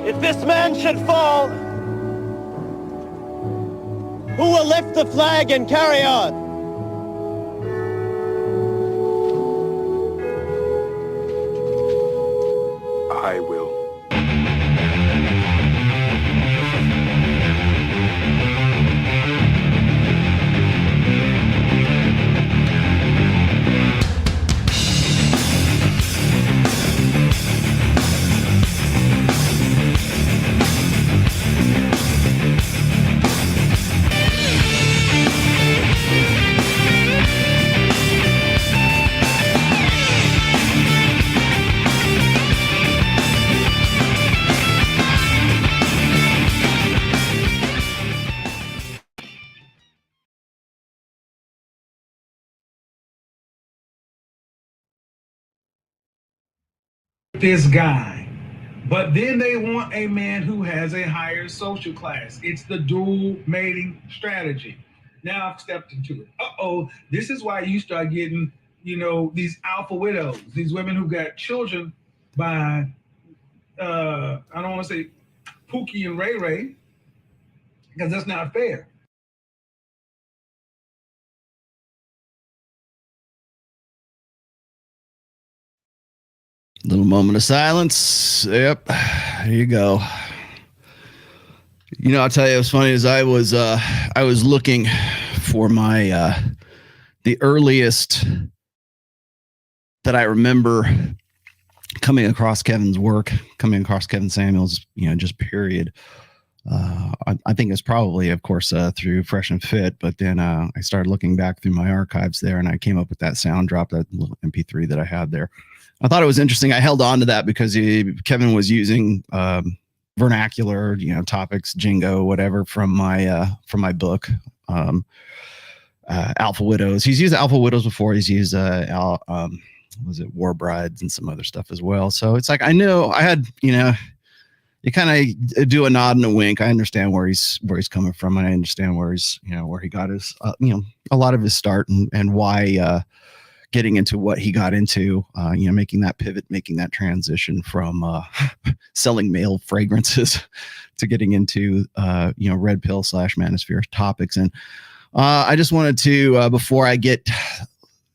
If this man should fall, who will lift the flag and carry on? I will. This guy, but then they want a man who has a higher social class. It's the dual mating strategy. Now I've stepped into it. This is why you start getting, these alpha widows, these women who got children by, I don't want to say Pookie and Ray Ray, because that's not fair. Little moment of silence. Yep, there you go. I'll tell you, what's funny is I was looking for my the earliest that I remember coming across Kevin's work, coming across Kevin Samuels, just period. I think it's probably, of course, through Fresh and Fit, but then I started looking back through my archives there, and I came up with that sound drop, that little MP3 that I had there. I thought it was interesting. I held on to that because Kevin was using vernacular, topics, jingo, whatever from my book, Alpha Widows. He's used Alpha Widows before. He's used was it War Brides and some other stuff as well. So it's like I knew I had, you kind of do a nod and a wink. I understand where he's coming from, and I understand where he's where he got his a lot of his start and why. Getting into what he got into, making that pivot, making that transition from selling male fragrances to getting into, red pill / manosphere topics. And I just wanted to, before I get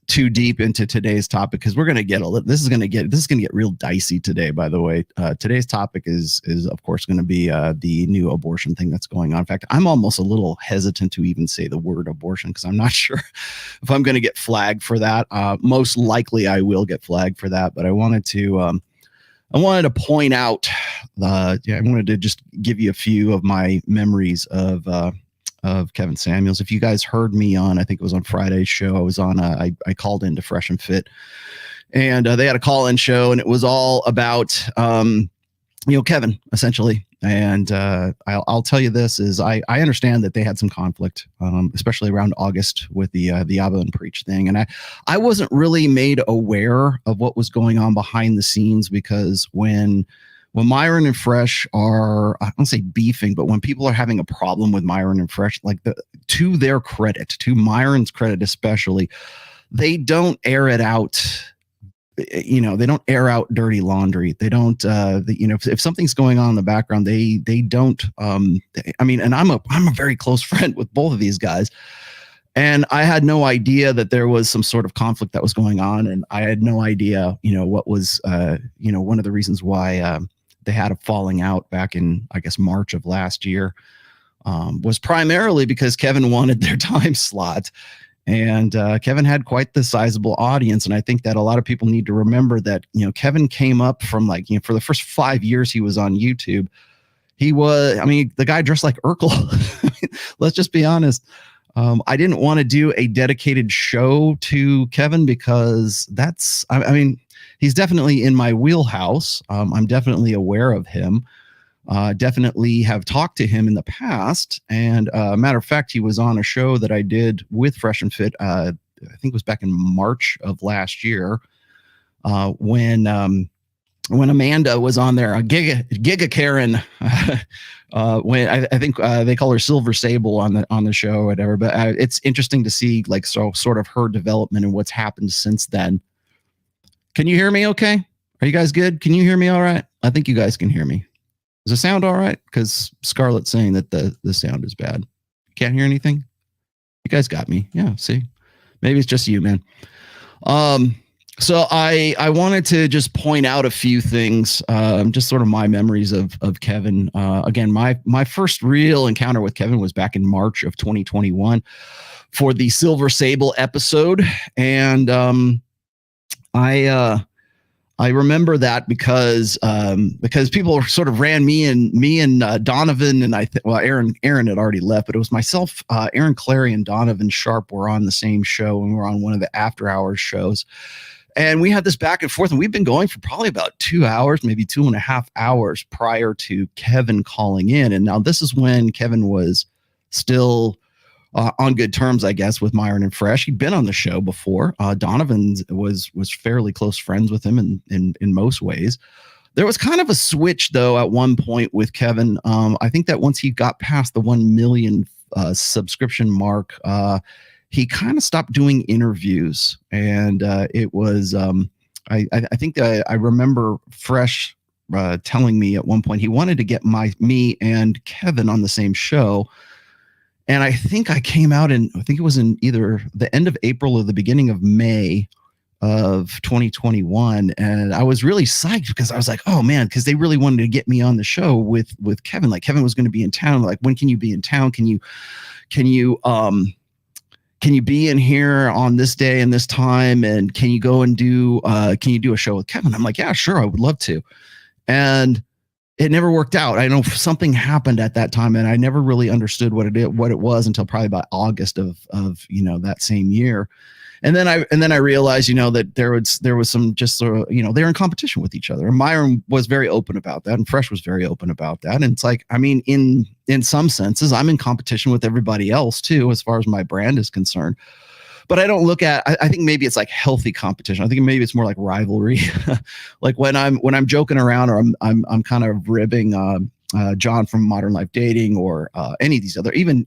too deep into today's topic, because we're going to get this is going to get real dicey today, by the way. Today's topic is of course going to be the new abortion thing that's going on. In fact, I'm almost a little hesitant to even say the word abortion because I'm not sure if I'm going to get flagged for that. Most likely I will get flagged for that, but I wanted to point out, I wanted to just give you a few of my memories of Kevin Samuels. If you guys heard me on, I think it was on Friday's show, I was on, I called into Fresh and Fit, and they had a call-in show, and it was all about, Kevin, essentially. And I'll tell you this is I understand that they had some conflict, especially around August with the Ava and Preach thing. And I wasn't really made aware of what was going on behind the scenes, because when Myron and Fresh are, I don't say beefing, but when people are having a problem with Myron and Fresh, like to their credit, to Myron's credit especially, they don't air it out. They don't air out dirty laundry. They don't, if something's going on in the background, they don't. And I'm a very close friend with both of these guys. And I had no idea that there was some sort of conflict that was going on. And I had no idea, what was, one of the reasons why they had a falling out back in, I guess, March of last year, was primarily because Kevin wanted their time slot. And Kevin had quite the sizable audience. And I think that a lot of people need to remember that, Kevin came up from for the first 5 years he was on YouTube. He was, the guy dressed like Urkel. Let's just be honest. I didn't want to do a dedicated show to Kevin because he's definitely in my wheelhouse. I'm definitely aware of him. Definitely have talked to him in the past. And matter of fact, he was on a show that I did with Fresh and Fit. I think it was back in March of last year, when Amanda was on there, a Giga Karen. When I think they call her Silver Sable on the show or whatever. But it's interesting to see sort of her development and what's happened since then. Can you hear me okay? Are you guys good? Can you hear me all right? I think you guys can hear me. Is the sound all right? Because Scarlett's saying that the sound is bad. Can't hear anything? You guys got me. Yeah, see? Maybe it's just you, man. So I wanted to just point out a few things, just sort of my memories of Kevin. Again, my first real encounter with Kevin was back in March of 2021 for the Silver Sable episode. And I remember that because people sort of ran me and Donovan, and Aaron had already left, but it was myself, Aaron Clary and Donovan Sharp were on the same show, and we were on one of the after hours shows. And we had this back and forth, and we've been going for probably about 2 hours, maybe 2.5 hours prior to Kevin calling in. And now this is when Kevin was still on good terms, I guess, with Myron and Fresh. He'd been on the show before. Donovan was fairly close friends with him in most ways. There was kind of a switch, though, at one point with Kevin. I think that once he got past the 1 million subscription mark, he kind of stopped doing interviews. And it was, I think that I remember Fresh telling me at one point he wanted to get me and Kevin on the same show. And I think I came out I think it was in either the end of April or the beginning of May of 2021. And I was really psyched because I was like, oh man, because they really wanted to get me on the show with Kevin. Like Kevin was going to be in town. Like, when can you be in town? Can you be in here on this day and this time? And can you go and can you do a show with Kevin? I'm like, yeah, sure. I would love to. And it never worked out. I know something happened at that time, and I never really understood what it was until probably about August of that same year. And then I realized, that there was some just sort of, they're in competition with each other. And Myron was very open about that, and Fresh was very open about that. And it's like, I mean, in some senses, I'm in competition with everybody else too, as far as my brand is concerned. But I don't look at, I think maybe it's like healthy competition. I think maybe it's more like rivalry. Like when I'm joking around, or I'm kind of ribbing John from Modern Life Dating, or any of these other, even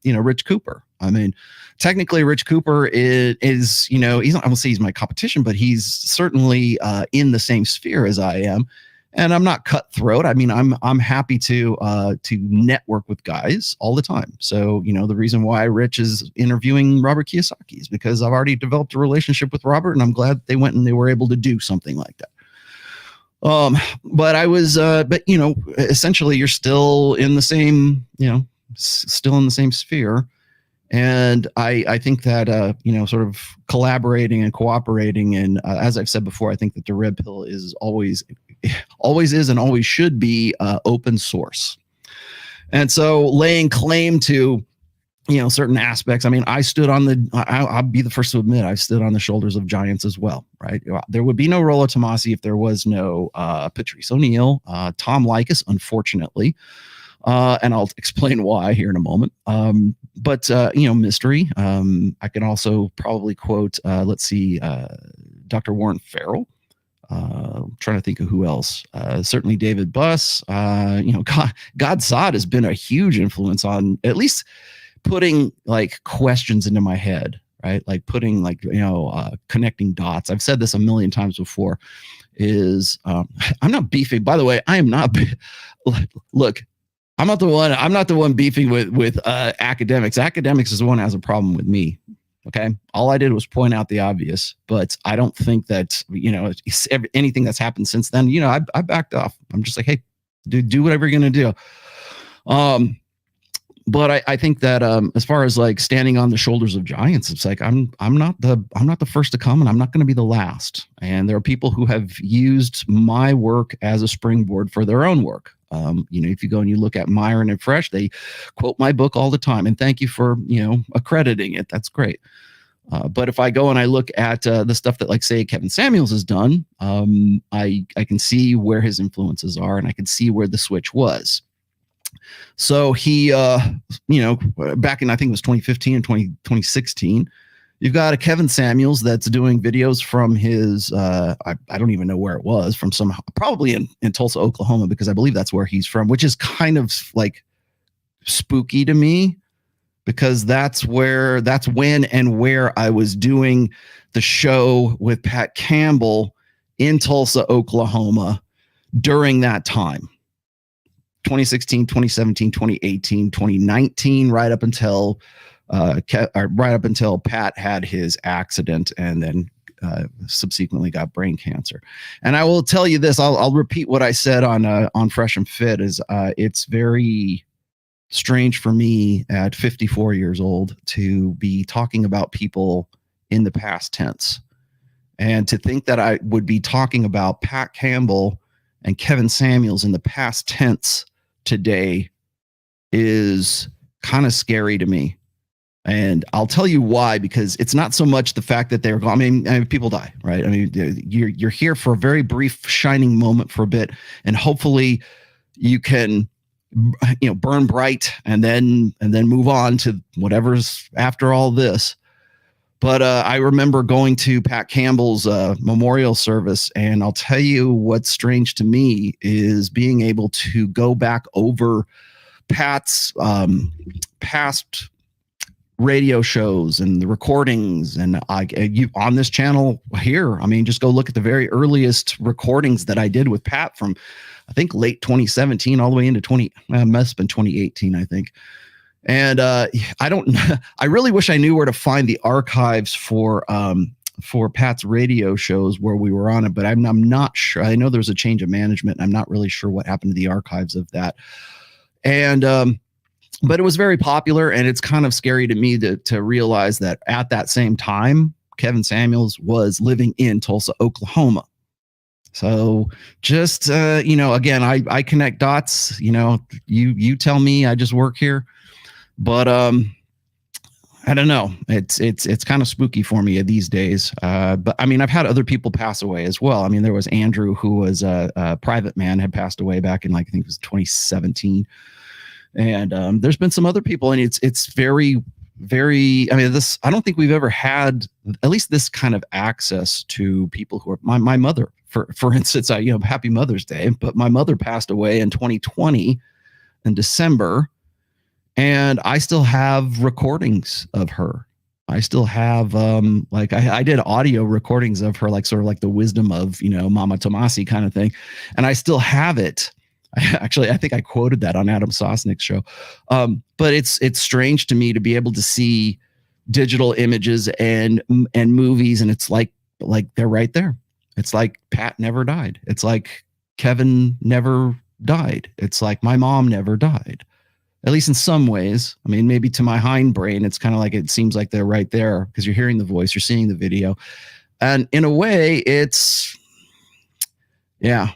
Rich Cooper. I mean, technically Rich Cooper is he's not, I won't say he's my competition, but he's certainly in the same sphere as I am. And I'm not cutthroat. I mean, I'm happy to network with guys all the time. So, the reason why Rich is interviewing Robert Kiyosaki is because I've already developed a relationship with Robert, and I'm glad they went and they were able to do something like that. But I was, essentially you're still in the same, still in the same sphere. And I think that, sort of collaborating and cooperating. And as I've said before, I think that the Red Pill is always is and always should be open source. And so laying claim to, certain aspects. I mean, I'll be the first to admit, I've stood on the shoulders of giants as well, right? There would be no Rollo TOMASSI if there was no Patrice O'Neill, Tom Likas, unfortunately. And I'll explain why here in a moment. But Mystery. I can also probably quote, Dr. Warren Farrell. Trying to think of who else. Certainly David Buss. God Sod has been a huge influence on at least putting like questions into my head, right? Like putting connecting dots. I've said this a million times before. I'm not beefing. By the way, I am not. Look. I'm not the one beefing with academics. Academics is the one who has a problem with me. Okay. All I did was point out the obvious, but I don't think that, anything that's happened since then, I backed off. I'm just like, hey, do whatever you're going to do. But I think that as far as like standing on the shoulders of giants, it's like I'm not the first to come, and I'm not going to be the last. And there are people who have used my work as a springboard for their own work. If you go and you look at Myron and Fresh, they quote my book all the time, and thank you for accrediting it. That's great. But if I go and I look at the stuff that, like, say, Kevin Samuels has done, I can see where his influences are, and I can see where the switch was. So he, back in, I think it was 2015 and 2016, you've got a Kevin Samuels that's doing videos from his, I don't even know where it was, from probably in Tulsa, Oklahoma, because I believe that's where he's from, which is kind of like spooky to me, because that's when and where I was doing the show with Pat Campbell in Tulsa, Oklahoma during that time. 2016, 2017, 2018, 2019, right up until Pat had his accident and then subsequently got brain cancer. And I will tell you this, I'll repeat what I said on Fresh and Fit, is it's very strange for me at 54 years old to be talking about people in the past tense, and to think that I would be talking about Pat Campbell and Kevin Samuels in the past tense today is kind of scary to me. And I'll tell you why, because it's not so much the fact that they're gone. I mean, people die, right? I mean, you're here for a very brief shining moment for a bit, and hopefully you can, burn bright and then move on to whatever's after all this. But I remember going to Pat Campbell's memorial service, and I'll tell you what's strange to me is being able to go back over Pat's past radio shows and the recordings, and you on this channel here. I mean, just go look at the very earliest recordings that I did with Pat from, I think, late 2017 all the way into must have been 2018, I think. And I really wish I knew where to find the archives for Pat's radio shows where we were on it, but I'm not sure. I know there's a change of management, and I'm not really sure what happened to the archives of that. And but it was very popular, and it's kind of scary to me to realize that at that same time, Kevin Samuels was living in Tulsa, Oklahoma. So just, again, I connect dots, you tell me, I just work here, but I don't know. It's kind of spooky for me these days. But I mean, I've had other people pass away as well. I mean, there was Andrew, who was a private man, had passed away back in, I think it was 2017. And there's been some other people, and it's very, very, I mean, I don't think we've ever had at least this kind of access to people who are my mother, for instance. Happy Mother's Day, but my mother passed away in 2020 in December, and I still have recordings of her. I still have I did audio recordings of her, like sort of like the wisdom of Mama Tomassi kind of thing, and I still have it. I think I quoted that on Adam Sosnick's show. But it's strange to me to be able to see digital images and movies, and it's like they're right there. It's like Pat never died. It's like Kevin never died. It's like my mom never died, at least in some ways. I mean, maybe to my hindbrain, it's kind of like, it seems like they're right there because you're hearing the voice, you're seeing the video. And in a way, it's kind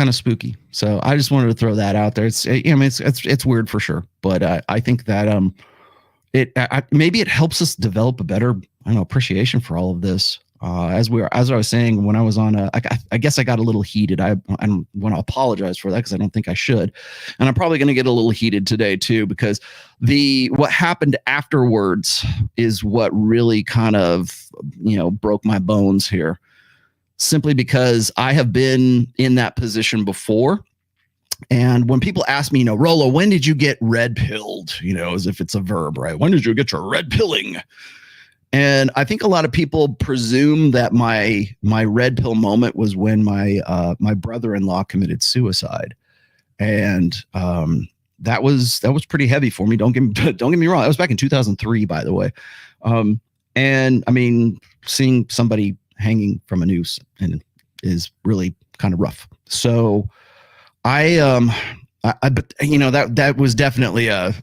of spooky. So I just wanted to throw that out there. It's weird for sure, but I think that maybe it helps us develop a better, appreciation for all of this. As I was saying, when I was on, I guess I got a little heated. I want to apologize for that, because I don't think I should, and I'm probably going to get a little heated today too, because what happened afterwards is what really kind of broke my bones here. Simply because I have been in that position before. And when people ask me, Rollo, when did you get red pilled? As if it's a verb, right? When did you get your red pilling? And I think a lot of people presume that my red pill moment was when my brother-in-law committed suicide. And that was pretty heavy for me. Don't get me wrong. That was back in 2003, by the way. And I mean, seeing somebody hanging from a noose and is really kind of rough. So but that was definitely a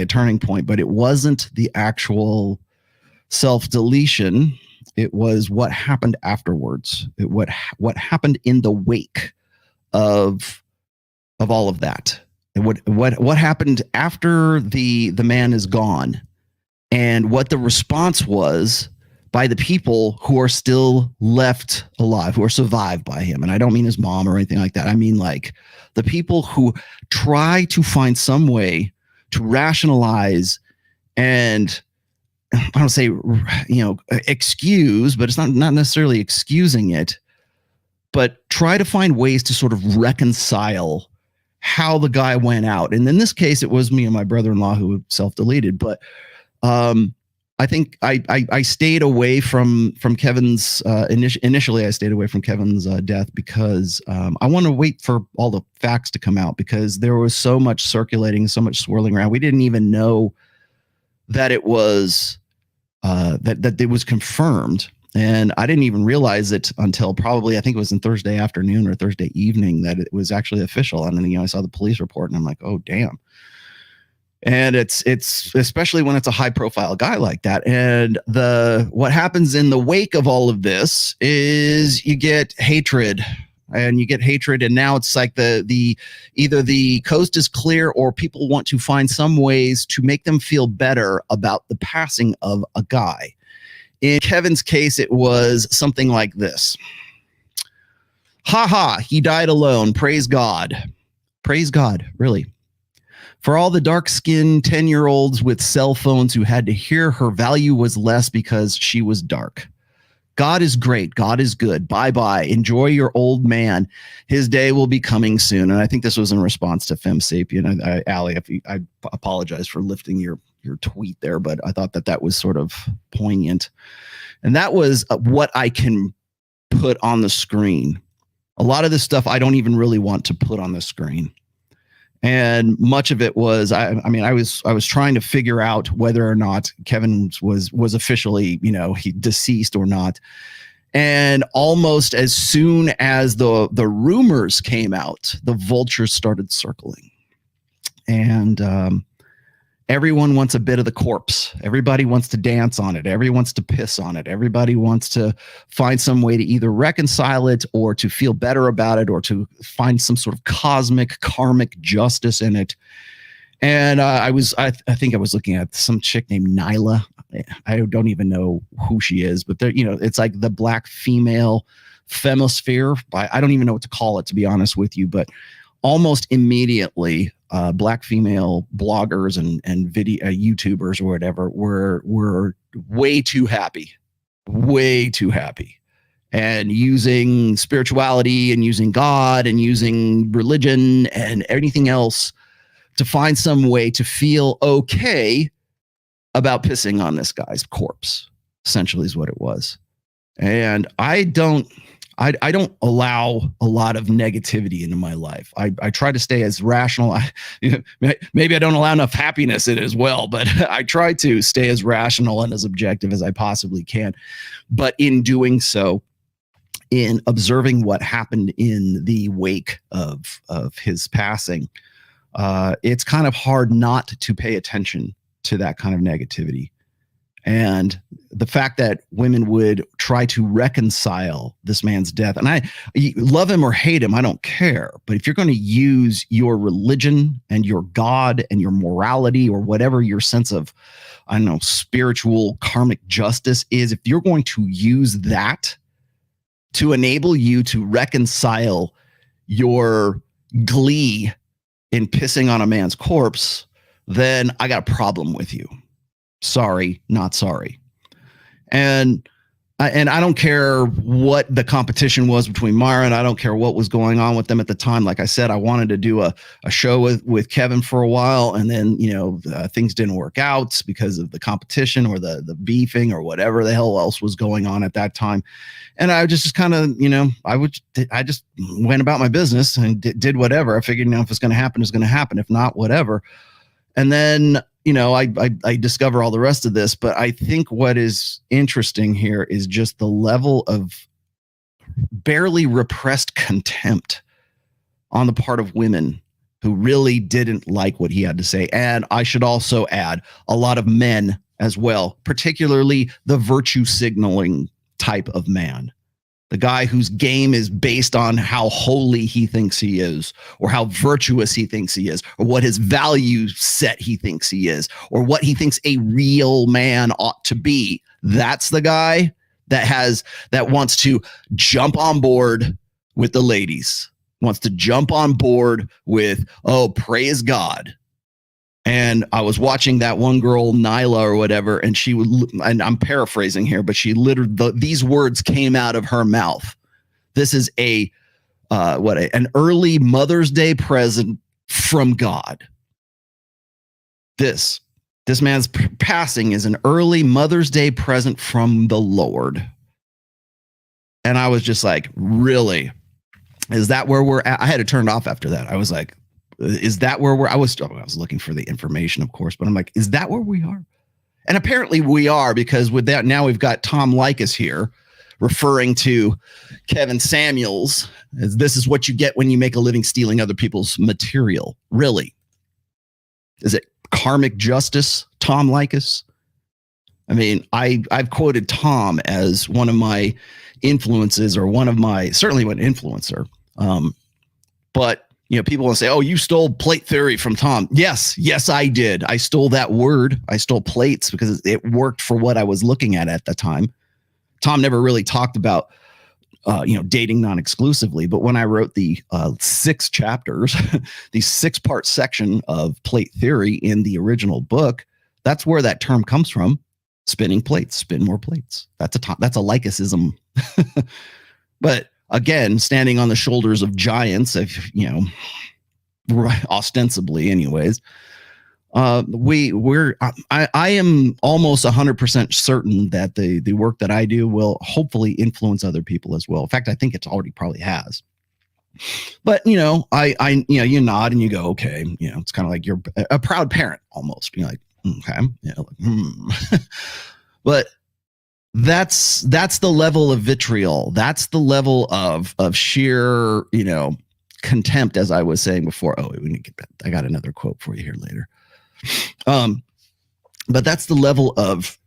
turning point, but it wasn't the actual self-deletion. It was what happened afterwards. What happened in the wake of all of that. And what happened after the man is gone, and what the response was by the people who are still left alive, who are survived by him. And I don't mean his mom or anything like that. I mean, like, the people who try to find some way to rationalize and, I don't say, excuse, but it's not necessarily excusing it, but try to find ways to sort of reconcile how the guy went out. And in this case, it was me and my brother-in-law who self-deleted, but I think I stayed away from Kevin's initially. I stayed away from Kevin's death because I want to wait for all the facts to come out, because there was so much circulating, so much swirling around. We didn't even know that it was that it was confirmed, and I didn't even realize it until probably, I think it was in Thursday afternoon or Thursday evening, that it was actually official. And then I saw the police report, and I'm like, oh damn. And it's especially when it's a high profile guy like that. And what happens in the wake of all of this is you get hatred, and now it's like the either the coast is clear, or people want to find some ways to make them feel better about the passing of a guy. In Kevin's case, it was something like this. Ha ha, he died alone. Praise God. Praise God, really. For all the dark-skinned 10-year-olds with cell phones who had to hear her value was less because she was dark. God is great. God is good. Bye-bye. Enjoy your old man. His day will be coming soon. And I think this was in response to Femme Sapien. Allie, I apologize for lifting your tweet there, but I thought that was sort of poignant. And that was what I can put on the screen. A lot of this stuff I don't even really want to put on the screen. And much of it was, I was trying to figure out whether or not Kevin was officially, he deceased or not. And almost as soon as the rumors came out, the vultures started circling. And everyone wants a bit of the corpse. Everybody wants to dance on it. Everybody wants to piss on it. Everybody wants to find some way to either reconcile it, or to feel better about it, or to find some sort of cosmic karmic justice in it. And I think I was looking at some chick named Nyla. I don't even know who she is, but it's like the black female femisphere. I don't even know what to call it, to be honest with you, but almost immediately, black female bloggers and video YouTubers or whatever were way too happy, and using spirituality and using God and using religion and anything else to find some way to feel okay about pissing on this guy's corpse, essentially is what it was. And I don't allow a lot of negativity into my life. I try to stay as rational. Maybe I don't allow enough happiness in it as well, but I try to stay as rational and as objective as I possibly can. But in doing so, in observing what happened in the wake of his passing, it's kind of hard not to pay attention to that kind of negativity. And the fact that women would try to reconcile this man's death, and I love him or hate him, I don't care. But if you're going to use your religion and your God and your morality, or whatever your sense of, I don't know, spiritual karmic justice is, if you're going to use that to enable you to reconcile your glee in pissing on a man's corpse, then I got a problem with you. Sorry, not sorry. And I don't care what the competition was between Mara, and I don't care what was going on with them at the time. Like I said, I wanted to do a show with Kevin for a while, and then things didn't work out because of the competition or the beefing or whatever the hell else was going on at that time. And I just kind of, I just went about my business and did whatever. I figured, if it's going to happen, it's going to happen. If not, whatever. And then, I discover all the rest of this, but I think what is interesting here is just the level of barely repressed contempt on the part of women who really didn't like what he had to say. And I should also add a lot of men as well, particularly the virtue signaling type of man. The guy whose game is based on how holy he thinks he is, or how virtuous he thinks he is, or what his value set he thinks he is, or what he thinks a real man ought to be. That's the guy that wants to jump on board with the ladies, wants to jump on board with, oh, praise God. And I was watching that one girl, Nyla or whatever, and she would, and I'm paraphrasing here, but she literally, these words came out of her mouth. This is an early Mother's Day present from God. This This man's passing is an early Mother's Day present from the Lord. And I was just like, really? Is that where we're at? I had to turn it off after that. I was like, is that where I was looking for the information, of course, but I'm like, is that where we are? And apparently we are, because with that, now we've got Tom Likas here referring to Kevin Samuels as this is what you get when you make a living stealing other people's material. Really? Is it karmic justice, Tom Likas? I mean, I've quoted Tom as one of my influences, or certainly an influencer. But people will say, oh, you stole plate theory from Tom. Yes, I did. I stole that word. I stole plates because it worked for what I was looking at the time. Tom never really talked about, dating non-exclusively. But when I wrote the 6 chapters, the 6-part section of plate theory in the original book, that's where that term comes from. Spinning plates, spin more plates. That's a Likasism. But again, standing on the shoulders of giants, ostensibly anyways, I am almost 100% certain that the work that I do will hopefully influence other people as well. In fact, I think it's already probably has. But, you nod and you go, okay, it's kind of like you're a proud parent almost. You're like, okay, but that's the level of vitriol. That's the level of sheer, contempt, as I was saying before. Oh, we need to get that. I got another quote for you here later. But that's the level of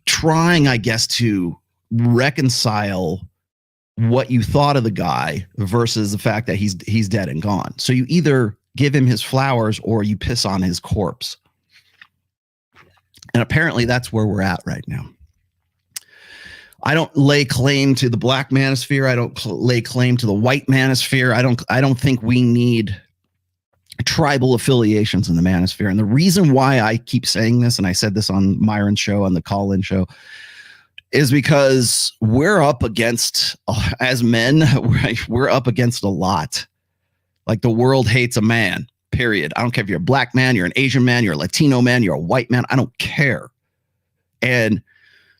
trying, I guess, to reconcile what you thought of the guy versus the fact that he's dead and gone. So you either give him his flowers or you piss on his corpse. And apparently that's where we're at right now. I don't lay claim to the black manosphere. I don't lay claim to the white manosphere. I don't think we need tribal affiliations in the manosphere. And the reason why I keep saying this, and I said this on Myron's show, on the call-in show, is because we're up against, as men, we're up against a lot. Like the world hates a man, period. I don't care if you're a black man, you're an Asian man, you're a Latino man, you're a white man. I don't care. And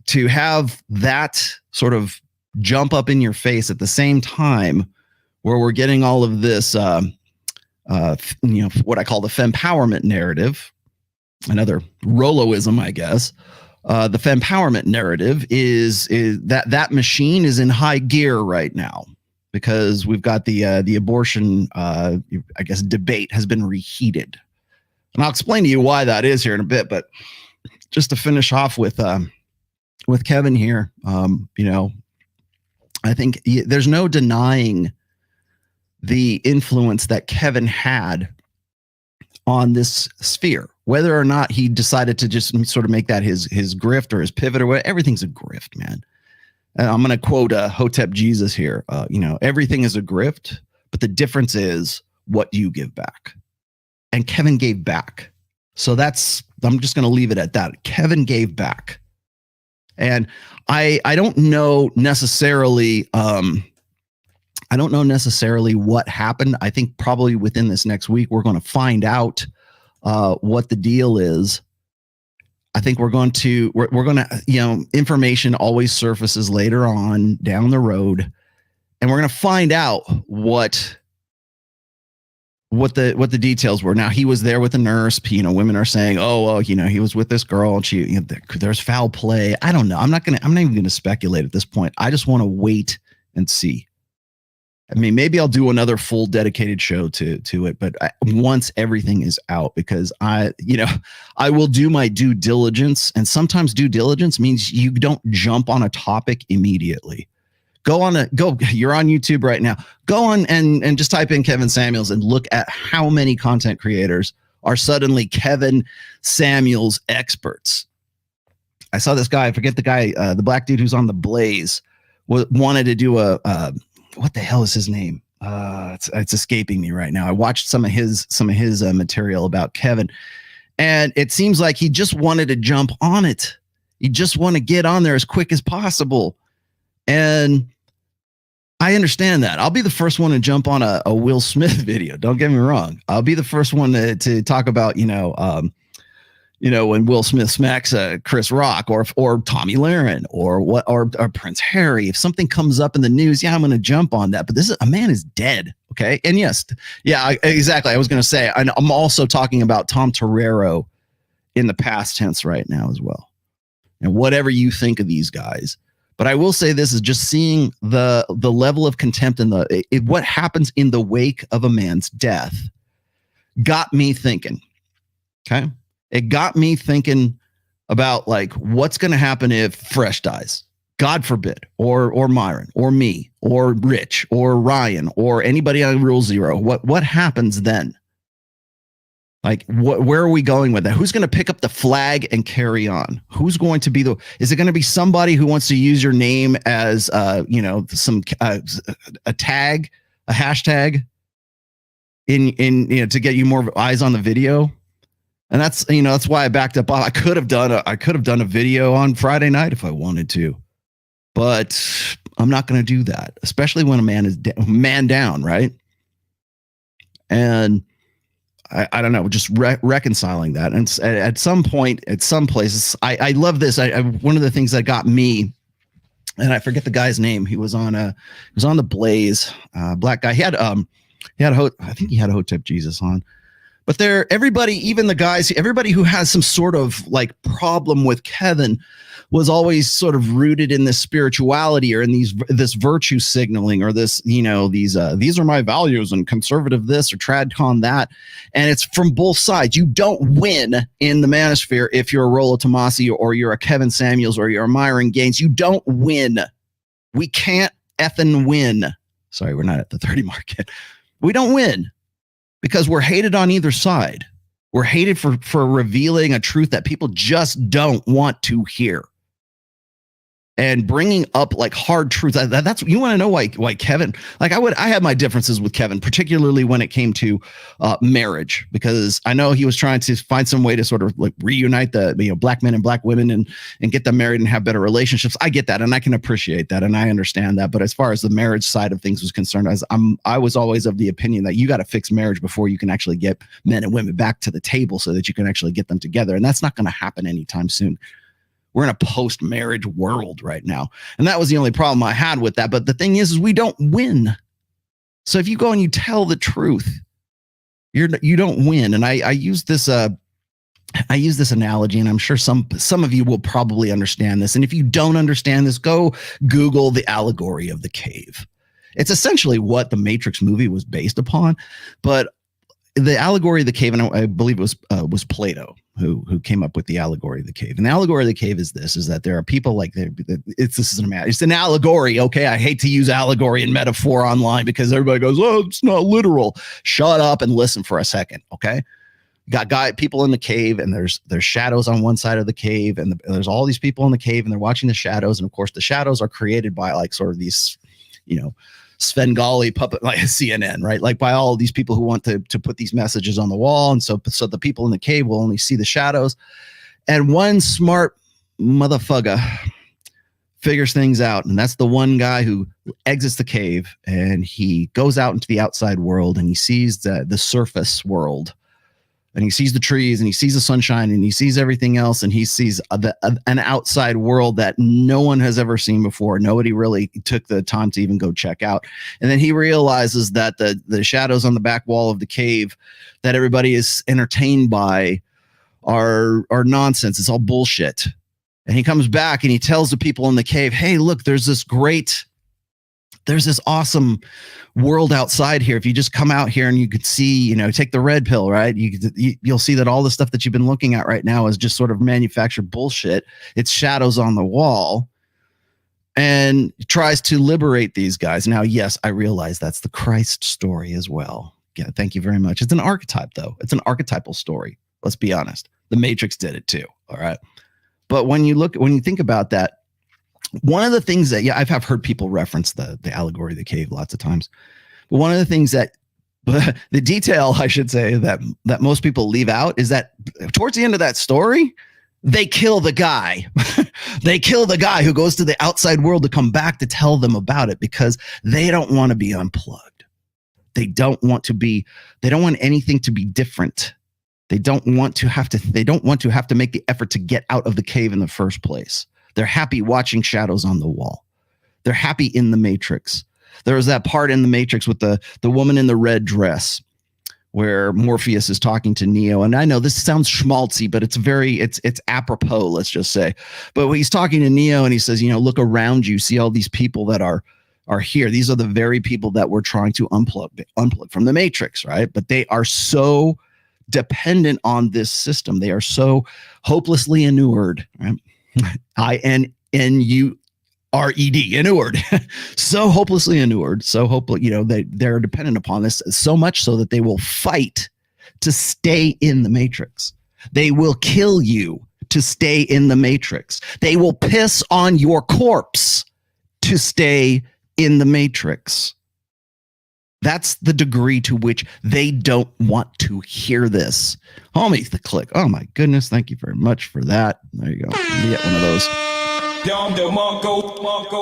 to have that sort of jump up in your face at the same time where we're getting all of this, what I call the fempowerment narrative, another Rolloism, I guess. The fempowerment narrative is that machine is in high gear right now, because we've got the abortion, I guess, debate has been reheated. And I'll explain to you why that is here in a bit. But just to finish off with Kevin here, I think there's no denying the influence that Kevin had on this sphere. Whether or not he decided to just sort of make that his grift or his pivot or what, everything's a grift, man. And I'm going to quote Hotep Jesus here. Everything is a grift, but the difference is what you give back. And Kevin gave back. So I'm just going to leave it at that. Kevin gave back. And I don't know necessarily, what happened. I think probably within this next week, we're going to find out what the deal is. I think we're going to, information always surfaces later on down the road, and we're going to find out what the details were. Now, he was there with a nurse. Women are saying, oh, well, he was with this girl and she, there's foul play. I don't know. I'm not even going to speculate at this point. I just want to wait and see. I mean, maybe I'll do another full dedicated show to it, but once everything is out, because I will do my due diligence, and sometimes due diligence means you don't jump on a topic immediately. You're on YouTube right now. Go on and just type in Kevin Samuels and look at how many content creators are suddenly Kevin Samuels experts. I saw this guy, I forget the guy, the black dude who's on The Blaze, wanted to do what the hell is his name? It's escaping me right now. I watched some of his material about Kevin, and it seems like he just wanted to jump on it. You just want to get on there as quick as possible. And I understand that. I'll be the first one to jump on a Will Smith video. Don't get me wrong. I'll be the first one to talk about, when Will Smith smacks Chris Rock or Tommy Lahren or Prince Harry, if something comes up in the news, I'm going to jump on that. But a man is dead. Okay. And yes, exactly. I was going to say, I'm also talking about Tom Torero in the past tense right now as well. And whatever you think of these guys. But I will say this is just seeing the level of contempt and what happens in the wake of a man's death got me thinking. Okay. It got me thinking about like what's going to happen if Fresh dies, God forbid, or Myron, or me, or Rich, or Ryan, or anybody on Rule Zero. What happens then? Like, where are we going with that? Who's going to pick up the flag and carry on? Who's going to be is it going to be somebody who wants to use your name as, a tag, a hashtag to get you more eyes on the video? And that's why I backed up. I could have done a video on Friday night if I wanted to, but I'm not going to do that, especially when a man is man down. Right. And I don't know, just reconciling that. And at some point, at some places, I love this. One of the things that got me, and I forget the guy's name. He was on the Blaze, black guy. I think he had Hotep Jesus on. But everybody, even the guys, everybody who has some sort of like problem with Kevin was always sort of rooted in this spirituality or in this virtue signaling or this, these are my values and conservative this or tradcon that. And it's from both sides. You don't win in the manosphere if you're a Rollo Tomassi or you're a Kevin Samuels or you're a Myron Gaines. You don't win. We can't effing win. Sorry, we're not at the 30 mark yet. We don't win. Because we're hated on either side. We're hated for revealing a truth that people just don't want to hear. And bringing up like hard truths. That's you want to know why Kevin, like I had my differences with Kevin, particularly when it came to marriage, because I know he was trying to find some way to sort of like reunite the black men and black women and get them married and have better relationships. I get that and I can appreciate that and I understand that. But as far as the marriage side of things was concerned, I was always of the opinion that you got to fix marriage before you can actually get men and women back to the table so that you can actually get them together. And that's not going to happen anytime soon. We're in a post-marriage world right now. And that was the only problem I had with that. But the thing is we don't win. So if you go and you tell the truth, you don't win. And I use this analogy, and I'm sure some of you will probably understand this. And if you don't understand this, go Google the allegory of the cave. It's essentially what the Matrix movie was based upon. But the allegory of the cave, and I believe it was Plato who came up with the allegory of the cave. And the allegory of the cave is that there are people like it's an allegory. Okay, I hate to use allegory and metaphor online because everybody goes, oh, it's not literal. Shut up and listen for a second. Okay, you got people in the cave, and there's shadows on one side of the cave, and there's all these people in the cave, and they're watching the shadows, and of course the shadows are created by like sort of these, Svengali puppet like CNN, right? Like by all these people who want to put these messages on the wall. And so the people in the cave will only see the shadows. And one smart motherfucker figures things out. And that's the one guy who exits the cave and he goes out into the outside world and he sees the surface world. And he sees the trees and he sees the sunshine and he sees everything else. And he sees an outside world that no one has ever seen before. Nobody really took the time to even go check out. And then he realizes that the shadows on the back wall of the cave that everybody is entertained by are nonsense. It's all bullshit. And he comes back and he tells the people in the cave, hey, look, there's this awesome world outside here. If you just come out here and you could see, take the red pill, right? You'll see that all the stuff that you've been looking at right now is just sort of manufactured bullshit. It's shadows on the wall, and tries to liberate these guys. Now, yes, I realize that's the Christ story as well. Yeah, thank you very much. It's an archetype, though. It's an archetypal story. Let's be honest. The Matrix did it too. All right. But when you think about that, one of the things that, I've heard people reference the allegory of the cave lots of times. But one of the things that the detail, I should say, that most people leave out is that towards the end of that story, they kill the guy. They kill the guy who goes to the outside world to come back to tell them about it because they don't want to be unplugged. They don't want anything to be different. They don't want to have to make the effort to get out of the cave in the first place. They're happy watching shadows on the wall. They're happy in the Matrix. There was that part in the Matrix with the woman in the red dress where Morpheus is talking to Neo. And I know this sounds schmaltzy, but it's apropos, let's just say. But when he's talking to Neo and he says, look around you, see all these people that are here. These are the very people that we're trying to unplug from the Matrix, right? But they are so dependent on this system. They are so hopelessly inured, right? INNURED, inured, so hopelessly inured, so hopeless, they're dependent upon this so much so that they will fight to stay in the Matrix. They will kill you to stay in the Matrix. They will piss on your corpse to stay in the Matrix. That's the degree to which they don't want to hear this. Homie, the click. Oh my goodness. Thank you very much for that. There you go. You get one of those.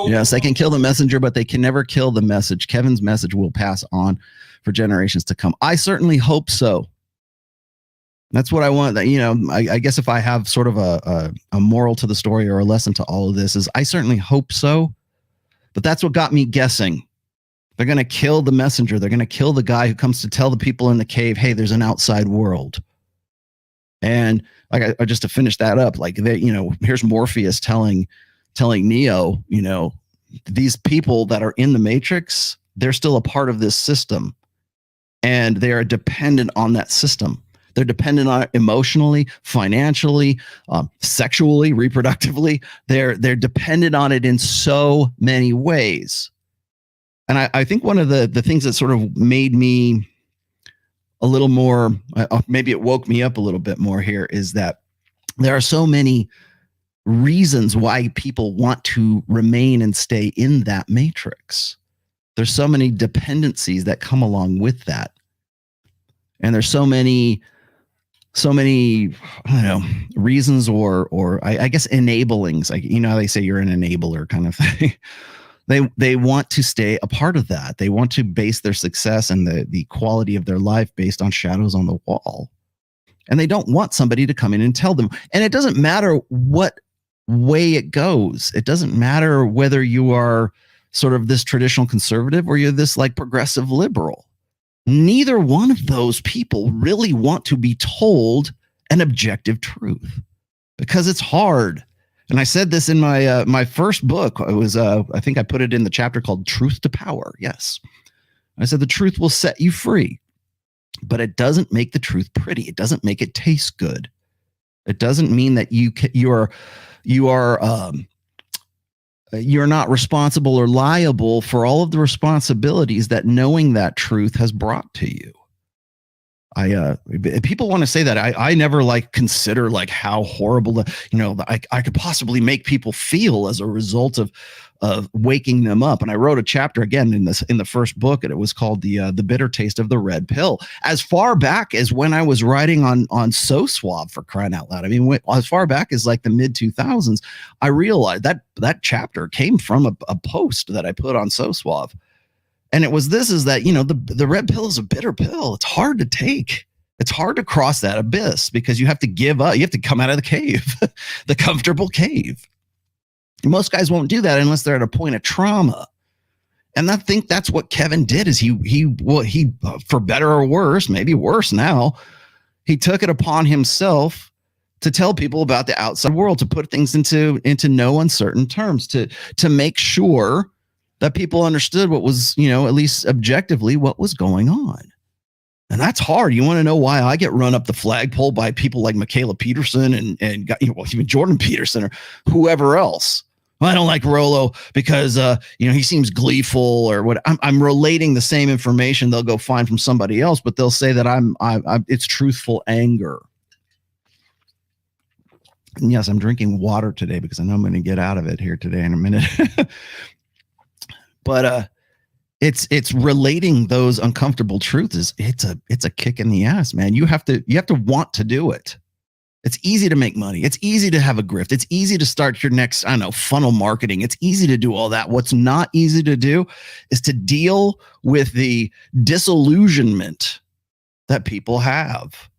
Yes, they can kill the messenger, but they can never kill the message. Kevin's message will pass on for generations to come. I certainly hope so. That's what I want. I guess if I have sort of a moral to the story or a lesson to all of this is I certainly hope so. But that's what got me guessing. They're going to kill the messenger. They're going to kill the guy who comes to tell the people in the cave, hey, there's an outside world. And like just to finish that up, like here's Morpheus telling Neo, these people that are in the Matrix, they're still a part of this system. And they are dependent on that system. They're dependent on it emotionally, financially, sexually, reproductively. They're dependent on it in so many ways. And I think one of the things that sort of made me a little more, maybe it woke me up a little bit more here, is that there are so many reasons why people want to remain and stay in that Matrix. There's so many dependencies that come along with that. And there's so many, I don't know, reasons or I guess enablings. Like, they say you're an enabler kind of thing. They want to stay a part of that. They want to base their success and the quality of their life based on shadows on the wall. And they don't want somebody to come in and tell them. And it doesn't matter what way it goes. It doesn't matter whether you are sort of this traditional conservative or you're this like progressive liberal. Neither one of those people really want to be told an objective truth because it's hard. And I said this in my first book. It was I think I put it in the chapter called Truth to Power. Yes. I said the truth will set you free, but it doesn't make the truth pretty. It doesn't make it taste good. It doesn't mean that you're not responsible or liable for all of the responsibilities that knowing that truth has brought to you. People want to say that I never consider how horrible I could possibly make people feel as a result of waking them up. And I wrote a chapter again in the first book, and it was called the bitter taste of the red pill. As far back as when I was writing on So Suave, for crying out loud. I mean, as far back as the mid 2000s, I realized that chapter came from a post that I put on So Suave. And it was the red pill is a bitter pill. It's hard to take. It's hard to cross that abyss because you have to give up. You have to come out of the cave, the comfortable cave. Most guys won't do that unless they're at a point of trauma. And I think that's what Kevin did is he for better or worse, maybe worse now, he took it upon himself to tell people about the outside world, to put things into no uncertain terms, to make sure that people understood what was, at least objectively, what was going on. And that's hard. You want to know why I get run up the flagpole by people like Michaela Peterson and even Jordan Peterson or whoever else. Well, I don't like Rollo because, he seems gleeful or what. I'm relating the same information they'll go find from somebody else, but they'll say that it's truthful anger. And yes, I'm drinking water today because I know I'm going to get out of it here today in a minute. But it's relating those uncomfortable truths. It's a kick in the ass, man. You have to want to do it. It's easy to make money. It's easy to have a grift. It's easy to start your next, funnel marketing. It's easy to do all that. What's not easy to do is to deal with the disillusionment that people have.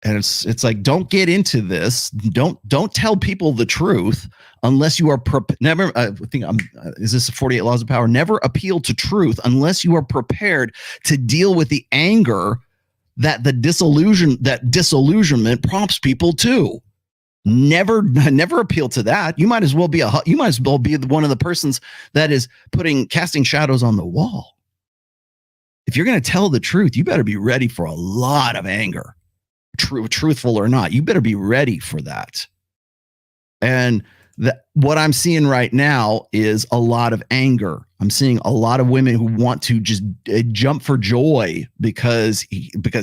And it's like, don't get into this. Don't tell people the truth unless you are never. I think is this 48 Laws of Power? Never appeal to truth unless you are prepared to deal with the anger that disillusionment prompts people to. Never appeal to that. You might as well be one of the persons that is casting shadows on the wall. If you're going to tell the truth, you better be ready for a lot of anger. Truthful or not, you better be ready for that. And what I'm seeing right now is a lot of anger. I'm seeing a lot of women who want to just jump for joy because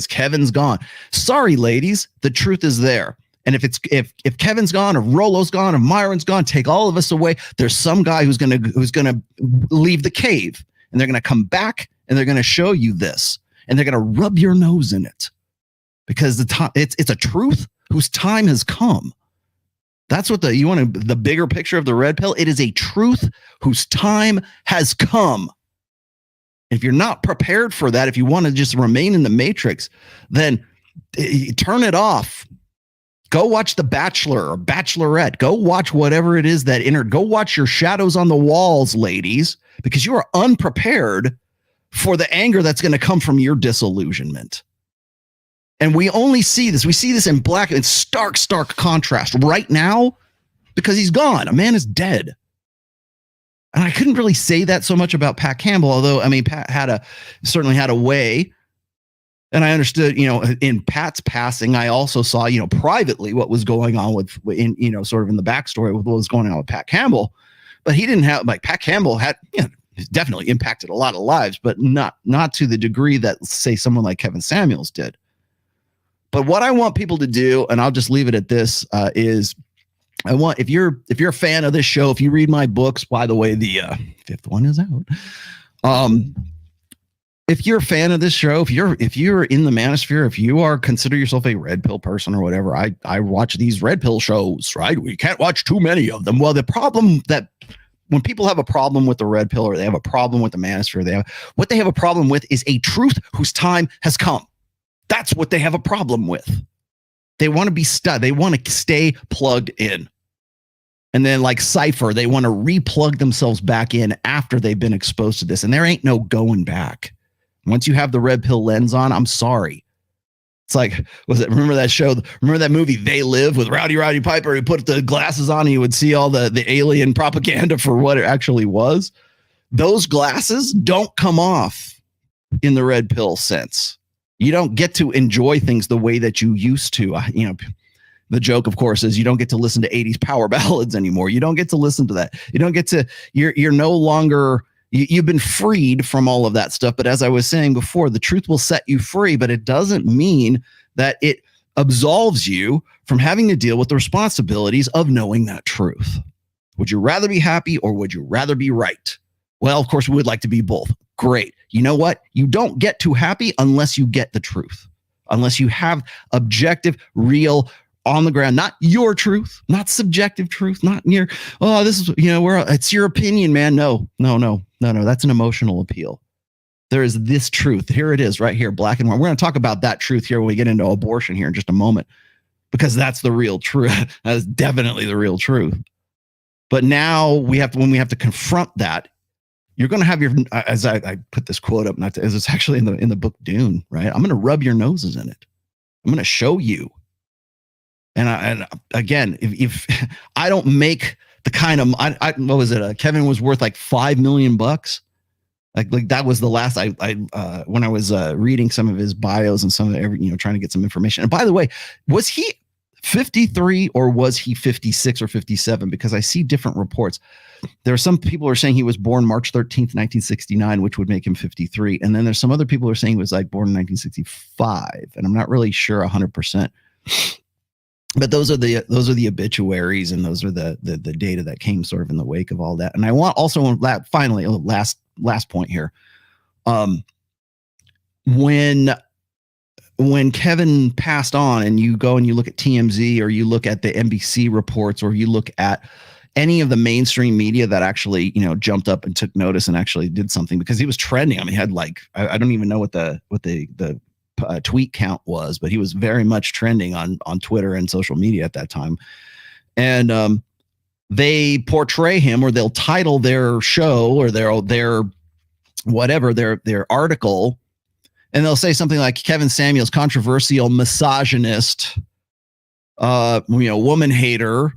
Kevin's gone. Sorry, ladies, the truth is there. And if Kevin's gone, or Rollo's gone, or Myron's gone, take all of us away. There's some guy who's gonna leave the cave, and they're gonna come back, and they're gonna show you this, and they're gonna rub your nose in it. Because it's a truth whose time has come. That's what the bigger picture of the red pill. It is a truth whose time has come. If you're not prepared for that, if you want to just remain in the matrix, then turn it off. Go watch The Bachelor or Bachelorette. Go watch whatever it is that go watch your shadows on the walls, ladies, because you are unprepared for the anger that's going to come from your disillusionment. And we only see this. We see this in black and stark contrast right now because he's gone. A man is dead. And I couldn't really say that so much about Pat Campbell, although, I mean, Pat certainly had a way. And I understood, in Pat's passing, I also saw, privately what was going on sort of in the backstory with what was going on with Pat Campbell. But he didn't have, Pat Campbell had, definitely impacted a lot of lives, but not to the degree that, say, someone like Kevin Samuels did. But what I want people to do, and I'll just leave it at this, is if you're a fan of this show, if you read my books, by the way, the 5th one is out. If you're a fan of this show, if you're in the manosphere, if you consider yourself a red pill person or whatever, I watch these red pill shows, right? We can't watch too many of them. Well, the problem that when people have a problem with the red pill, or they have a problem with the manosphere, what they have a problem with is a truth whose time has come. That's what they have a problem with. They want to be stuck. They want to stay plugged in. And then, like Cypher, they want to replug themselves back in after they've been exposed to this. And there ain't no going back. Once you have the red pill lens on, I'm sorry. It's like, remember that show? Remember that movie, They Live, with Rowdy Piper? He put the glasses on and you would see all the alien propaganda for what it actually was. Those glasses don't come off in the red pill sense. You don't get to enjoy things the way that you used to. The joke, of course, is you don't get to listen to 80s power ballads anymore. You don't get to listen to that. You don't get to, you're no longer, you've been freed from all of that stuff. But as I was saying before, the truth will set you free, but it doesn't mean that it absolves you from having to deal with the responsibilities of knowing that truth. Would you rather be happy, or would you rather be right? Well, of course, we would like to be both. Great. You know what? You don't get too happy unless you get the truth, unless you have objective, real, on the ground, not your truth, not subjective truth, not your, this is, it's your opinion, man. No. That's an emotional appeal. There is this truth. Here it is right here, black and white. We're going to talk about that truth here when we get into abortion here in just a moment, because that's the real truth. That is definitely the real truth. But now when we have to confront that, you're going to have as I put this quote up, as it's actually in the book Dune, right? I'm going to rub your noses in it. I'm going to show you. And again, if I don't make the kind of, what was it? Kevin was worth like $5 million. Like that was the last when I was reading some of his bios and some of trying to get some information. And by the way, was he 53 or was he 56 or 57? Because I see different reports. There are some people who are saying he was born March 13th, 1969, which would make him 53. And then there's some other people who are saying he was like born in 1965. And I'm not really sure 100%. But those are the obituaries, and those are the data that came sort of in the wake of all that. And I want also finally last point here. When Kevin passed on, and you go and you look at TMZ, or you look at the NBC reports, or you look at any of the mainstream media that actually jumped up and took notice and actually did something, because he was trending. I mean, he had like I don't even know what the tweet count was, but he was very much trending on Twitter and social media at that time. And they portray him, or they'll title their show or their whatever, their article, and they'll say something like Kevin Samuels, controversial misogynist, woman hater,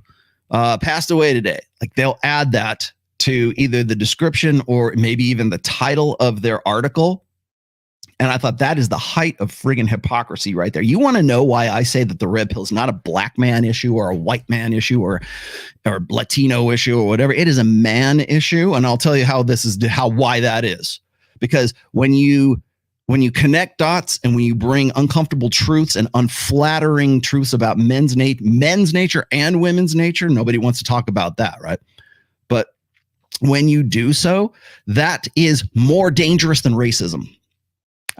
passed away today. Like, they'll add that to either the description or maybe even the title of their article. And I thought that is the height of friggin' hypocrisy right there. You want to know why I say that the red pill is not a black man issue or a white man issue or Latino issue or whatever. It is a man issue. And I'll tell you why that is. Because when you connect dots and when you bring uncomfortable truths and unflattering truths about men's nature and women's nature, nobody wants to talk about that, right? But when you do so, that is more dangerous than racism.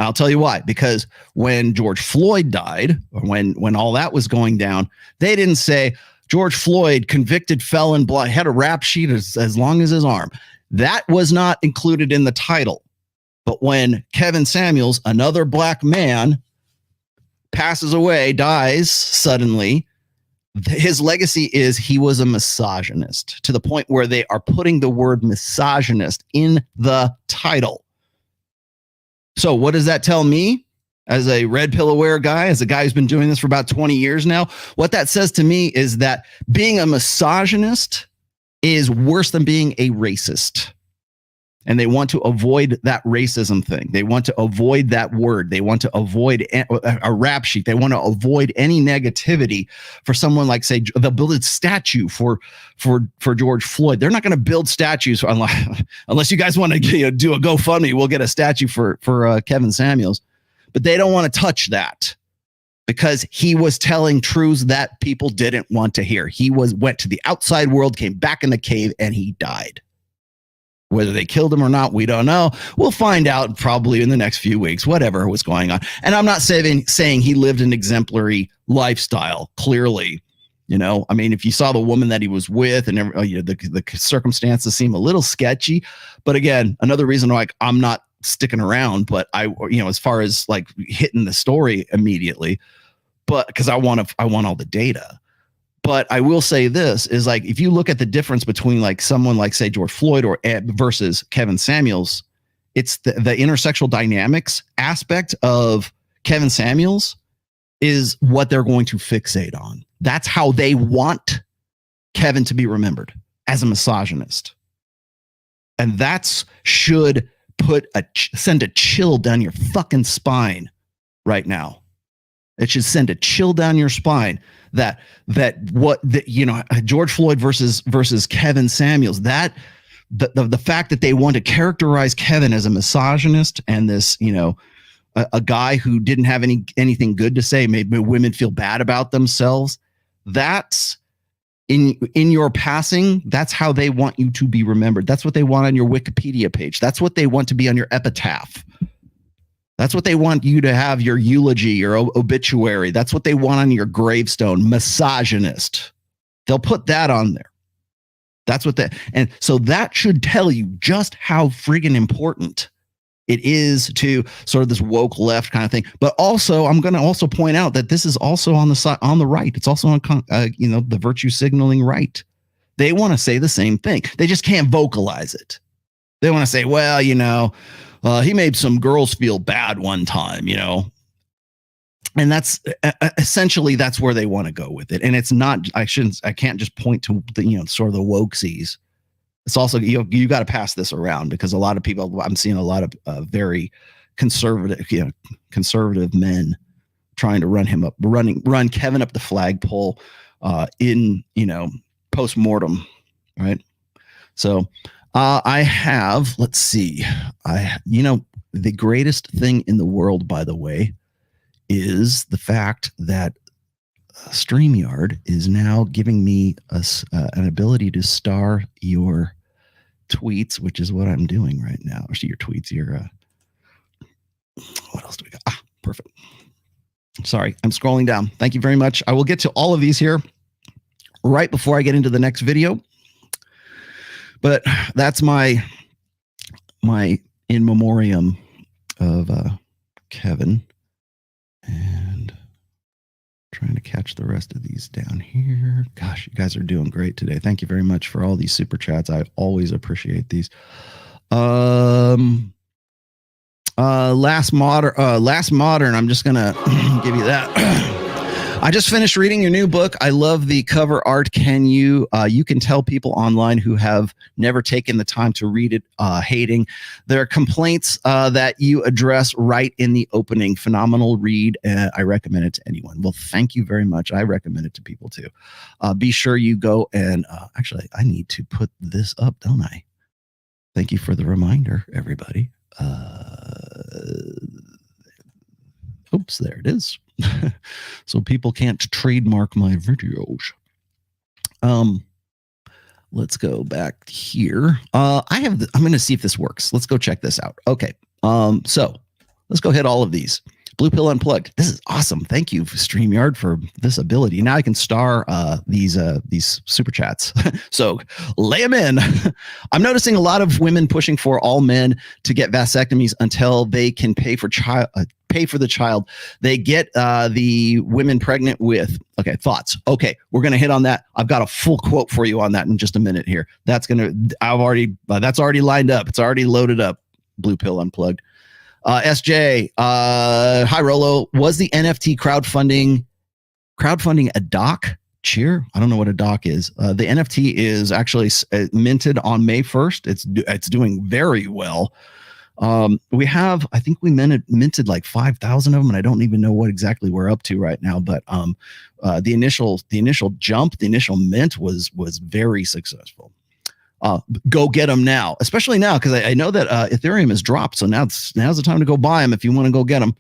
I'll tell you why. Because when George Floyd died, or when all that was going down, they didn't say George Floyd, convicted felon, had a rap sheet as long as his arm. That was not included in the title. But when Kevin Samuels, another black man, passes away, dies suddenly, his legacy is he was a misogynist, to the point where they are putting the word misogynist in the title. So what does that tell me as a red pill aware guy, as a guy who's been doing this for about 20 years now? What that says to me is that being a misogynist is worse than being a racist. And they want to avoid that racism thing. They want to avoid that word. They want to avoid a rap sheet. They want to avoid any negativity for someone like, say, they'll build a statue for George Floyd. They're not going to build statues unless you guys want to do a GoFundMe. We'll get a statue for Kevin Samuels, but they don't want to touch that because he was telling truths that people didn't want to hear. He went to the outside world, came back in the cave, and he died. Whether they killed him or not, we don't know. We'll find out probably in the next few weeks, whatever was going on. And I'm not saying he lived an exemplary lifestyle, clearly. I mean, if you saw the woman that he was with and the circumstances seem a little sketchy. But again, another reason why I'm not sticking around, but as far as like hitting the story immediately, but because I want all the data. But I will say this is, like, if you look at the difference between like someone like, say, George Floyd versus Kevin Samuels, it's the intersexual dynamics aspect of Kevin Samuels is what they're going to fixate on. That's how they want Kevin to be remembered, as a misogynist. And that should send a chill down your fucking spine right now. It should send a chill down your spine that George Floyd versus Kevin Samuels, that the fact that they want to characterize Kevin as a misogynist and this, a guy who didn't have anything good to say, made women feel bad about themselves. That's in your passing. That's how they want you to be remembered. That's what they want on your Wikipedia page. That's what they want to be on your epitaph. That's what they want you to have, your eulogy, your obituary. That's what they want on your gravestone. Misogynist. They'll put that on there. That's what and so that should tell you just how friggin' important it is to sort of this woke left kind of thing. But also, I'm going to also point out that this is also on the side, on the right. It's also on, the virtue signaling right. They want to say the same thing. They just can't vocalize it. They want to say, well, he made some girls feel bad one time, and that's essentially that's where they want to go with it. And it's not, I can't just point to the, sort of the wokesies. It's also, you got to pass this around, because a lot of people, I'm seeing a lot of very conservative men trying to run Kevin up the flagpole in, post-mortem. Right. So, I have, let's see, the greatest thing in the world, by the way, is the fact that StreamYard is now giving me an ability to star your tweets, which is what I'm doing right now. Or see your tweets, what else do we got? Perfect. Sorry, I'm scrolling down. Thank you very much. I will get to all of these here right before I get into the next video. But that's my in memoriam of Kevin. catch the rest of these down here. Gosh, you guys are doing great today. Thank you very much for all these super chats. I always appreciate these. Last modern. I'm just gonna give you that. I just finished reading your new book. I love the cover art. Can you can tell people online who have never taken the time to read it hating. There are complaints that you address right in the opening. Phenomenal read. I recommend it to anyone. Well, thank you very much. I recommend it to people too. Be sure you go and actually, I need to put this up, don't I? Thank you for the reminder, everybody. Oops, there it is. So people can't trademark my videos. Let's go back here. I'm going to see if this works. Let's go check this out. Okay. So let's go hit all of these. Blue Pill Unplugged. This is awesome. Thank you, StreamYard, for this ability. Now I can star these super chats. So lay them in. I'm noticing a lot of women pushing for all men to get vasectomies until they can pay for the child they get the women pregnant with. Okay, thoughts. Okay, we're gonna hit on that. I've got a full quote for you on that in just a minute here. That's already lined up. It's already loaded up. Blue Pill Unplugged. SJ, hi Rollo. Was the NFT crowdfunding a doc? Cheer? I don't know what a doc is. The NFT is actually minted on May 1st. It's doing very well. I think we minted like 5,000 of them, and I don't even know what exactly we're up to right now. But the initial mint was very successful. Go get them now, especially now, because I know that Ethereum has dropped. So now's the time to go buy them if you want to go get them.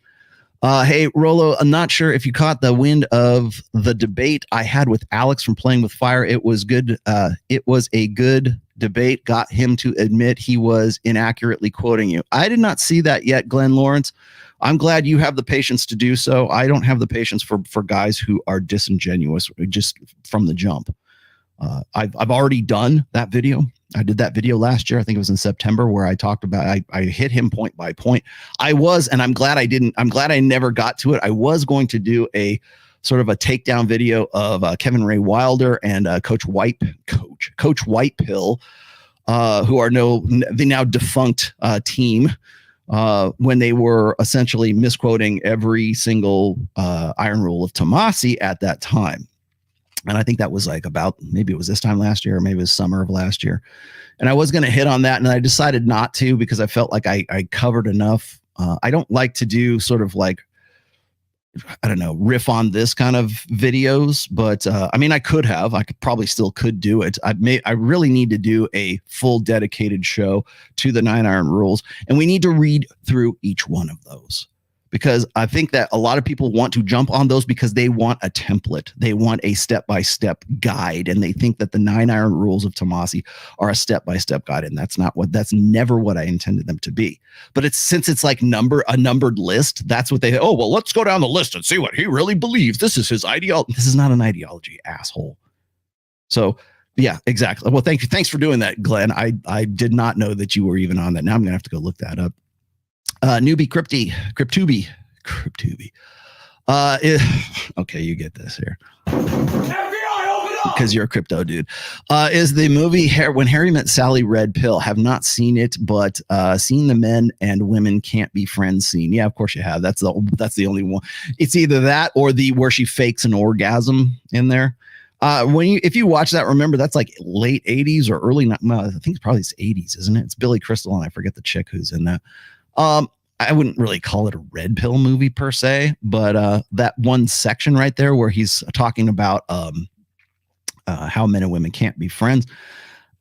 Hey, Rollo, I'm not sure if you caught the wind of the debate I had with Alex from Playing with Fire. It was good. It was a good debate. Got him to admit he was inaccurately quoting you. I did not see that yet, Glenn Lawrence. I'm glad you have the patience to do so. I don't have the patience for guys who are disingenuous just from the jump. I've already done that video. I did that video last year. I think it was in September, where I talked about, I hit him point by point. I'm glad I never got to it. I was going to do a sort of a takedown video of Kevin Ray Wilder and Coach Whitepill, who are the now defunct team, when they were essentially misquoting every single iron rule of Tomassi at that time. And I think that was like maybe it was this time last year, or maybe it was summer of last year. And I was going to hit on that, and I decided not to, because I felt like I covered enough. I don't like to do sort of like, I don't know, riff on this kind of videos, but I mean, I probably still could do it. I really need to do a full dedicated show to the 9 iron rules, and we need to read through each one of those. Because I think that a lot of people want to jump on those because they want a template. They want a step-by-step guide, and they think that the 9 iron rules of Tomassi are a step-by-step guide, and that's never what I intended them to be. But since it's like a numbered list, that's what well, let's go down the list and see what he really believes. This is his ideology. This is not an ideology, asshole. So yeah, exactly. Well, thank you. Thanks for doing that, Glenn. I did not know that you were even on that. Now I'm gonna have to go look that up. Newbie Cryptubi. Okay, you get this here. FBI, open up! Because you're a crypto dude. Is the movie When Harry Met Sally Red Pill? Have not seen it, but seen the men and women can't be friends scene. Yeah, of course you have. That's the only one. It's either that or where she fakes an orgasm in there. If you watch that, remember that's like late 80s or early. I think it's probably 80s, isn't it? It's Billy Crystal, and I forget the chick who's in that. I wouldn't really call it a red pill movie per se, but that one section right there where he's talking about how men and women can't be friends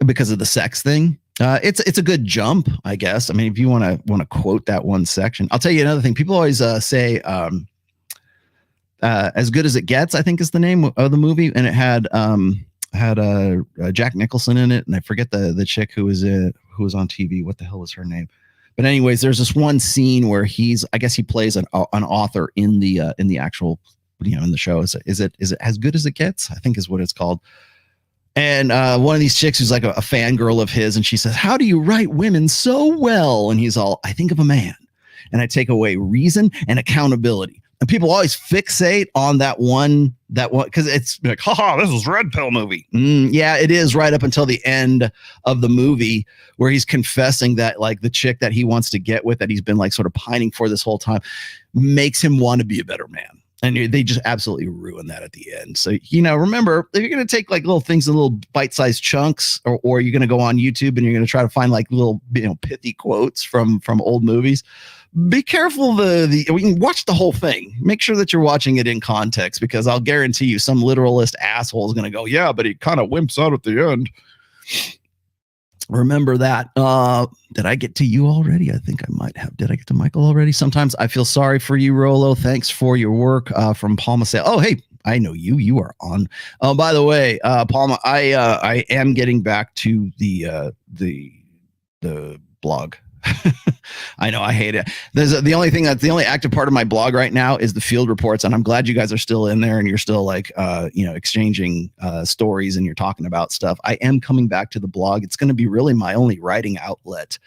because of the sex thing. It's a good jump, I guess. I mean, if you want to quote that one section, I'll tell you another thing. People always say As Good as It Gets, I think is the name of the movie, and it had Jack Nicholson in it, and I forget the chick who was on TV. What the hell was her name? But anyways, there's this one scene where I guess he plays an author in the actual, in the show. Is it As Good as It Gets? I think is what it's called. And one of these chicks who's like a fangirl of his, and she says, "How do you write women so well?" And he's all, "I think of a man, and I take away reason and accountability. And people always fixate on that one, because it's like, haha, this is red pill movie. Yeah, it is, right up until the end of the movie where he's confessing that like the chick that he wants to get with, that he's been like sort of pining for this whole time, makes him want to be a better man. And they just absolutely ruin that at the end. So, remember, if you're going to take like little things in little bite-sized chunks, or you're going to go on YouTube and you're going to try to find like little, pithy quotes from old movies, be careful. We can watch the whole thing. Make sure that you're watching it in context, because I'll guarantee you some literalist asshole is going to go, yeah, but he kind of wimps out at the end. Remember that. Did I get to you already? I think I might have. Did I get to Michael already? Sometimes I feel sorry for you, Rollo. Thanks for your work. From Palma Sale. Oh, hey, I know you. You are on. Oh, by the way, Palma, I am getting back to the blog. I know I hate it. The only active part of my blog right now is the field reports, and I'm glad you guys are still in there and you're still like exchanging stories and you're talking about stuff. I am coming back to the blog. It's going to be really my only writing outlet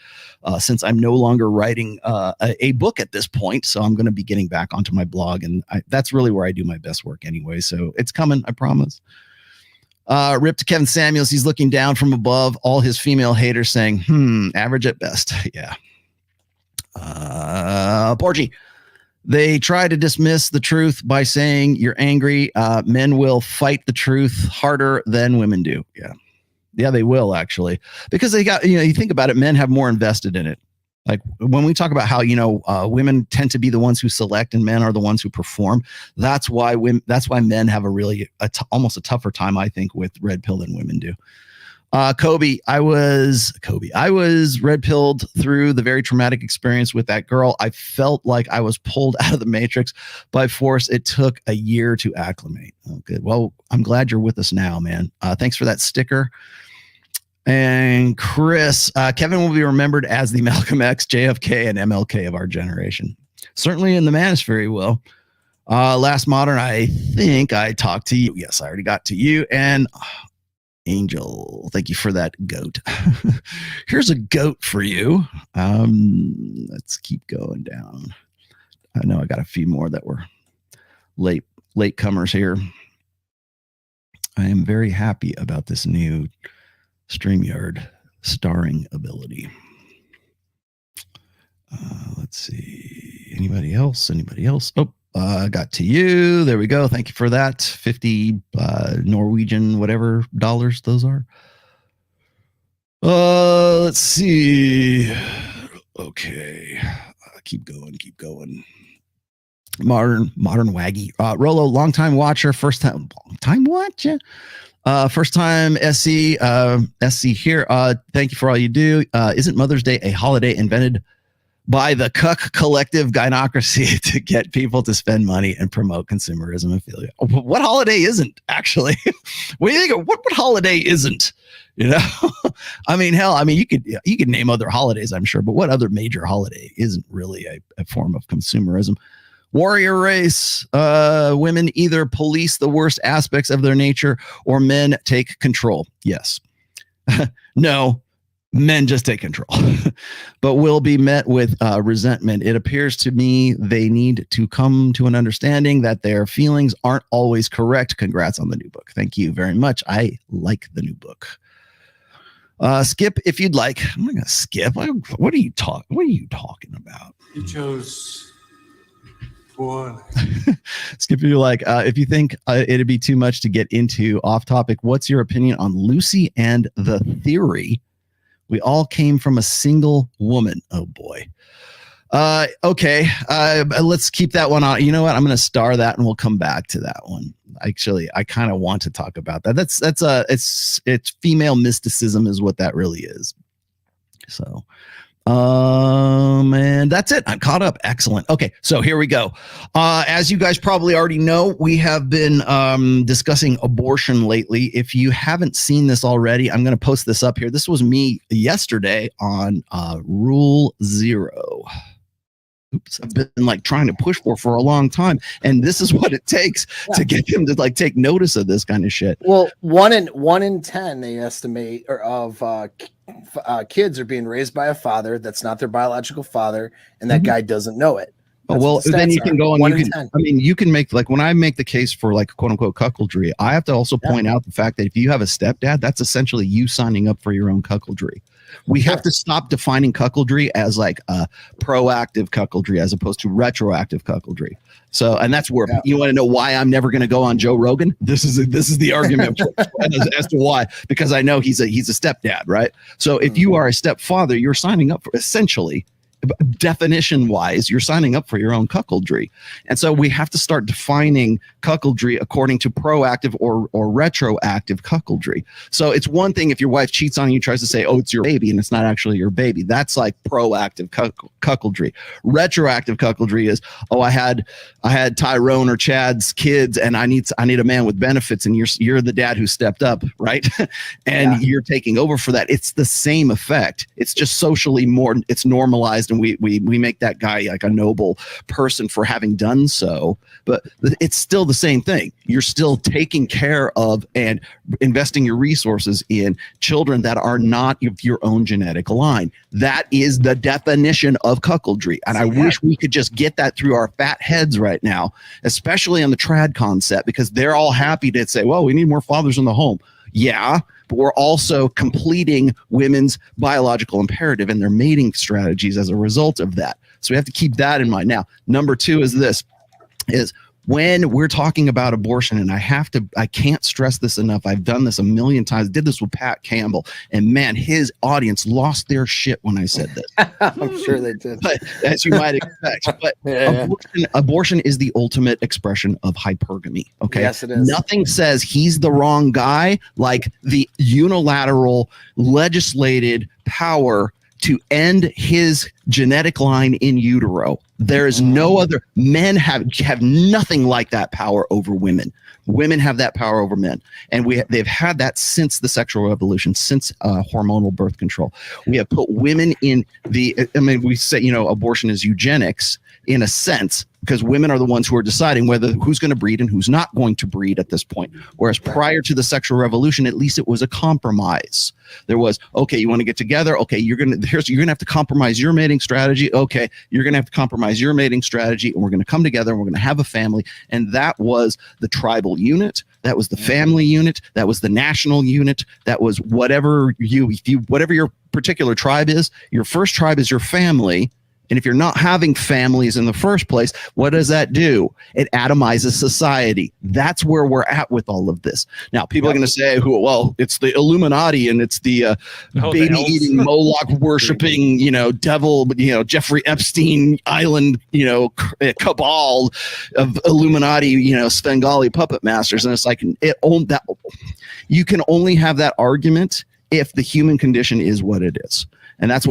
since I'm no longer writing a book at this point. So I'm going to be getting back onto my blog, and that's really where I do my best work anyway. So it's coming, I promise. Rip to Kevin Samuels. He's looking down from above, all his female haters saying, average at best. Yeah. Porgy. They try to dismiss the truth by saying you're angry. Men will fight the truth harder than women do. Yeah. Yeah, they will actually, because they got, you think about it, men have more invested in it. Like when we talk about how, women tend to be the ones who select and men are the ones who perform. That's why men have almost a tougher time, I think, with red pill than women do. Kobe, I was red pilled through the very traumatic experience with that girl. I felt like I was pulled out of the matrix by force. It took a year to acclimate. Oh, good. Well, I'm glad you're with us now, man. Thanks for that sticker. And Chris, Kevin will be remembered as the Malcolm X, JFK, and MLK of our generation. Certainly in the manosphere, he will. Last Modern, I think I talked to you. Yes, I already got to you. And Angel, thank you for that goat. Here's a goat for you. Let's keep going down. I know I got a few more that were late comers here. I am very happy about this new StreamYard starring ability. Let's see. Anybody else? Oh, I got to you. There we go. Thank you for that. 50 Norwegian, whatever dollars those are. Let's see. Okay. Keep going. Modern Waggy. Rollo, long-time watcher, first time watcher. First time SC here. Thank you for all you do. Isn't Mother's Day a holiday invented by the Cuck collective gynocracy to get people to spend money and promote consumerism and failure? What holiday isn't, actually? What do you think of what holiday isn't? I mean, hell, you could name other holidays, I'm sure, but what other major holiday isn't really a form of consumerism? Warrior race, women either police the worst aspects of their nature or men take control. Yes. No, men just take control, but will be met with resentment. It appears to me they need to come to an understanding that their feelings aren't always correct. Congrats on the new book. Thank you very much. I like the new book. Skip if you'd like. I'm not going to skip. What are you talking about? You chose... Skip, you like if you think it'd be too much to get into off topic, what's your opinion on Lucy and the theory we all came from a single woman? Oh boy. Okay. Let's keep that one on. You know what? I'm going to star that and we'll come back to that one. Actually, I kind of want to talk about that. It's female mysticism is what that really is. So, and that's it. I'm caught up. Excellent. Okay, so here we go. As you guys probably already know, we have been discussing abortion lately. If you haven't seen this already, I'm going to post this up here. This was me yesterday on Rule 0. Oops, I've been trying to push for a long time, and this is what it takes to get them to take notice of this kind of shit. Well, one in 10 they estimate of kids are being raised by a father that's not their biological father, and that guy doesn't know it. Oh, That's well, what the then stats you can are. go on. 1 You in can, 10. I mean, you can make, like, when I make the case for, like, quote unquote cuckoldry, I have to also point out the fact that if you have a stepdad, that's essentially you signing up for your own cuckoldry. We have to stop defining cuckoldry as like a proactive cuckoldry as opposed to retroactive cuckoldry. So, and that's where you want to know why I'm never going to go on Joe Rogan. This is the argument as to why, because I know he's a stepdad, right? So if you are a stepfather, you're signing up for, essentially, definition wise, you're signing up for your own cuckoldry. And so we have to start defining cuckoldry according to proactive or retroactive cuckoldry. So it's one thing if your wife cheats on you, tries to say, oh, it's your baby, and it's not actually your baby. That's like proactive cuckoldry. Retroactive cuckoldry is, oh, I had Tyrone or Chad's kids, and I need a man with benefits, and you're the dad who stepped up, right? And you're taking over for that. It's the same effect. It's just socially more, it's normalized, and we make that guy like a noble person for having done so. But it's still the same thing. You're still taking care of and investing your resources in children that are not of your own genetic line. That is the definition of cuckoldry. And I wish we could just get that through our fat heads right now, especially on the trad concept, because they're all happy to say, well, we need more fathers in the home. Yeah, but we're also completing women's biological imperative and their mating strategies as a result of that. So we have to keep that in mind. Now, number two is this, is when we're talking about abortion, and I can't stress this enough. I've done this a million times, did this with Pat Campbell, and man, his audience lost their shit when I said this. I'm sure they did. But as you might expect, but abortion is the ultimate expression of hypergamy. Okay. Yes, it is. Nothing says he's the wrong guy like the unilateral legislated power to end his genetic line in utero. There is no other. Men have nothing like that power over women. Women have that power over men, and they've had that since the sexual revolution, since hormonal birth control. We have put women in the. I mean, we say abortion is eugenics in a sense, because women are the ones who are deciding who's going to breed and who's not going to breed at this point. Whereas prior to the sexual revolution, at least it was a compromise. There was, okay, you want to get together? Okay, you're gonna have to compromise your mating strategy. Okay, you're gonna have to compromise your mating strategy, and we're gonna come together and we're gonna have a family. And that was the tribal unit. That was the family unit. That was the national unit. That was whatever your particular tribe is. Your first tribe is your family. And if you're not having families in the first place, what does that do? It atomizes society. That's where we're at with all of this. Now, people are going to say, well, it's the Illuminati and it's the baby-eating, Moloch-worshipping, devil, Jeffrey Epstein Island, cabal of Illuminati, Svengali puppet masters. And it's like, you can only have that argument if the human condition is what it is. And that's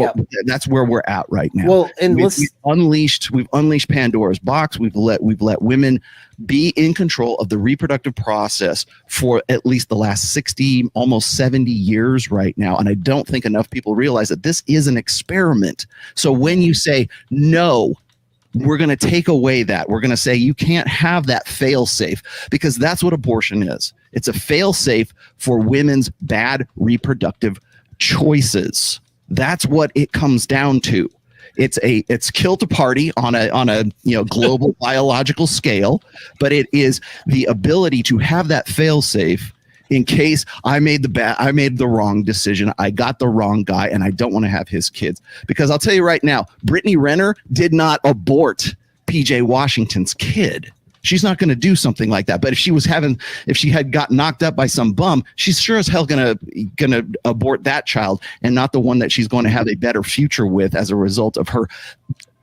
where we're at right now. Well, and we've unleashed Pandora's box. We've let women be in control of the reproductive process for at least the last 60, almost 70 years right now. And I don't think enough people realize that this is an experiment. So when you say no, we're going to take away that. We're going to say you can't have that fail safe, because that's what abortion is. It's a fail safe for women's bad reproductive choices. That's what it comes down to. It's kill to party on a global biological scale, but it is the ability to have that fail safe in case I made the wrong decision. I got the wrong guy, and I don't want to have his kids. Because I'll tell you right now, Brittany Renner did not abort PJ Washington's kid. She's not going to do something like that. But if she had got knocked up by some bum, she's sure as hell gonna abort that child, and not the one that she's going to have a better future with as a result of her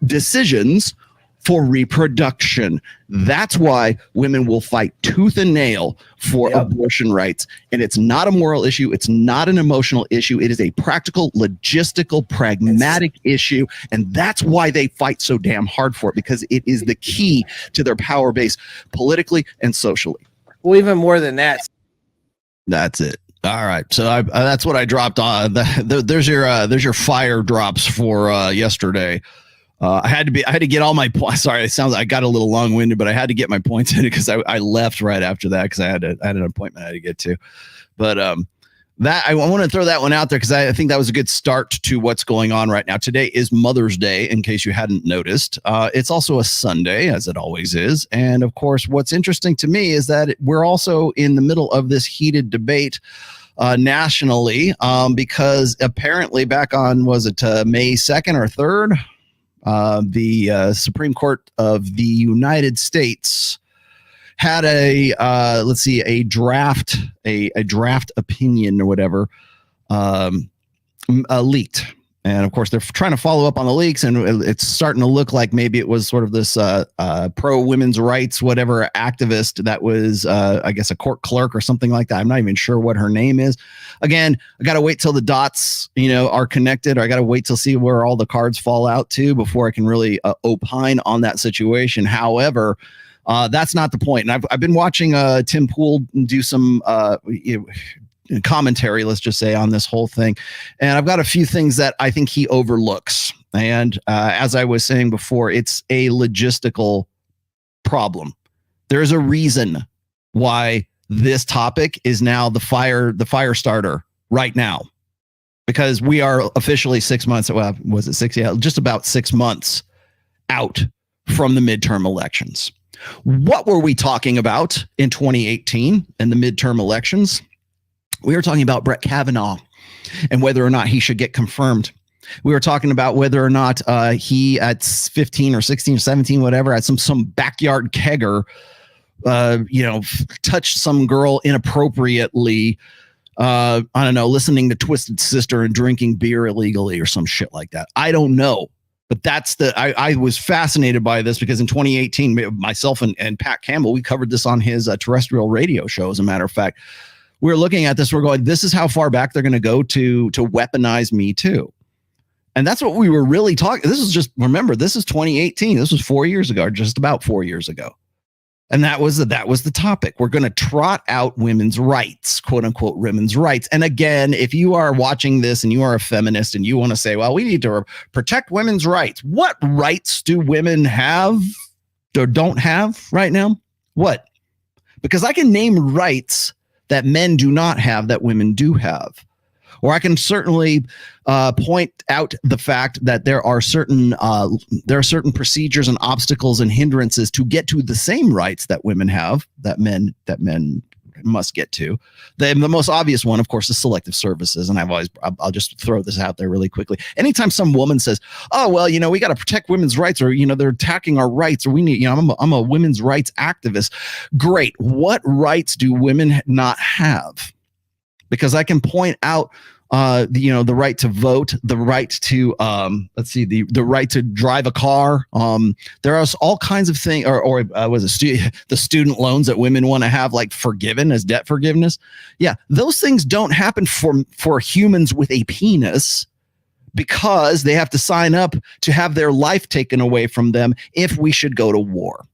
decisions for reproduction. That's why women will fight tooth and nail for abortion rights. And it's not a moral issue. It's not an emotional issue. It is a practical, logistical, pragmatic issue. And that's why they fight so damn hard for it, because it is the key to their power base politically and socially. Well, even more than that. That's it. All right. So that's what I dropped on. There's your fire drops for yesterday. I had to get all my points. Sorry, it sounds like I got a little long winded, but I had to get my points in because I left right after that because I had an appointment I had to get to. But that I want to throw that one out there because I think that was a good start to what's going on right now. Today is Mother's Day, in case you hadn't noticed. It's also a Sunday, as it always is. And of course, what's interesting to me is that we're also in the middle of this heated debate nationally, because apparently back on, was it May 2nd or 3rd? The Supreme Court of the United States had a draft opinion or whatever leaked. And of course, they're trying to follow up on the leaks, and it's starting to look like maybe it was sort of this pro women's rights, whatever activist that was, I guess, a court clerk or something like that. I'm not even sure what her name is. Again, I got to wait till the dots, are connected, or I got to wait till see where all the cards fall out to before I can really opine on that situation. However, that's not the point. And I've been watching Tim Pool do some commentary, let's just say, on this whole thing. And I've got a few things that I think he overlooks. And as I was saying before, it's a logistical problem. There's a reason why this topic is now the fire starter right now, because we are officially 6 months. Well, was it 6? Yeah, just about 6 months out from the midterm elections. What were we talking about in 2018 in the midterm elections? We were talking about Brett Kavanaugh and whether or not he should get confirmed. We were talking about whether or not he at 15 or 16 or 17, whatever, at some backyard kegger, touched some girl inappropriately. I don't know, listening to Twisted Sister and drinking beer illegally or some shit like that. I don't know. But I was fascinated by this because in 2018, myself and Pat Campbell, we covered this on his terrestrial radio show. As a matter of fact, we're looking at this. We're going, this is how far back they're going to go to weaponize Me Too. And that's what we were really talking. This is just, remember, this is 2018. This was 4 years ago, or just about 4 years ago. And that was the topic. We're going to trot out women's rights, quote unquote, women's rights. And again, if you are watching this and you are a feminist and you want to say, well, we need to protect women's rights. What rights do women have or don't have right now? What? Because I can name rights that men do not have that women do have. Or I can certainly point out the fact that there are certain procedures and obstacles and hindrances to get to the same rights that women have, that men must get to. The most obvious one, of course, is selective services. And I'll just throw this out there really quickly. Anytime some woman says, "Oh, well, we got to protect women's rights," or they're attacking our rights, or we need, I'm a women's rights activist. Great. What rights do women not have? Because I can point out the right to vote, the right to the right to drive a car. There are all kinds of things, or the student loans that women want to have like forgiven as debt forgiveness. Yeah, those things don't happen for humans with a penis, because they have to sign up to have their life taken away from them if we should go to war.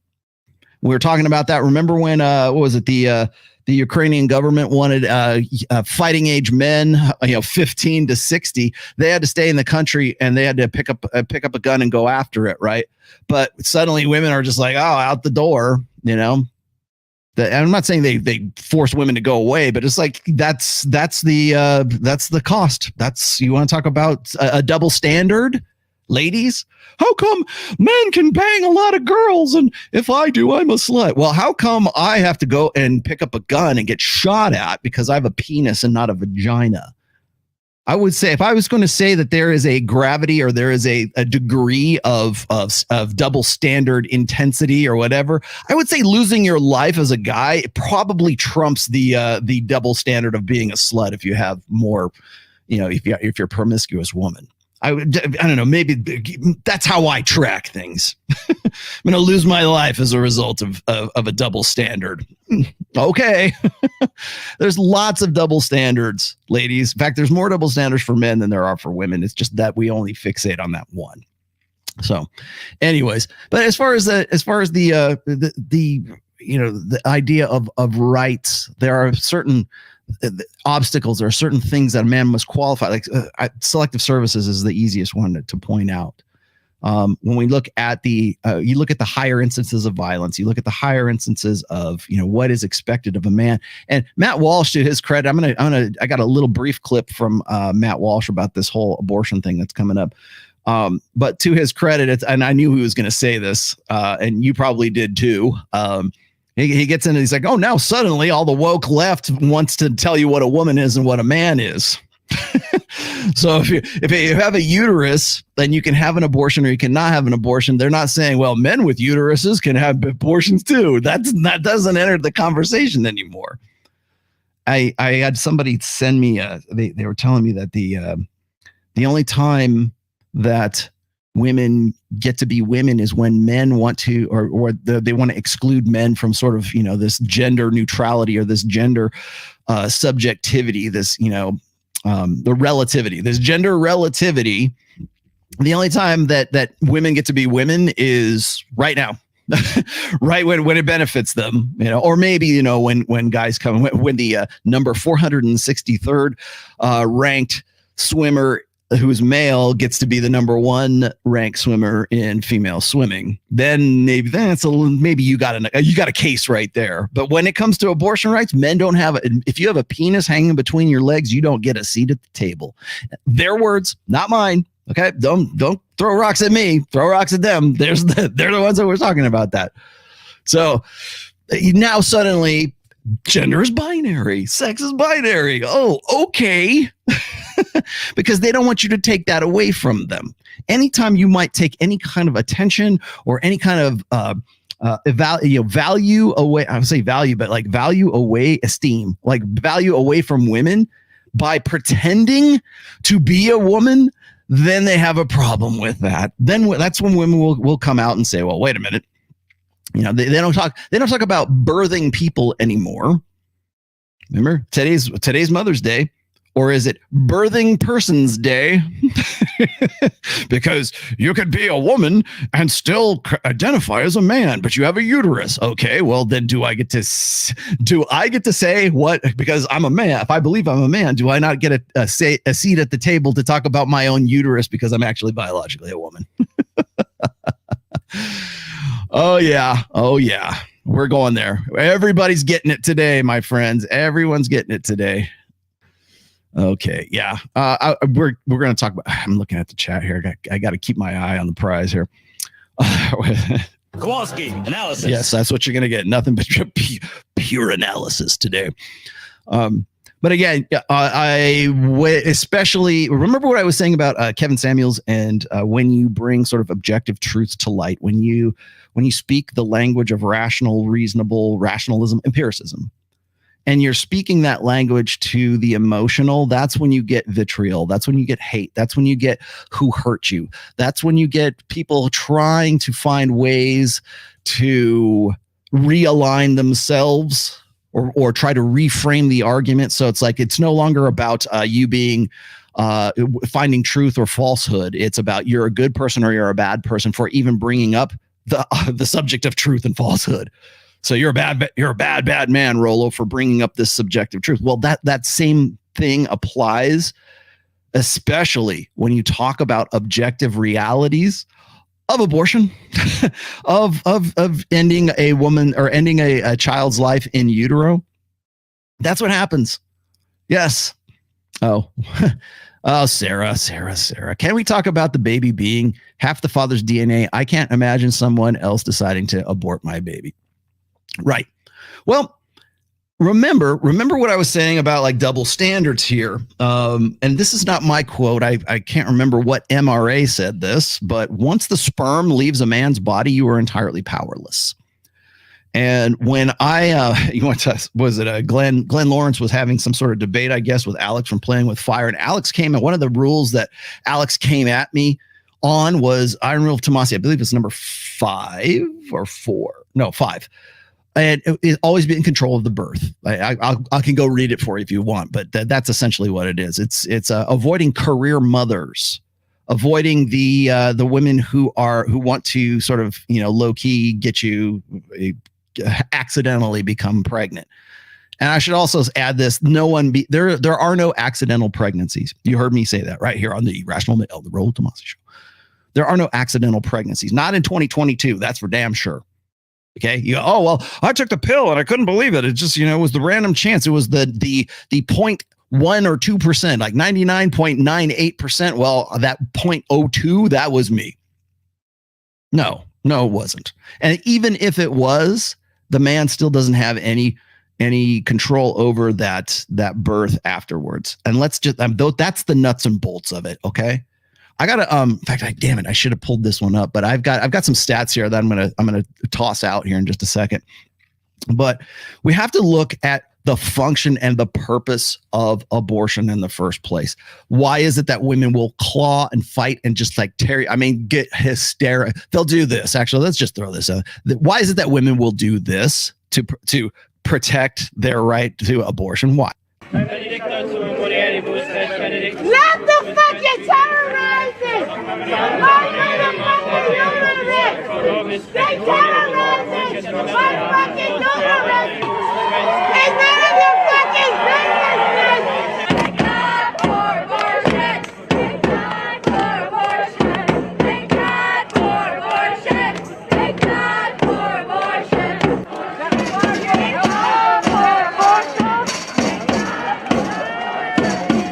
We were talking about that. Remember when the Ukrainian government wanted fighting age men, 15 to 60. They had to stay in the country and they had to pick up a gun and go after it, right? But suddenly women are just like, oh, out the door, I'm not saying they force women to go away, but it's like that's the cost. You want to talk about a double standard, ladies? How come men can bang a lot of girls, and if I do, I'm a slut? Well, how come I have to go and pick up a gun and get shot at because I have a penis and not a vagina? I would say, if I was going to say that there is a gravity, or there is a degree of double standard intensity or whatever, I would say losing your life as a guy probably trumps the double standard of being a slut if you have more, if you're a promiscuous woman. I don't know, maybe that's how I track things. I'm going to lose my life as a result of a double standard. Okay. There's lots of double standards, ladies. In fact, there's more double standards for men than there are for women. It's just that we only fixate on that one. So anyways, but as far as the idea of rights, there are certain obstacles. There are certain things that a man must qualify. Like selective services is the easiest one to point out. When we look at you look at the higher instances of violence, you look at the higher instances of, what is expected of a man. And Matt Walsh, to his credit, I got a little brief clip from Matt Walsh about this whole abortion thing that's coming up. But to his credit, and I knew he was going to say this, and you probably did too. He gets into, he's like, oh, now suddenly all the woke left wants to tell you what a woman is and what a man is. So if you have a uterus, then you can have an abortion or you cannot have an abortion. They're not saying, well, men with uteruses can have abortions too. That doesn't enter the conversation anymore. I had somebody send me they were telling me that the only time that women get to be women is when men want to, they want to exclude men from sort of, this gender neutrality or this gender subjectivity, this, the relativity, this gender relativity. The only time that women get to be women is right now, right when it benefits them, or maybe, when guys come, when the number 463rd ranked swimmer who's male gets to be the number 1 ranked swimmer in female swimming, then maybe you got a case right there. But when it comes to abortion rights, men don't have it. If you have a penis hanging between your legs, you don't get a seat at the table. Their words, not mine. Okay, don't throw rocks at me. Throw rocks at them. They're the ones that were talking about that. So now suddenly, gender is binary, sex is binary. Oh, okay. Because they don't want you to take that away from them. Anytime you might take any kind of attention or any kind of value away, I would say value, but like value away, esteem, like value away from women by pretending to be a woman, then they have a problem with that. Then that's when women will come out and say, well, wait a minute. They don't talk about birthing people anymore. Remember today's Mother's Day. Or is it Birthing Persons Day? Because you could be a woman and still identify as a man, but you have a uterus. Okay, well then do I get to say what? Because I'm a man. If I believe I'm a man, do I not get a seat at the table to talk about my own uterus because I'm actually biologically a woman? Oh yeah. We're going there. Everybody's getting it today, my friends. Everyone's getting it today. Okay, yeah. We're going to talk about. I'm looking at the chat here. I got to keep my eye on the prize here. Kowalski analysis. Yes, that's what you're going to get. Nothing but pure analysis today. But again, especially remember what I was saying about Kevin Samuels and when you bring sort of objective truths to light, when you speak the language of rational, reasonable, rationalism, empiricism. And you're speaking that language to the emotional, that's when you get vitriol. That's when you get hate. That's when you get who hurt you. That's when you get people trying to find ways to realign themselves or try to reframe the argument. So it's like, it's no longer about you being finding truth or falsehood. It's about you're a good person or you're a bad person for even bringing up the subject of truth and falsehood. So you're a bad man, Rollo, for bringing up this subjective truth. Well, that same thing applies, especially when you talk about objective realities of abortion, of ending a woman or ending a child's life in utero. That's what happens. Yes. Oh, Sarah. Can we talk about the baby being half the father's DNA? I can't imagine someone else deciding to abort my baby. Right. Well, remember what I was saying about like double standards here. And this is not my quote. I can't remember what MRA said this, but once the sperm leaves a man's body, you are entirely powerless. And when Glenn Lawrence was having some sort of debate, I guess, with Alex from Playing with Fire. And Alex came at one of the rules that Alex came at me on was Iron Rule of Tomassi. I believe it's number 5 or 4. No, 5. And it always be in control of the birth. I can go read it for you if you want, but that's essentially what it is. It's avoiding career mothers, avoiding the women who want to sort of low key get you accidentally become pregnant. And I should also add this: there are no accidental pregnancies. You heard me say that right here on the Irrational Male, the Rollo Tomassi Show. There are no accidental pregnancies. Not in 2022. That's for damn sure. Okay. You go, oh, well, I took the pill and I couldn't believe it. It just, it was the random chance. It was the 0.1 or 2%, like 99.98%. Well, that 0.02, that was me. No, it wasn't. And even if it was, the man still doesn't have any control over that birth afterwards. And let's just, that's the nuts and bolts of it. Okay. I gotta, in fact, damn it, I should have pulled this one up, but I've got some stats here that I'm gonna toss out here in just a second. But we have to look at the function and the purpose of abortion in the first place. Why is it that women will claw and fight and just like get hysterical? They'll do this. Actually, let's just throw this out. Why is it that women will do this to protect their right to abortion? Why? Let the fucking terrorizing! My motherfucking uterus! They terrorizing! My fucking uterus! It's none of your fucking business! Thank God for abortion! Thank God for abortion! Thank God for abortion! Thank God for abortion!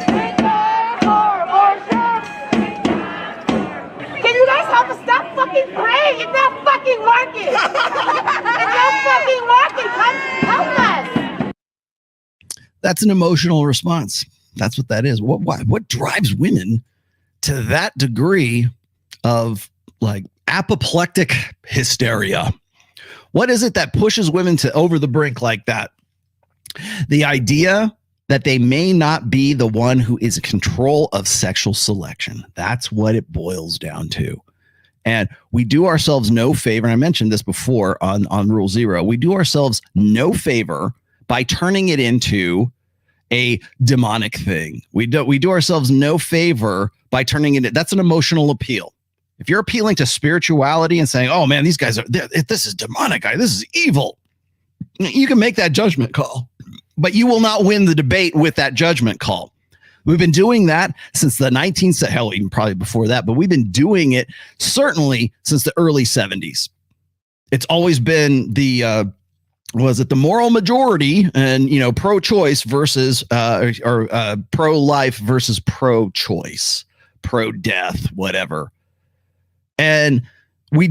Thank God for abortion! Can you guys help us stop fucking praying? It's not fucking working. It's not fucking working. Come help us. That's an emotional response. That's what that is. What drives women to that degree of like apoplectic hysteria? What is it that pushes women to over the brink like that? The idea that they may not be the one who is in control of sexual selection. That's what it boils down to. And we do ourselves no favor. And I mentioned this before on Rule 0. We do ourselves no favor by turning it into a demonic thing. We do ourselves no favor by turning it. That's an emotional appeal. If you're appealing to spirituality and saying, oh man, these guys this is demonic, this is evil, you can make that judgment call. But you will not win the debate with that judgment call. We've been doing that since the 19th, hell, even probably before that, but we've been doing it certainly since the early 70s. It's always been the moral majority and, pro-choice versus pro-life versus pro-choice, pro-death, whatever. And we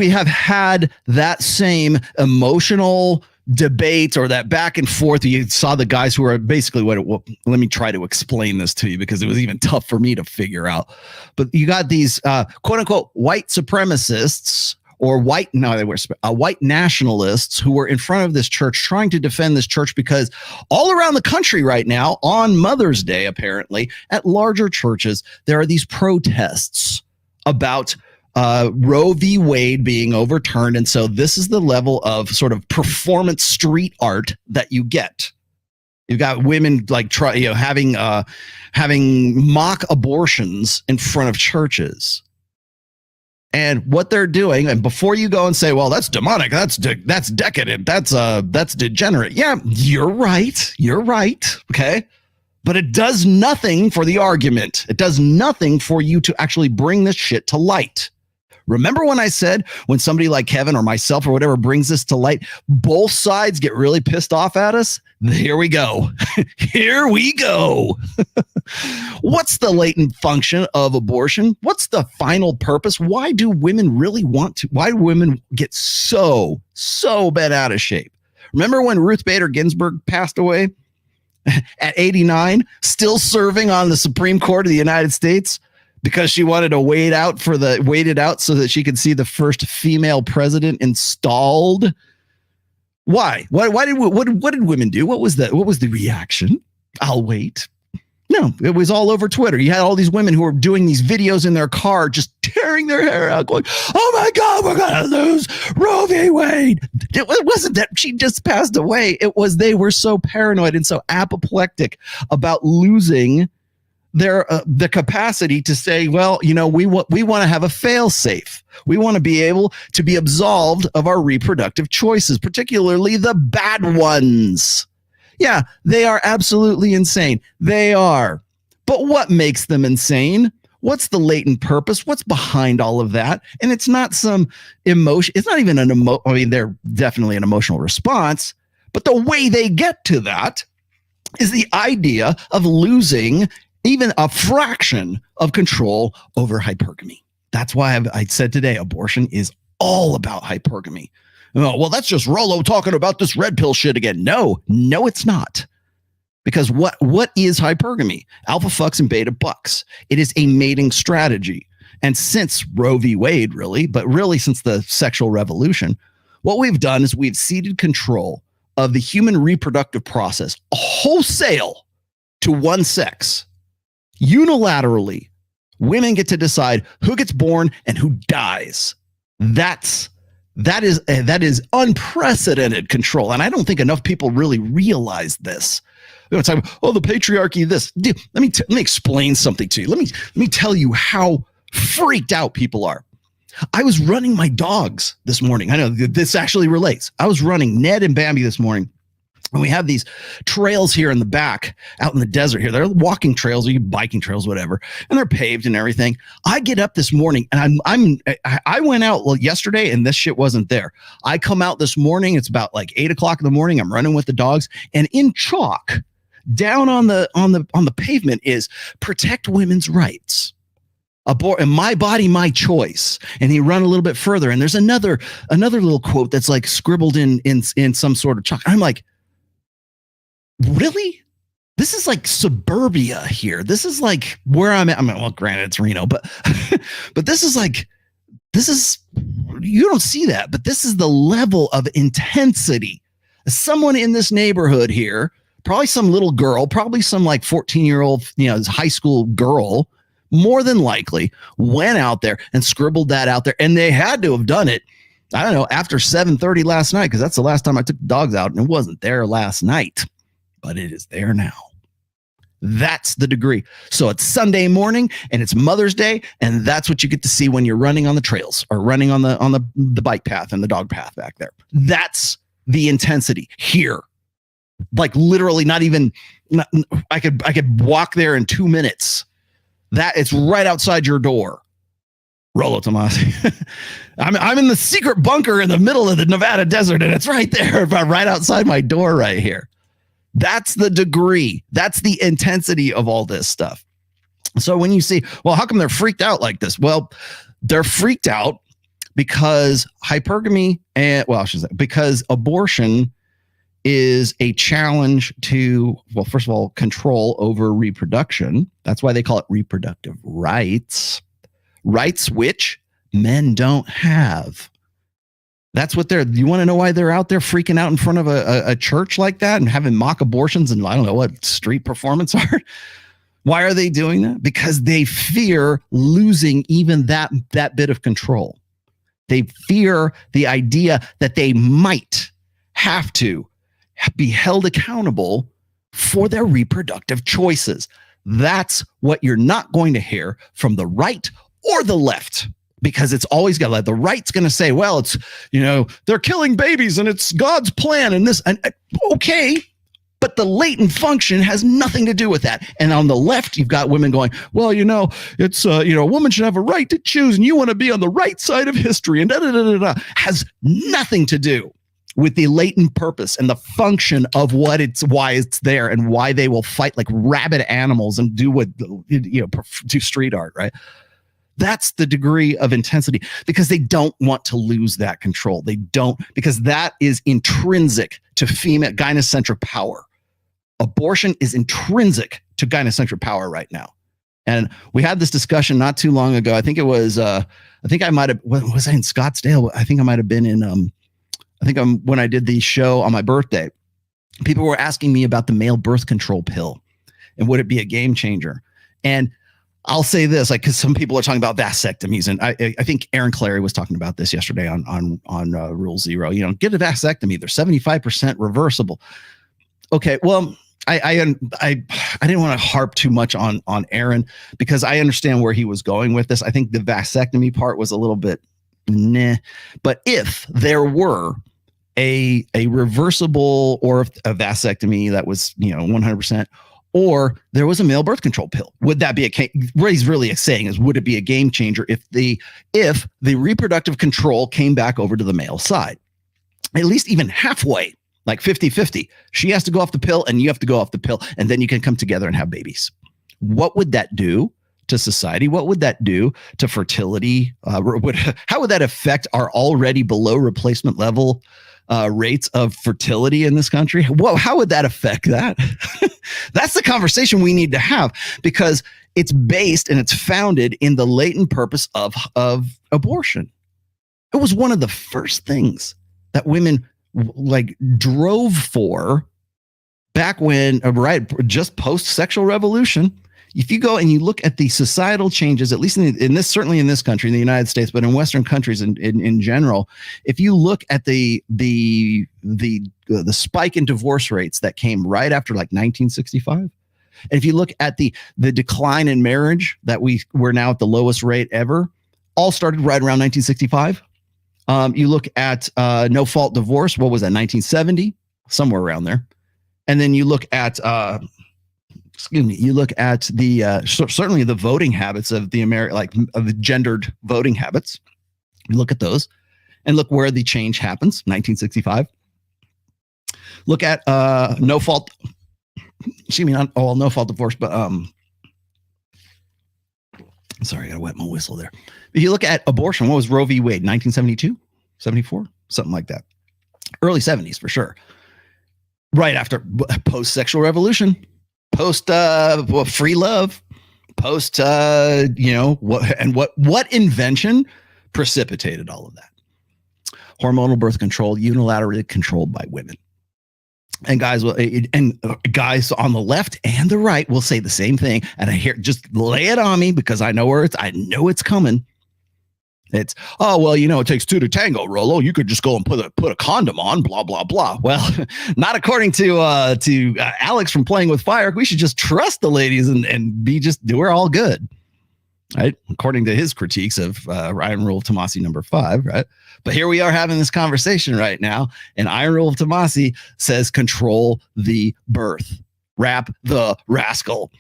have had that same emotional debate or that back and forth. You saw the guys who are basically let me try to explain this to you because it was even tough for me to figure out. But you got these quote unquote white supremacists or white nationalists who were in front of this church trying to defend this church because all around the country right now on Mother's Day, apparently at larger churches, there are these protests about Roe v. Wade being overturned. And so this is the level of sort of performance street art that you get. You've got women like having mock abortions in front of churches. And what they're doing, and before you go and say, well, that's demonic, that's decadent, that's degenerate. Yeah, you're right. Okay. But it does nothing for the argument. It does nothing for you to actually bring this shit to light. Remember when I said when somebody like Kevin or myself or whatever brings this to light, both sides get really pissed off at us? Here we go. Here we go. What's the latent function of abortion? What's the final purpose? Why do women really why do women get so bent out of shape? Remember when Ruth Bader Ginsburg passed away at 89, still serving on the Supreme Court of the United States? Because she wanted to wait it out so that she could see the first female president installed. Why? What did women do? What was the reaction? I'll wait. No, it was all over Twitter. You had all these women who were doing these videos in their car, just tearing their hair out, going, "Oh my God, we're gonna lose Roe v. Wade." It wasn't that she just passed away. It was they were so paranoid and so apoplectic about losing the capacity to say, well, we want to have a fail safe. We want to be able to be absolved of our reproductive choices, particularly the bad ones. Yeah, they are absolutely insane. They are. But what makes them insane? What's the latent purpose? What's behind all of that? And it's not some emotion. It's not even I mean, they're definitely an emotional response, but the way they get to that is the idea of losing even a fraction of control over hypergamy. That's why I said today, abortion is all about hypergamy. Oh, well, that's just Rollo talking about this red pill shit again. No, it's not. Because what is hypergamy? Alpha fucks and beta bucks. It is a mating strategy. And since Roe v. Wade, but really since the sexual revolution, what we've done is we've ceded control of the human reproductive process wholesale to one sex. Unilaterally, women get to decide who gets born and who dies. That is unprecedented control. And I don't think enough people really realize this. It's like, oh, the patriarchy, this. Dude, let me explain something to you. Let me tell you how freaked out people are. I was running my dogs this morning. I know this actually relates. I was running Ned and Bambi this morning. And we have these trails here in the back, out in the desert here. They're walking trails or biking trails, whatever, and they're paved and everything. I get up this morning and I went out yesterday and this shit wasn't there. I come out this morning. It's about like 8 o'clock in the morning. I'm running with the dogs, and in chalk down on the pavement is protect women's rights. And my body, my choice. And he run a little bit further, and there's another little quote that's like scribbled in some sort of chalk. I'm like, really? This is like suburbia here. This is like where I'm at. I mean, well, granted, it's Reno, but this is, you don't see that, but this is the level of intensity. Someone in this neighborhood here, probably some little girl, probably some like 14-year-old, high school girl, more than likely went out there and scribbled that out there. And they had to have done it, I don't know, after 7:30 last night, because that's the last time I took the dogs out, and it wasn't there last night. But it is there now. That's the degree. So it's Sunday morning and it's Mother's Day, and that's what you get to see when you're running on the trails or running on the bike path and the dog path back there. That's the intensity here. Like literally I could walk there in 2 minutes. That it's right outside your door. Rollo, TOMASSI. I'm in the secret bunker in the middle of the Nevada desert, and it's right there, right outside my door right here. That's the degree. That's the intensity of all this stuff. So when you see, well, how come they're freaked out like this? Well, they're freaked out because hypergamy because abortion is a challenge to, well, first of all, control over reproduction. That's why they call it reproductive rights. Rights which men don't have. That's what you want to know why they're out there freaking out in front of a church like that and having mock abortions and I don't know what street performance art. Why are they doing that? Because they fear losing even that bit of control. They fear the idea that they might have to be held accountable for their reproductive choices. That's what you're not going to hear from the right or the left. Because it's always got the right's going to say, well, it's, they're killing babies and it's God's plan and this. And okay, but the latent function has nothing to do with that. And on the left, you've got women going, well, it's, a woman should have a right to choose and you want to be on the right side of history and has nothing to do with the latent purpose and the function of why it's there and why they will fight like rabid animals and do do street art, right? That's the degree of intensity because they don't want to lose that control. They don't, because that is intrinsic to female gynocentric power. Abortion is intrinsic to gynocentric power right now. And we had this discussion not too long ago. I think it was, was I in Scottsdale? I think I might've been in, when I did the show on my birthday, people were asking me about the male birth control pill and would it be a game changer? And I'll say this, because some people are talking about vasectomies, and I think Aaron Clary was talking about this yesterday on Rule Zero. Get a vasectomy; they're 75% reversible. Okay, well, I didn't want to harp too much on Aaron because I understand where he was going with this. I think the vasectomy part was a little bit but if there were a reversible or a vasectomy that was 100%. or there was a male birth control pill. Would that be what he's really saying is, would it be a game changer if the reproductive control came back over to the male side? At least even halfway, like 50-50. She has to go off the pill and you have to go off the pill, and then you can come together and have babies. What would that do to society? What would that do to fertility? How would that affect our already below replacement level rates of fertility in this country? How would that affect that? That's the conversation we need to have, because it's based and it's founded in the latent purpose of abortion. It was one of the first things that women like drove for back when, just post sexual revolution. If you go and you look at the societal changes, at least in this, certainly in this country, in the United States, but in Western countries in general, if you look at the spike in divorce rates that came right after like 1965, and if you look at the decline in marriage that we're now at the lowest rate ever, all started right around 1965. You look at no fault divorce. What was that? 1970, somewhere around there. And then you look at you look at the certainly the voting habits of the of the gendered voting habits. You look at those and look where the change happens. 1965. Look at no fault. Excuse me, no fault divorce, but sorry, I gotta wet my whistle there. If you look at abortion, what was Roe v. Wade? 1972, 74, something like that. Early 70s for sure. Right after post-sexual revolution, post free love, post what invention precipitated all of that? Hormonal birth control, unilaterally controlled by women. And guys guys on the left and the right will say the same thing. And I hear, just lay it on me, because I know I know it's coming. It's, oh, well, it takes two to tango, Rollo. You could just go and put a condom on, blah, blah, blah. Well, not according to Alex from Playing with Fire. We should just trust the ladies and we're all good. Right. According to his critiques of Iron Rule of Tomassi number 5. Right. But here we are having this conversation right now. And Iron Rule of Tomassi says, control the birth. Wrap the rascal.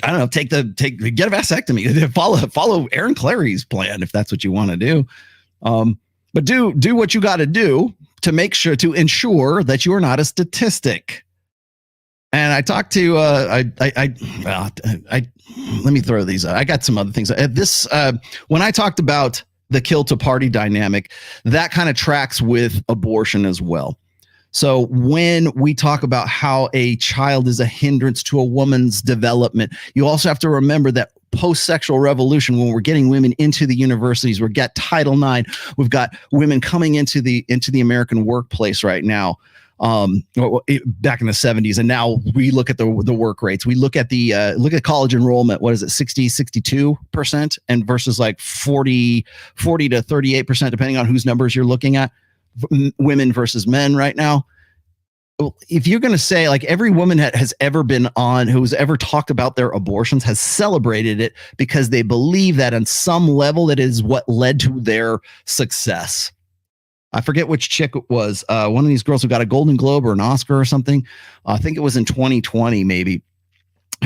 I don't know, get a vasectomy. Follow Aaron Clary's plan if that's what you want to do. But do what you got to do to make sure to ensure that you are not a statistic. And I talked to let me throw these out. I got some other things. When I talked about the kill to party dynamic, that kind of tracks with abortion as well. So when we talk about how a child is a hindrance to a woman's development, you also have to remember that post-sexual revolution, when we're getting women into the universities, we've got Title IX, we've got women coming into the American workplace right now, back in the 70s. And now we look at the work rates. We look at college enrollment. What is it? 62%, and versus like 40 to 38%, depending on whose numbers you're looking at. Women versus men right now. If you're going to say, like, every woman has ever been on, who's ever talked about their abortions, has celebrated it because they believe that on some level that is what led to their success. I forget which chick it was. One of these girls who got a Golden Globe or an Oscar or something. I think it was in 2020 maybe,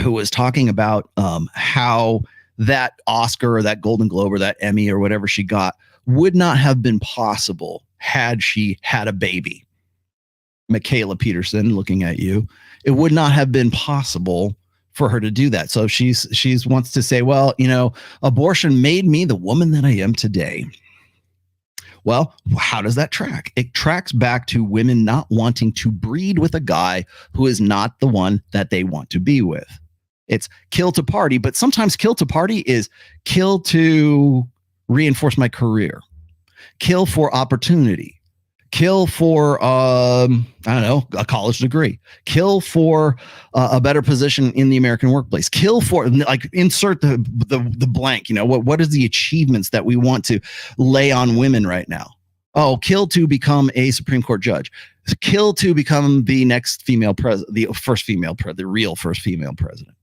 who was talking about how that Oscar or that Golden Globe or that Emmy or whatever she got would not have been possible had she had a baby. Michaela Peterson, looking at you, it would not have been possible for her to do that. So she's wants to say, well, abortion made me the woman that I am today. Well, how does that track? It tracks back to women not wanting to breed with a guy who is not the one that they want to be with. It's kill to party, but sometimes kill to party is kill to reinforce my career. Kill for opportunity, kill for, a college degree, kill for a better position in the American workplace, kill for, like, insert the blank, what is the achievements that we want to lay on women right now? Oh, kill to become a Supreme Court judge, kill to become the next female president, the real first female president.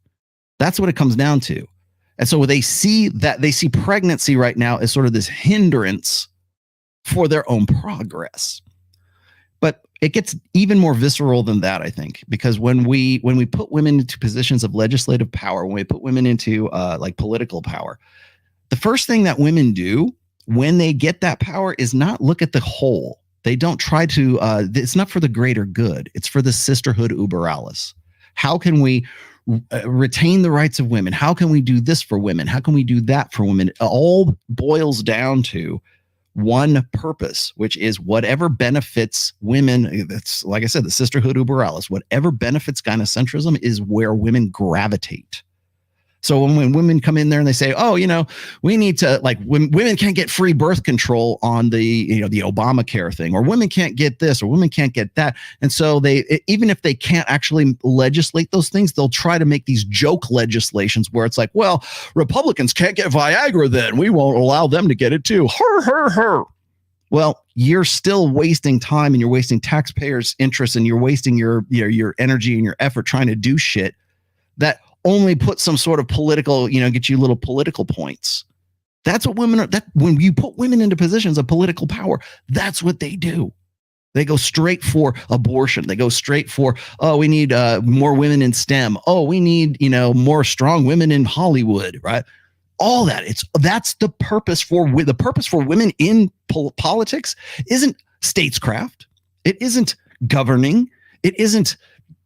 That's what it comes down to. And so they see pregnancy right now as sort of this hindrance for their own progress. But it gets even more visceral than that, I think, because when we put women into positions of legislative power, when we put women into like political power, the first thing that women do when they get that power is not look at the whole. They don't try to, it's not for the greater good. It's for the sisterhood uber alles. How can we retain the rights of women? How can we do this for women? How can we do that for women? It all boils down to one purpose, which is whatever benefits women. That's, like I said, the sisterhood uber alles. Whatever benefits gynocentrism is where women gravitate. So when women come in there and they say, oh, you know, we need to, like, women can't get free birth control on the, you know, the Obamacare thing, or women can't get this, or women can't get that. And so they, even if they can't actually legislate those things, they'll try to make these joke legislations where it's like, well, Republicans can't get Viagra, then we won't allow them to get it too. Her, her, her. Well, you're still wasting time, and you're wasting taxpayers' interest, and you're wasting your energy and your effort trying to do shit that only put some sort of political, you know, get you little political points. That's what women are. That when you put women into positions of political power, that's what they do. They go straight for abortion. They go straight for, oh, we need more women in STEM. Oh, we need, you know, more strong women in Hollywood, right? All that. That's the purpose for women in politics isn't statescraft. It isn't governing. It isn't,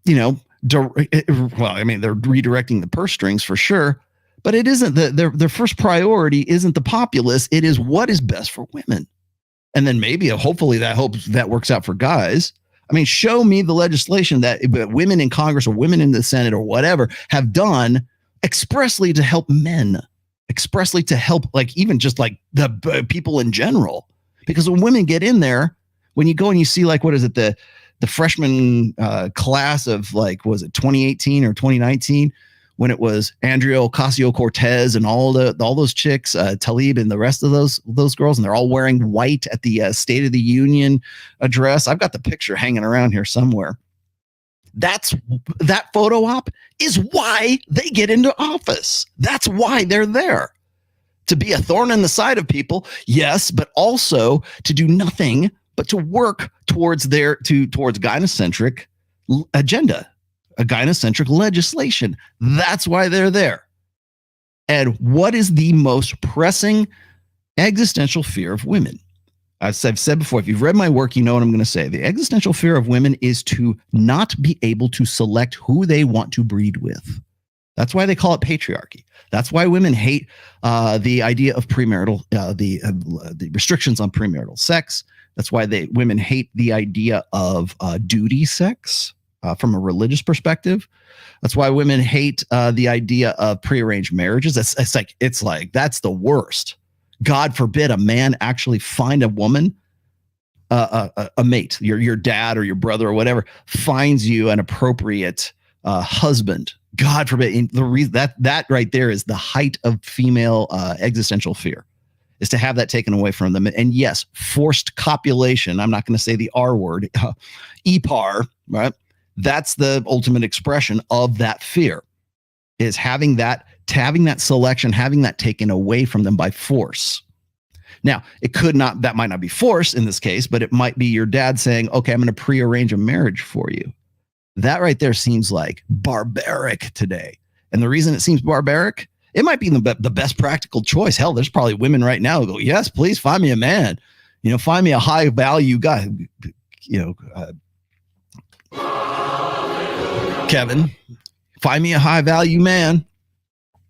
you know, well, I mean, they're redirecting the purse strings for sure, but it isn't their first priority isn't the populace. It is what is best for women. And then maybe, hopefully that works out for guys. I mean, show me the legislation that women in Congress or women in the Senate or whatever have done expressly to help men, expressly to help, like, even just like the people in general. Because when women get in there, when you go and you see, like, what is it, the freshman class of, like, was it 2018 or 2019, when it was Andrea Ocasio-Cortez and all those chicks, Tlaib and the rest of those girls, and they're all wearing white at the State of the Union address. I've got the picture hanging around here somewhere. That photo op is why they get into office. That's why they're there. To be a thorn in the side of people, yes, but also to do nothing but to work towards gynocentric agenda, a gynocentric legislation. That's why they're there. And what is the most pressing existential fear of women? As I've said before, if you've read my work, you know what I'm going to say. The existential fear of women is to not be able to select who they want to breed with. That's why they call it patriarchy. That's why women hate the idea of premarital, the restrictions on premarital sex. That's why women hate the idea of duty sex from a religious perspective. That's why women hate the idea of prearranged marriages. It's like that's the worst. God forbid a man actually find a woman, a mate, your dad or your brother or whatever, finds you an appropriate husband. God forbid. The reason that right there is the height of female existential fear, is to have that taken away from them. And yes, forced copulation. I'm not going to say the R word, EPAR, right? That's the ultimate expression of that fear, is having that selection, having that taken away from them by force. Now, that might not be force in this case, but it might be your dad saying, okay, I'm going to prearrange a marriage for you. That right there seems like barbaric today. And the reason it seems barbaric, it might be the best practical choice. Hell, there's probably women right now who go, yes, please find me a man, you know, find me a high value guy, you know, Kevin, find me a high value man.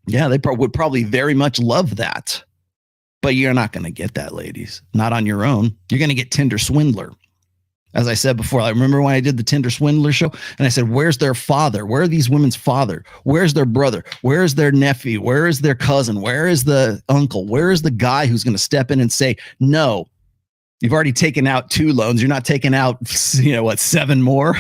Yeah, they would probably very much love that. But you're not going to get that, ladies. Not on your own. You're going to get Tinder swindler. As I said before, I remember when I did the Tinder swindler show, and I said, where's their father? Where are these women's father? Where's their brother? Where's their nephew? Where is their cousin? Where is the uncle? Where is the guy who's going to step in and say, no, you've already taken out 2 loans. You're not taking out, 7 more?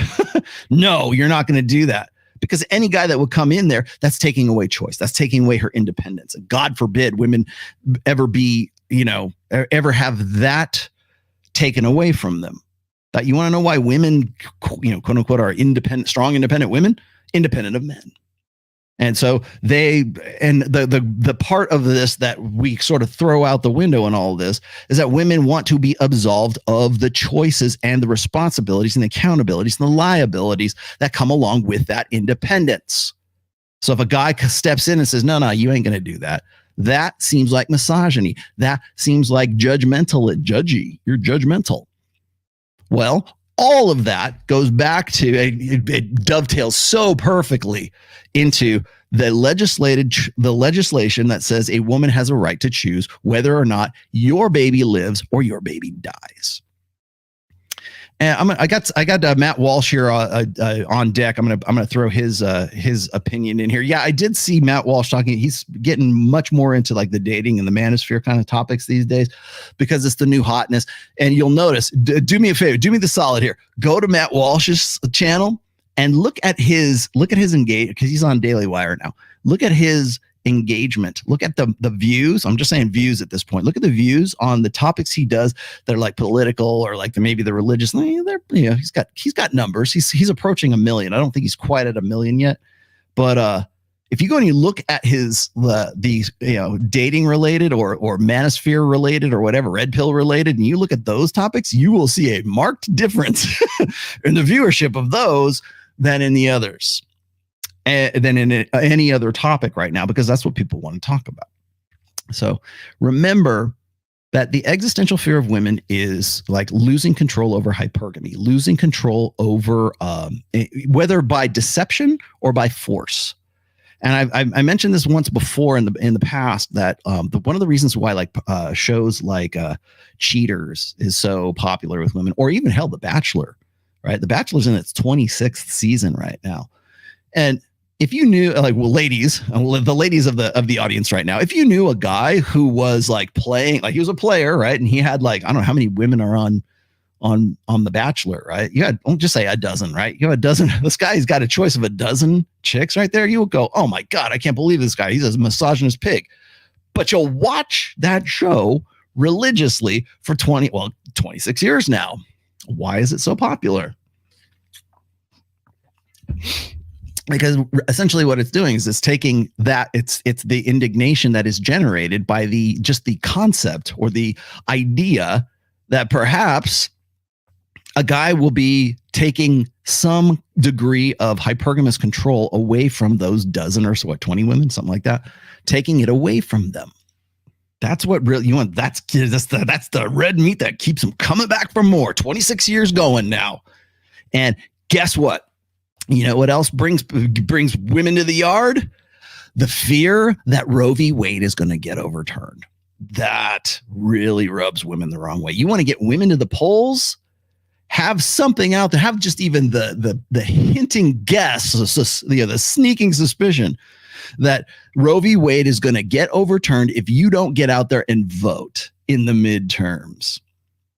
No, you're not going to do that. Because any guy that would come in there, that's taking away choice. That's taking away her independence. And God forbid women ever ever have that taken away from them. That you want to know why women, quote unquote, are independent, strong, independent women? Independent of men. And so the part of this that we sort of throw out the window in all of this is that women want to be absolved of the choices and the responsibilities and the accountabilities and the liabilities that come along with that independence. So if a guy steps in and says, no, you ain't going to do that, that seems like misogyny. That seems like judgy. You're judgmental. Well, all of that goes back to it dovetails so perfectly into the legislation that says a woman has a right to choose whether or not your baby lives or your baby dies. And I got Matt Walsh here on deck. I'm gonna throw his opinion in here. Yeah, I did see Matt Walsh talking. He's getting much more into like the dating and the manosphere kind of topics these days because it's the new hotness. And you'll notice. Do me a favor. Do me the solid here. Go to Matt Walsh's channel and look at his engagement because he's on Daily Wire now. Look at his engagement. Look at the views. I'm just saying views at this point. Look at the views on the topics he does that are like political or like maybe the religious. He's got numbers. He's approaching 1 million. I don't think he's quite at 1 million yet. But if you go and you look at the dating related or manosphere related or whatever, red pill related, and you look at those topics, you will see a marked difference in the viewership of those than in the others. Than in any other topic right now, because that's what people want to talk about. So remember that the existential fear of women is like losing control over hypergamy, losing control over whether by deception or by force. And I mentioned this once before in the past that one of the reasons why like shows like Cheaters is so popular with women, or even hell, The Bachelor, right? The Bachelor's in its 26th season right now, and if you knew, like, well, ladies, the ladies of the audience right now, if you knew a guy who was like playing, like he was a player, right, and he had like, I don't know how many women are on The Bachelor, right? You had, don't just say a dozen, right? You have a dozen. This guy's got a choice of a dozen chicks right there. You would go, oh my God, I can't believe this guy. He's a misogynist pig. But you'll watch that show religiously for 26 years now. Why is it so popular? Because essentially what it's doing is it's taking that it's the indignation that is generated by the concept or the idea that perhaps a guy will be taking some degree of hypergamous control away from those dozen or so, 20 women, something like that, taking it away from them. That's what really you want. That's the red meat that keeps them coming back for more. 26 years going now. And guess what? You know what else brings women to the yard? The fear that Roe v. Wade is going to get overturned. That really rubs women the wrong way. You want to get women to the polls? Have something out there. Have just even the hinting guess, the sneaking suspicion that Roe v. Wade is going to get overturned if you don't get out there and vote in the midterms.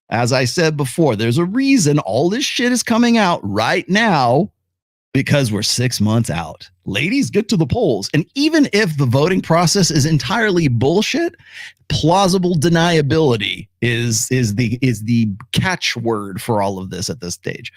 As I said before, there's a reason all this shit is coming out right now. Because we're 6 months out. Ladies, get to the polls. And even if the voting process is entirely bullshit, plausible deniability is the catchword for all of this at this stage.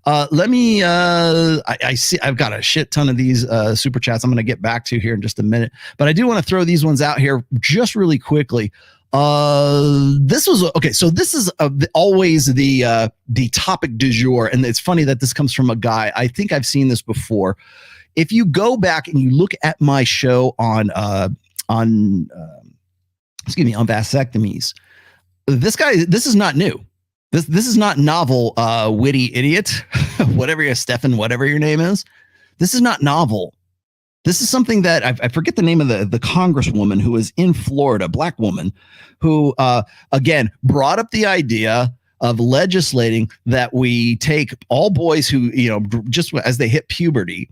Let me I see I've got a shit ton of these super chats I'm going to get back to here in just a minute. But I do want to throw these ones out here just really quickly. This was okay. So this is always the topic du jour, and it's funny that this comes from a guy. I think I've seen this before. If you go back and you look at my show on vasectomies, this is not new. This is not novel. Witty idiot, whatever your name is. This is not novel. This is something that I forget the name of the congresswoman who was in Florida, black woman, who, again, brought up the idea of legislating that we take all boys who, just as they hit puberty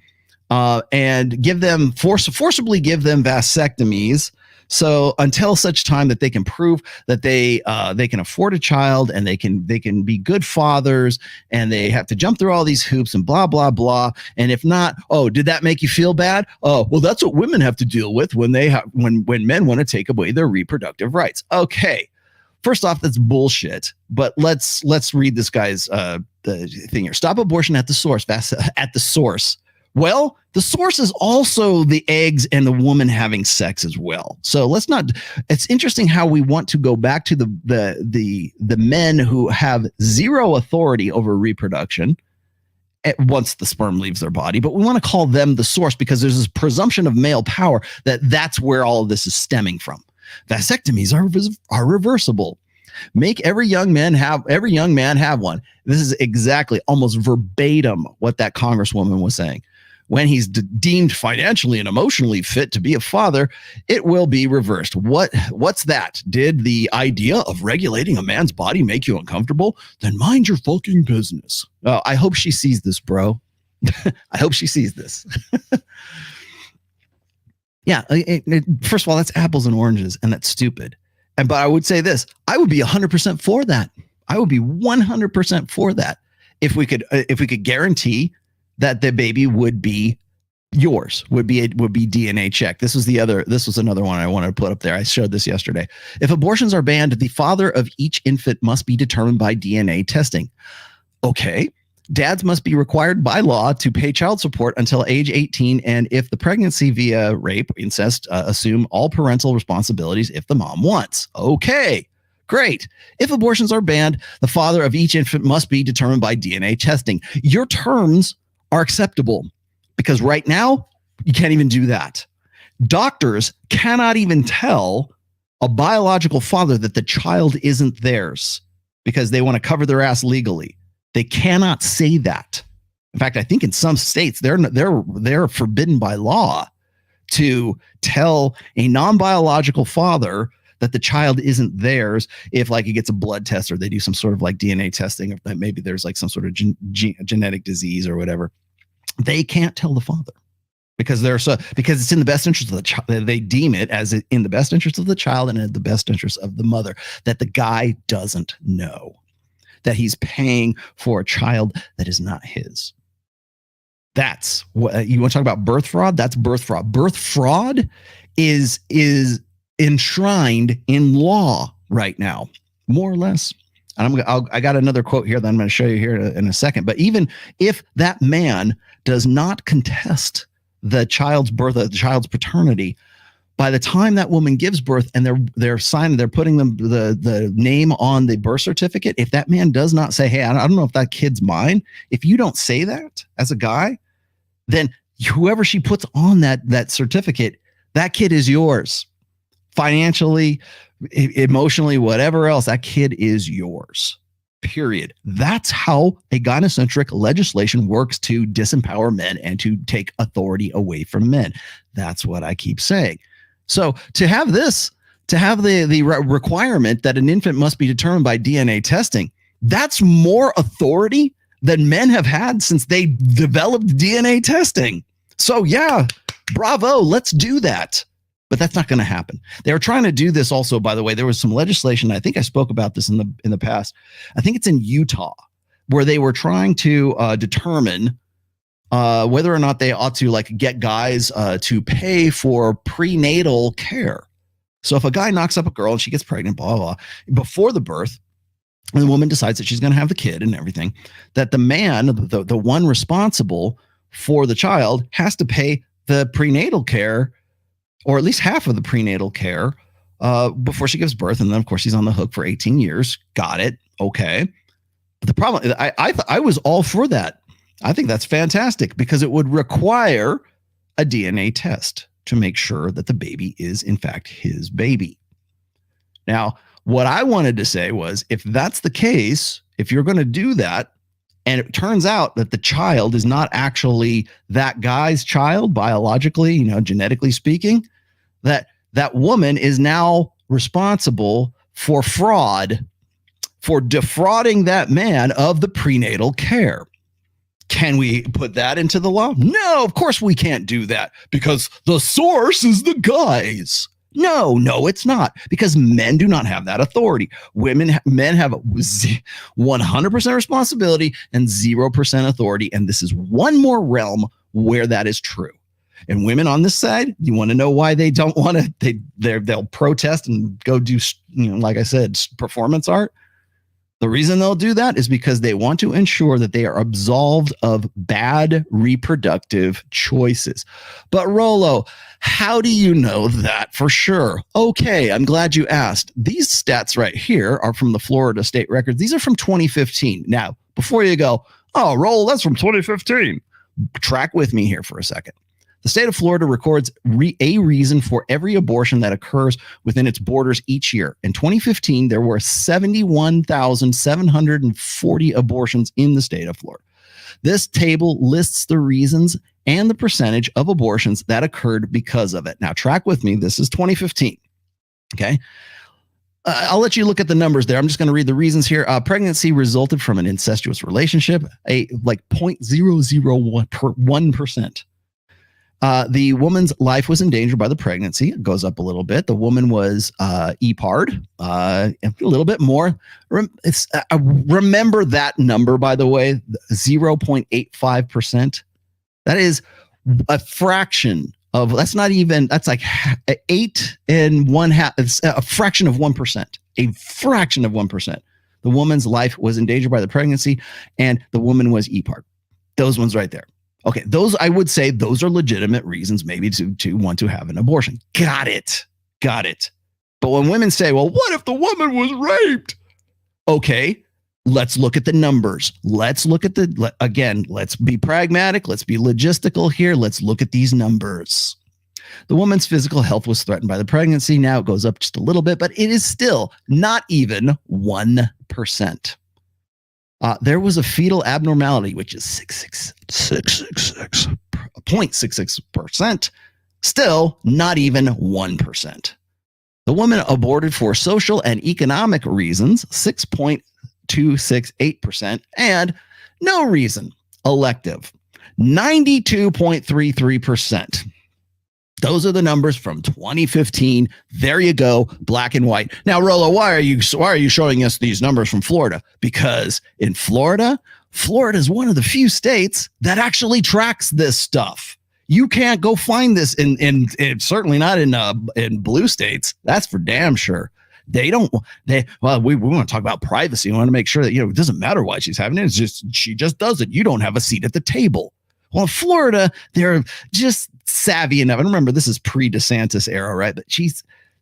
and give them forcibly give them vasectomies. So until such time that they can prove that they can afford a child and they can be good fathers, and they have to jump through all these hoops and blah, blah, blah. And if not, oh, did that make you feel bad? Oh, well, that's what women have to deal with when men want to take away their reproductive rights. Okay. First off, that's bullshit. But let's read this guy's the thing here. Stop abortion at the source. At the source. Well, the source is also the eggs and the woman having sex as well. So let's not. It's interesting how we want to go back to the men who have zero authority over reproduction once the sperm leaves their body, but we want to call them the source because there's this presumption of male power that's where all of this is stemming from. Vasectomies are reversible. Make every young man have one. This is exactly almost verbatim what that congresswoman was saying. When he's deemed financially and emotionally fit to be a father, it will be reversed. What's that? Did the idea of regulating a man's body make you uncomfortable? Then mind your fucking business. I hope she sees this, bro. I hope she sees this. Yeah. First of all, that's apples and oranges, and that's stupid. But I would say this: I would be 100% for that. I would be 100% for that if we could guarantee that the baby would be yours, would be DNA checked. This was another one I wanted to put up there. I showed this yesterday. If abortions are banned, the father of each infant must be determined by DNA testing. Okay. Dads must be required by law to pay child support until age 18. And if the pregnancy via rape, incest, assume all parental responsibilities if the mom wants. Okay. Great. If abortions are banned, the father of each infant must be determined by DNA testing. Your terms are acceptable because right now you can't even do that. Doctors cannot even tell a biological father that the child isn't theirs because they want to cover their ass legally. They cannot say that. In fact, I think in some states they're forbidden by law to tell a non-biological father that the child isn't theirs if like he gets a blood test or they do some sort of like DNA testing, or that maybe there's like some sort of genetic disease or whatever. They can't tell the father because because it's in the best interest of the child. They deem it as in the best interest of the child and in the best interest of the mother that the guy doesn't know that he's paying for a child that is not his. That's what you want to talk about. Birth fraud. That's birth fraud. Birth fraud is enshrined in law right now, more or less. And I got another quote here that I'm going to show you here in a second. But even if that man does not contest the child's birth, the child's paternity, by the time that woman gives birth and they're signing, they're putting the name on the birth certificate. If that man does not say, "Hey, I don't know if that kid's mine," if you don't say that as a guy, then whoever she puts on that certificate, that kid is yours. Financially, emotionally, whatever else, that kid is yours. Period. That's how a gynocentric legislation works to disempower men and to take authority away from men. That's what I keep saying. So to have the requirement that an infant must be determined by DNA testing, that's more authority than men have had since they developed DNA testing. So yeah, bravo, let's do that. But that's not going to happen. They were trying to do this also, by the way. There was some legislation. I think I spoke about this in the past. I think it's in Utah, where they were trying to determine whether or not they ought to like get guys to pay for prenatal care. So if a guy knocks up a girl and she gets pregnant, blah, blah, blah, before the birth, and the woman decides that she's going to have the kid and everything, that the man, the one responsible for the child, has to pay the prenatal care, or at least half of the prenatal care before she gives birth. And then, of course, he's on the hook for 18 years. Got it. Okay. But the problem, I was all for that. I think that's fantastic because it would require a DNA test to make sure that the baby is, in fact, his baby. Now, what I wanted to say was, if that's the case, if you're going to do that, and it turns out that the child is not actually that guy's child biologically, genetically speaking, that woman is now responsible for fraud, for defrauding that man of the prenatal care. Can we put that into the law? No, of course we can't do that because the source is the guys. No, it's not, because men do not have that authority. Men have 100% responsibility and 0% authority. And this is one more realm where that is true. And women on this side, you want to know why they don't want to, they'll protest and go do, like I said, performance art. The reason they'll do that is because they want to ensure that they are absolved of bad reproductive choices. But Rollo, how do you know that for sure? Okay, I'm glad you asked. These stats right here are from the Florida state records. These are from 2015. Now, before you go, oh, Rollo, that's from 2015. Track with me here for a second. The state of Florida records a reason for every abortion that occurs within its borders each year. In 2015, there were 71,740 abortions in the state of Florida. This table lists the reasons and the percentage of abortions that occurred because of it. Now, track with me. This is 2015. Okay. I'll let you look at the numbers there. I'm just going to read the reasons here. Pregnancy resulted from an incestuous relationship, like 0.001%. The woman's life was endangered by the pregnancy. It goes up a little bit. The woman was EPAR'd a little bit more. Remember that number, by the way, 0.85%. That is a fraction of, that's like 8 and 1/2. It's a fraction of 1%. A fraction of 1%. The woman's life was endangered by the pregnancy, and the woman was EPAR'd. Those ones right there. Okay, those, I would say, those are legitimate reasons maybe to want to have an abortion. Got it. But when women say, well, what if the woman was raped? Okay, let's look at the numbers. Let's look at let's be pragmatic. Let's be logistical here. Let's look at these numbers. The woman's physical health was threatened by the pregnancy. Now it goes up just a little bit, but it is still not even 1%. There was a fetal abnormality, which is 0.66%. Still not even 1%. The woman aborted for social and economic reasons, 6.268%, and no reason, elective, 92.33%. Those are the numbers from 2015. There you go, black and white. Now, Rollo, why are you showing us these numbers from Florida? Because in Florida is one of the few states that actually tracks this stuff. You can't go find this in certainly not in blue states. That's for damn sure. We want to talk about privacy. We want to make sure that, it doesn't matter why she's having it. It's just, she just does it. You don't have a seat at the table. Well, in Florida, they're just savvy enough. And remember, this is pre-DeSantis era, right? But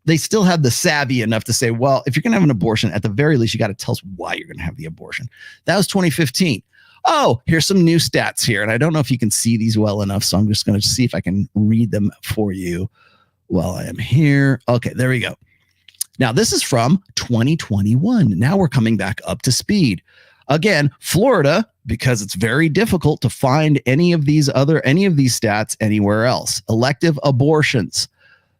they still have the savvy enough to say, well, if you're going to have an abortion, at the very least, you got to tell us why you're going to have the abortion. That was 2015. Oh, here's some new stats here. And I don't know if you can see these well enough, so I'm just going to see if I can read them for you while I am here. Okay, there we go. Now, this is from 2021. Now we're coming back up to speed. Again, Florida, because it's very difficult to find any of these stats anywhere else. Elective abortions,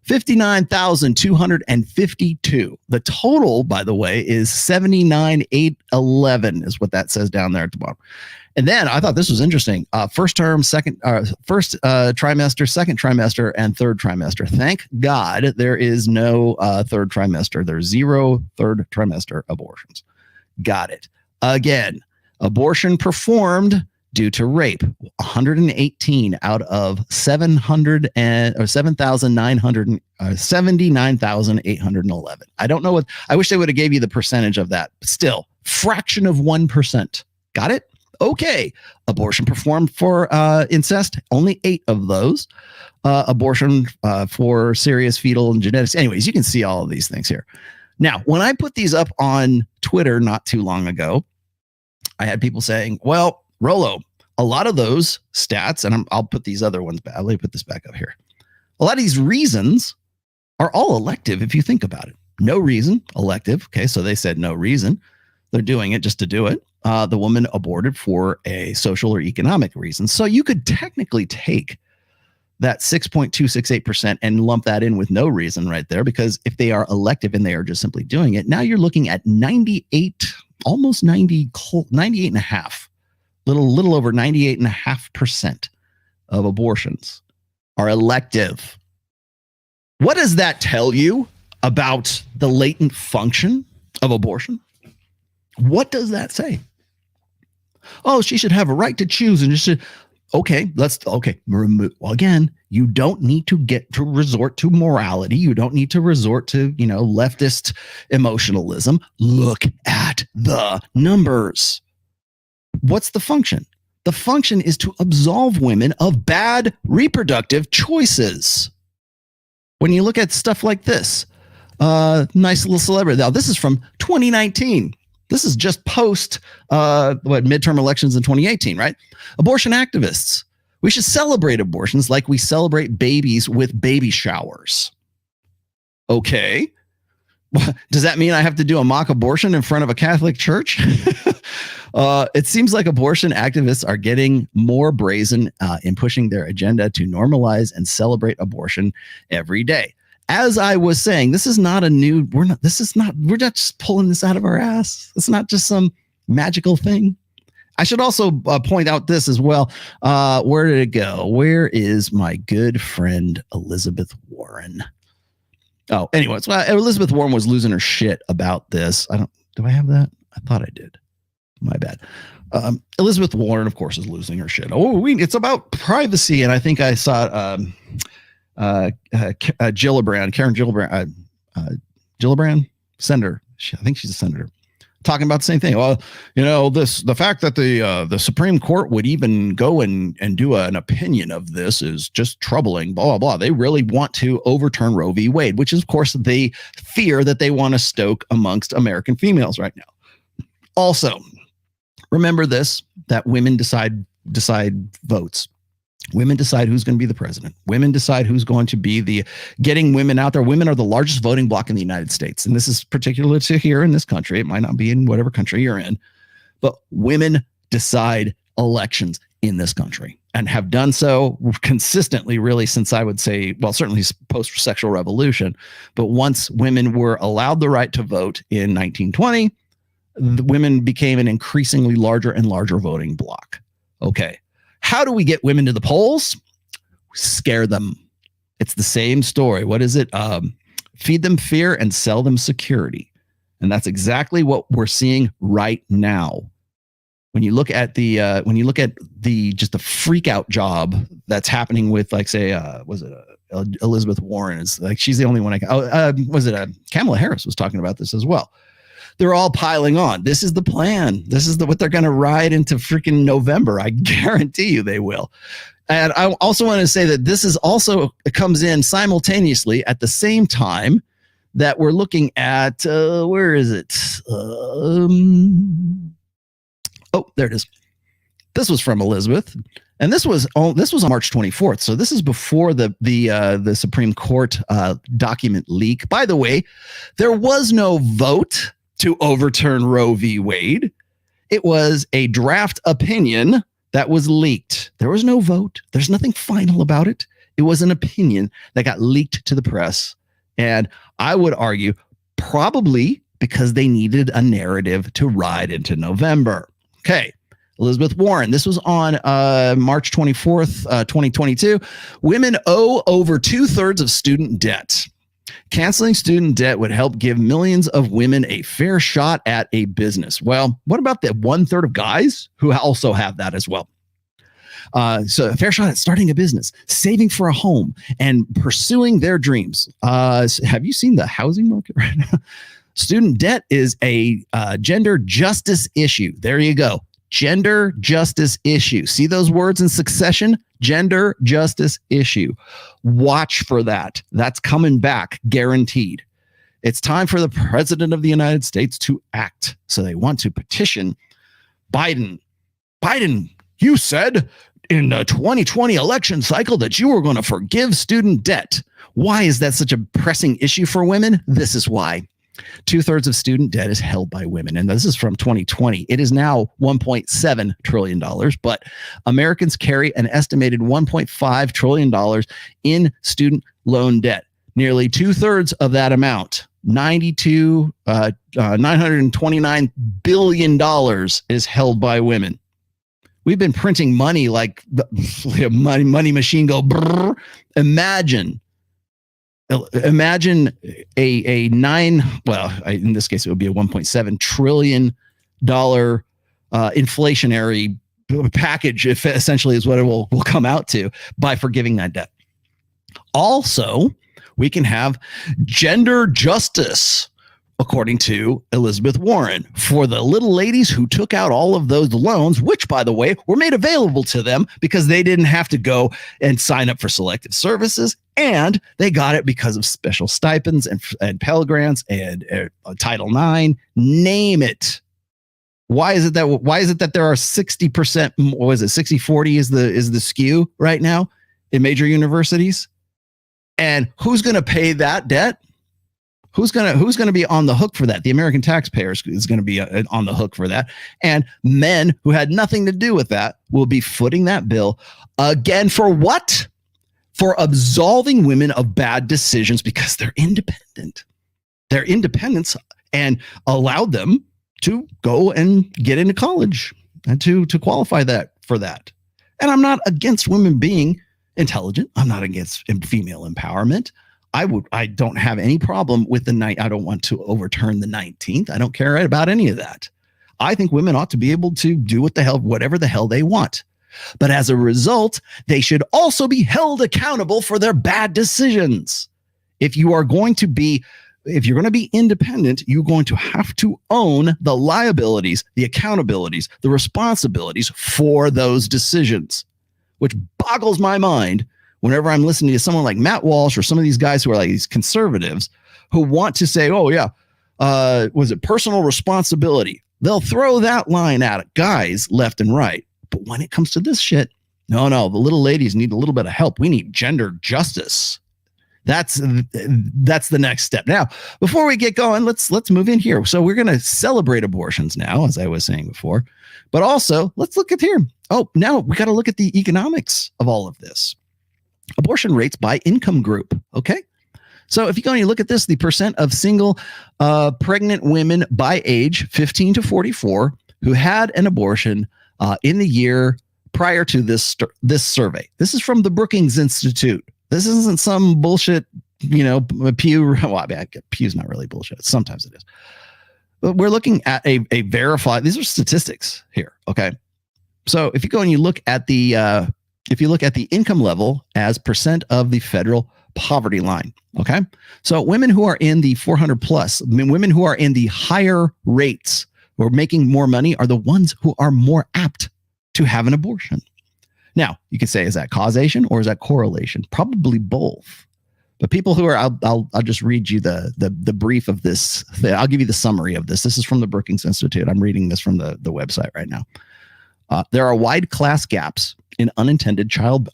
59,252. The total, by the way, is 79,811 is what that says down there at the bottom. And then I thought this was interesting. First trimester, second trimester, and third trimester. Thank God there is no third trimester. There's 0 third trimester abortions. Got it. Again, abortion performed due to rape, 118 out of 79,811. I don't know I wish they would have gave you the percentage of that. But still, fraction of 1%. Got it? Okay. Abortion performed for incest, only 8 of those. Abortion for serious fetal and genetics. Anyways, you can see all of these things here. Now, when I put these up on Twitter not too long ago, I had people saying, well, Rollo, a lot of those stats, and I'll put these other ones back. Let me put this back up here. A lot of these reasons are all elective if you think about it. No reason, elective. Okay, so they said no reason. They're doing it just to do it. The woman aborted for a social or economic reason. So you could technically take that 6.268% and lump that in with no reason right there, because if they are elective and they are just simply doing it, now you're looking at 98, almost 90, 98 and a half, little over 98.5% of abortions are elective. What does that tell you about the latent function of abortion? What does that say? Oh, she should have a right to choose, and Okay, remove. Well, again, you don't need to resort to morality. You don't need to resort to, leftist emotionalism. Look at the numbers. What's the function? The function is to absolve women of bad reproductive choices. When you look at stuff like this, nice little celebrity. Now, this is from 2019. This is just post midterm elections in 2018, right? Abortion activists. We should celebrate abortions like we celebrate babies with baby showers. Okay. Does that mean I have to do a mock abortion in front of a Catholic church? It seems like abortion activists are getting more brazen in pushing their agenda to normalize and celebrate abortion every day. As I was saying, this is not we're not just pulling this out of our ass. It's not just some magical thing. I should also point out this as well. Where did it go? Where is my good friend Elizabeth Warren? Oh, anyway, so Elizabeth Warren was losing her shit about this. Do I have that? I thought I did. My bad. Elizabeth Warren, of course, is losing her shit. It's about privacy. And I think I saw Karen Gillibrand, senator. I think she's a senator, talking about the same thing. Well, the fact that the Supreme Court would even go and do an opinion of this is just troubling, blah, blah, blah. They really want to overturn Roe v. Wade, which is, of course, the fear that they want to stoke amongst American females right now. Also, remember this, that women decide votes. Women decide who's going to be the president. Women decide who's going to be getting women out there. Women are the largest voting bloc in the United States. And this is particular to here in this country. It might not be in whatever country you're in, but women decide elections in this country and have done so consistently, really, since I would say, well, certainly post-sexual revolution. But once women were allowed the right to vote in 1920, the women became an increasingly larger and larger voting bloc. Okay. How do we get women to the polls? Scare them. It's the same story. What is it? Feed them fear and sell them security. And that's exactly what we're seeing right now. When you look at just the freak out job that's happening with, like, say, Elizabeth Warren, is like, she's the only one Kamala Harris was talking about this as well. They're all piling on. This is the plan. This is what they're going to ride into freaking November. I guarantee you they will. And I also want to say that it comes in simultaneously at the same time that we're looking at, where is it? There it is. This was from Elizabeth. And this was on March 24th. So this is before the Supreme Court document leak. By the way, there was no vote to overturn Roe v. Wade. It was a draft opinion that was leaked. There was no vote. There's nothing final about it. It was an opinion that got leaked to the press. And I would argue probably because they needed a narrative to ride into November. Okay. Elizabeth Warren. This was on March 24th, 2022. Women owe over 2/3 of student debt. Canceling student debt would help give millions of women a fair shot at a business. Well, what about the 1/3 of guys who also have that as well? So a fair shot at starting a business, saving for a home, and pursuing their dreams. Have you seen the housing market right now? Student debt is a gender justice issue. There you go. Gender justice issue. See those words in succession? Gender justice issue. Watch for that. That's coming back, guaranteed. It's time for the president of the United States to act. So they want to petition Biden. Biden, you said in the 2020 election cycle that you were going to forgive student debt. Why is that such a pressing issue for women? This is why. 2/3 of student debt is held by women. And this is from 2020. It is now $1.7 trillion, but Americans carry an estimated $1.5 trillion in student loan debt. Nearly 2/3 of that amount, $929 billion is held by women. We've been printing money like the money machine go brrr. Imagine a in this case, it would be a $1.7 trillion inflationary package, if essentially is what it will come out to by forgiving that debt. Also, we can have gender justice, according to Elizabeth Warren, for the little ladies who took out all of those loans, which, by the way, were made available to them because they didn't have to go and sign up for selective services, and they got it because of special stipends and Pell Grants and Title IX, name it. Why is it that there are 60%, what is it, 60-40 is the skew right now in major universities? And who's going to pay that debt? Who's going to be on the hook for that? The American taxpayer is going to be on the hook for that. And men who had nothing to do with that will be footing that bill again for what? For absolving women of bad decisions because they're independent. Their independence and allowed them to go and get into college and to qualify that for that. And I'm not against women being intelligent. I'm not against female empowerment. I don't have any problem with I don't want to overturn the 19th. I don't care about any of that. I think women ought to be able to do whatever the hell they want. But as a result, they should also be held accountable for their bad decisions. If you're going to be independent, you're going to have to own the liabilities, the accountabilities, the responsibilities for those decisions, which boggles my mind whenever I'm listening to someone like Matt Walsh or some of these guys who are like these conservatives who want to say, oh yeah, was it personal responsibility? They'll throw that line at guys left and right. But when it comes to this shit, no, the little ladies need a little bit of help. We need gender justice. That's the next step. Now, before we get going, let's move in here. So we're going to celebrate abortions now, as I was saying before, but also let's look at here. Oh, now we got to look at the economics of all of this. Abortion rates by income group. Okay. So if you go and you look at this, the percent of single pregnant women by age 15 to 44 who had an abortion in the year prior to this survey. This is from the Brookings Institute. This isn't some bullshit, Pew. Well, I mean, Pew's not really bullshit. Sometimes it is. But we're looking at a verified, these are statistics here. Okay. So if you go and you look at the income level as percent of the federal poverty line. Okay. So women who are in the 400 plus, women who are in the higher rates or making more money are the ones who are more apt to have an abortion. Now, you can say, is that causation or is that correlation? Probably both. But people who are, I'll just read you the brief of this. I'll give you the summary of this. This is from the Brookings Institute. I'm reading this from the website right now. There are wide class gaps in unintended childbearing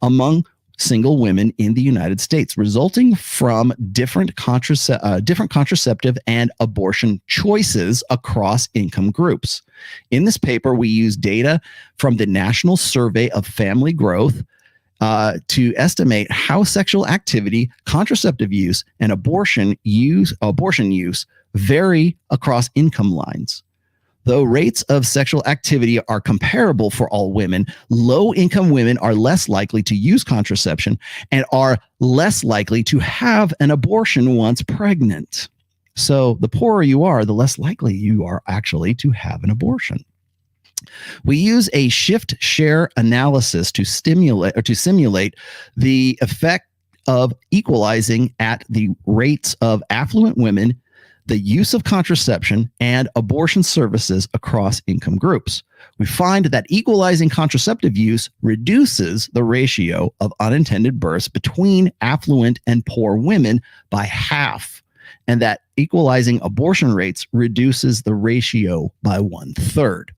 among single women in the United States, resulting from different contraceptive and abortion choices across income groups. In this paper, we use data from the National Survey of Family Growth to estimate how sexual activity, contraceptive use, and abortion use vary across income lines. Though rates of sexual activity are comparable for all women, low-income women are less likely to use contraception and are less likely to have an abortion once pregnant. So the poorer you are, the less likely you are actually to have an abortion. We use a shift share analysis to simulate the effect of equalizing at the rates of affluent women, the use of contraception, and abortion services across income groups. We find that equalizing contraceptive use reduces the ratio of unintended births between affluent and poor women by half, and that equalizing abortion rates reduces the ratio by 1/3.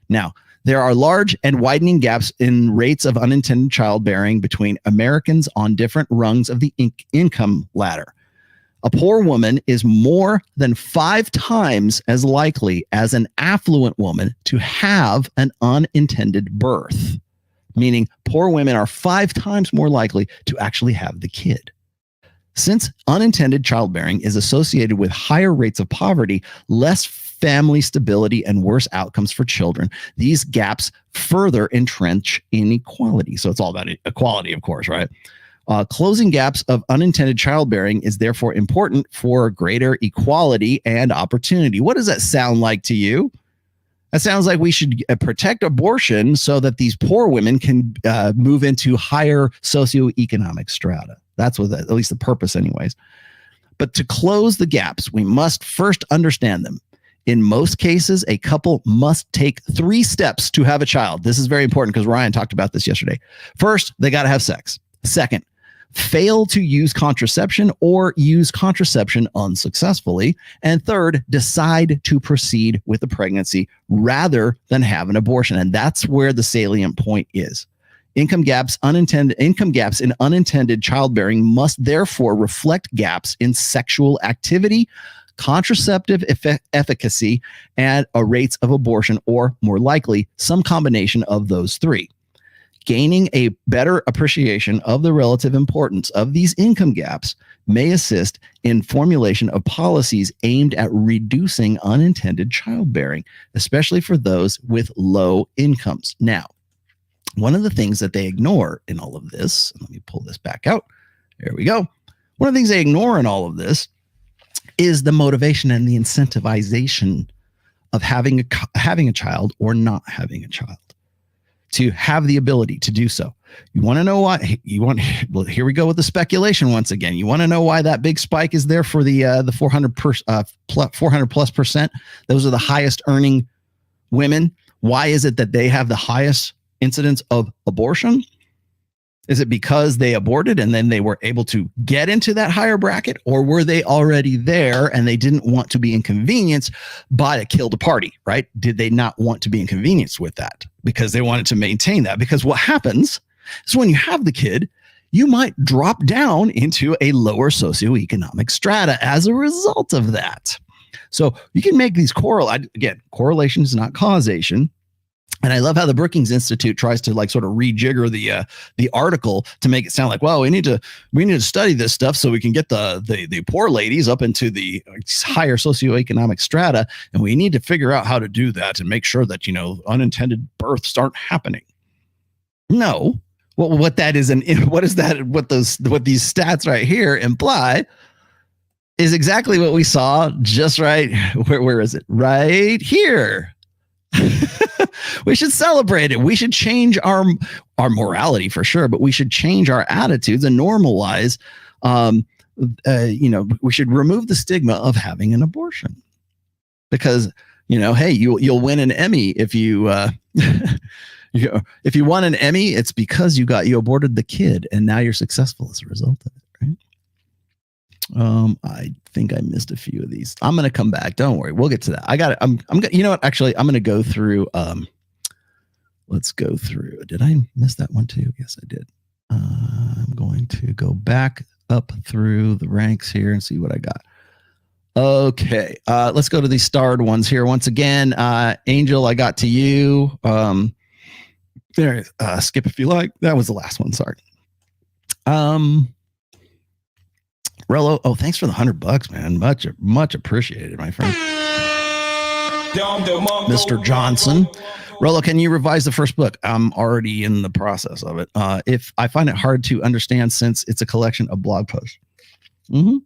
Now, there are large and widening gaps in rates of unintended childbearing between Americans on different rungs of the income ladder. A poor woman is more than 5 times as likely as an affluent woman to have an unintended birth, meaning poor women are 5 times more likely to actually have the kid. Since unintended childbearing is associated with higher rates of poverty, less family stability, and worse outcomes for children, these gaps further entrench inequality. So it's all about equality, of course, right? Closing gaps of unintended childbearing is therefore important for greater equality and opportunity. What does that sound like to you? That sounds like we should protect abortion so that these poor women can move into higher socioeconomic strata. That's what, at least the purpose anyways. But to close the gaps, we must first understand them. In most cases, a couple must take 3 steps to have a child. This is very important because Ryan talked about this yesterday. First, they got to have sex. Second, fail to use contraception or use contraception unsuccessfully. And third, decide to proceed with the pregnancy rather than have an abortion. And that's where the salient point is. Income gaps in unintended childbearing must therefore reflect gaps in sexual activity, contraceptive efficacy, and rates of abortion, or more likely, some combination of those 3. Gaining a better appreciation of the relative importance of these income gaps may assist in formulation of policies aimed at reducing unintended childbearing, especially for those with low incomes. Now, one of the things that they ignore in all of this, let me pull this back out. There we go. One of the things they ignore in all of this is the motivation and the incentivization of having a child or not having a child. To have the ability to do so. You want to know why? Well, here we go with the speculation once again. You want to know why that big spike is there for the 400+%? Those are the highest earning women. Why is it that they have the highest incidence of abortion? Is it because they aborted and then they were able to get into that higher bracket, or were they already there and they didn't want to be inconvenienced by a kill the party, right? Did they not want to be inconvenienced with that because they wanted to maintain that? Because what happens is when you have the kid, you might drop down into a lower socioeconomic strata as a result of that. So you can make these correlation is not causation. And I love how the Brookings Institute tries to like sort of rejigger the article to make it sound like, well, we need to study this stuff so we can get the poor ladies up into the higher socioeconomic strata, and we need to figure out how to do that and make sure that unintended births aren't happening. No, what these stats right here imply is exactly what we saw just right. Where is it? Right here. We should celebrate it. We should change our morality for sure, but we should change our attitudes and normalize. We should remove the stigma of having an abortion, because hey, you'll win an Emmy if you if you won an Emmy, it's because you aborted the kid and now you're successful as a result of it, right? I think I missed a few of these. I'm going to come back. Don't worry. We'll get to that. I got it. I'm you know what? Actually, I'm going to go through, let's go through. Did I miss that one too? Yes, I did. I'm going to go back up through the ranks here and see what I got. Okay. Let's go to these starred ones here. Once again, Angel, I got to you. There, skip if you like. That was the last one. Sorry. Rollo, thanks for the $100, man. Much appreciated, my friend. Mr. Johnson. Rollo, can you revise the first book? I'm already in the process of it. If I find it hard to understand since it's a collection of blog posts. Mm-hmm.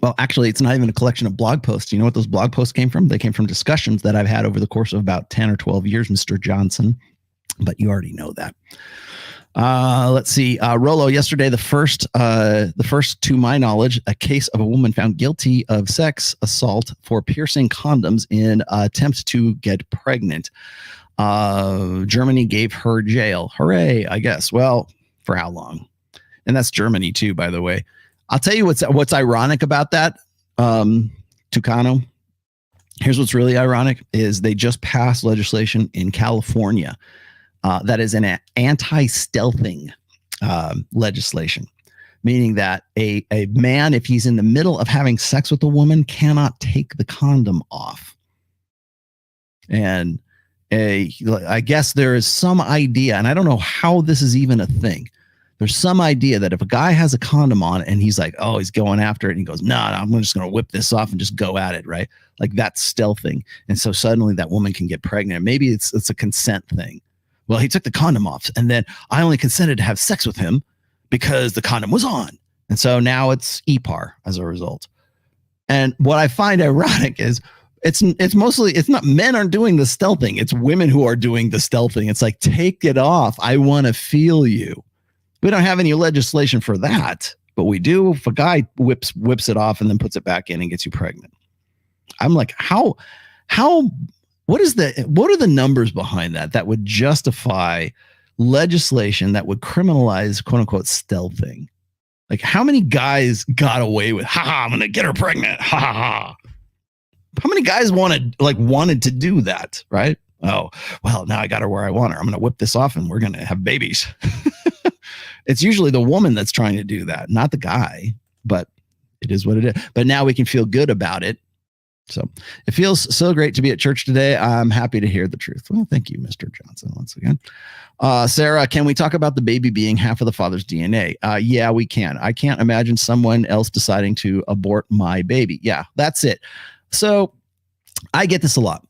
Well, actually, it's not even a collection of blog posts. You know what those blog posts came from? They came from discussions that I've had over the course of about 10 or 12 years, Mr. Johnson. But you already know that. Let's see. Rollo, yesterday, the first, to my knowledge, a case of a woman found guilty of sex assault for piercing condoms in attempt to get pregnant. Germany gave her jail. Hooray, I guess. Well, for how long? And that's Germany too, by the way. I'll tell you what's ironic about that, Tucano. Here's what's really ironic is they just passed legislation in California that is an anti-stealthing legislation, meaning that a man, if he's in the middle of having sex with a woman, cannot take the condom off. And I guess there is some idea, and I don't know how this is even a thing. There's some idea that if a guy has a condom on and he's like, oh, he's going after it, and he goes, no, I'm just going to whip this off and just go at it, right? Like that's stealthing. And so suddenly that woman can get pregnant. Maybe it's a consent thing. Well, he took the condom off, and then I only consented to have sex with him because the condom was on. And so now it's EPAR as a result. And what I find ironic is It's mostly, it's not, men aren't doing the stealthing. It's women who are doing the stealthing. It's like, take it off. I want to feel you. We don't have any legislation for that, but we do if a guy whips it off and then puts it back in and gets you pregnant. I'm like, what are the numbers behind that would justify legislation that would criminalize quote unquote stealthing? Like, how many guys got away with, I'm going to get her pregnant. How many guys wanted to do that? Right. Oh, well, now I got her where I want her. I'm going to whip this off and we're going to have babies. It's usually the woman that's trying to do that, not the guy, but it is what it is. But now we can feel good about it. So it feels so great to be at church today. I'm happy to hear the truth. Well, thank you, Mr. Johnson, once again. Sarah, can we talk about the baby being half of the father's DNA? Yeah, we can. I can't imagine someone else deciding to abort my baby. Yeah, that's it. So I get this a lot.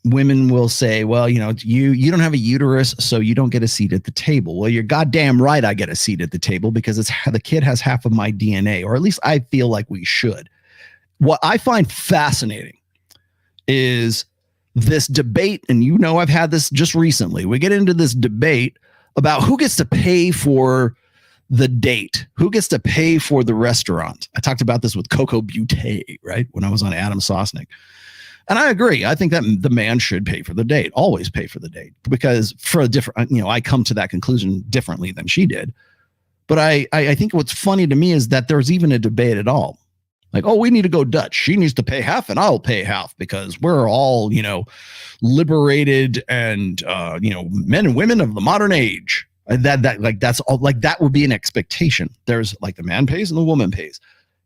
Women will say, well, you don't have a uterus, so you don't get a seat at the table. Well, you're goddamn right I get a seat at the table because the kid has half of my DNA, or at least I feel like we should. What I find fascinating is this debate, and I've had this just recently. We get into this debate about who gets to pay for the date, who gets to pay for the restaurant. I talked about this with Coco Butte, right, when I was on Adam Sosnick. And I agree. I think that the man should pay for the date, always pay for the date, because for a different, I come to that conclusion differently than she did. But I think what's funny to me is that there's even a debate at all. Like, oh, we need to go Dutch. She needs to pay half and I'll pay half because we're all, liberated and, men and women of the modern age. That's all, like, that would be an expectation. There's like the man pays and the woman pays.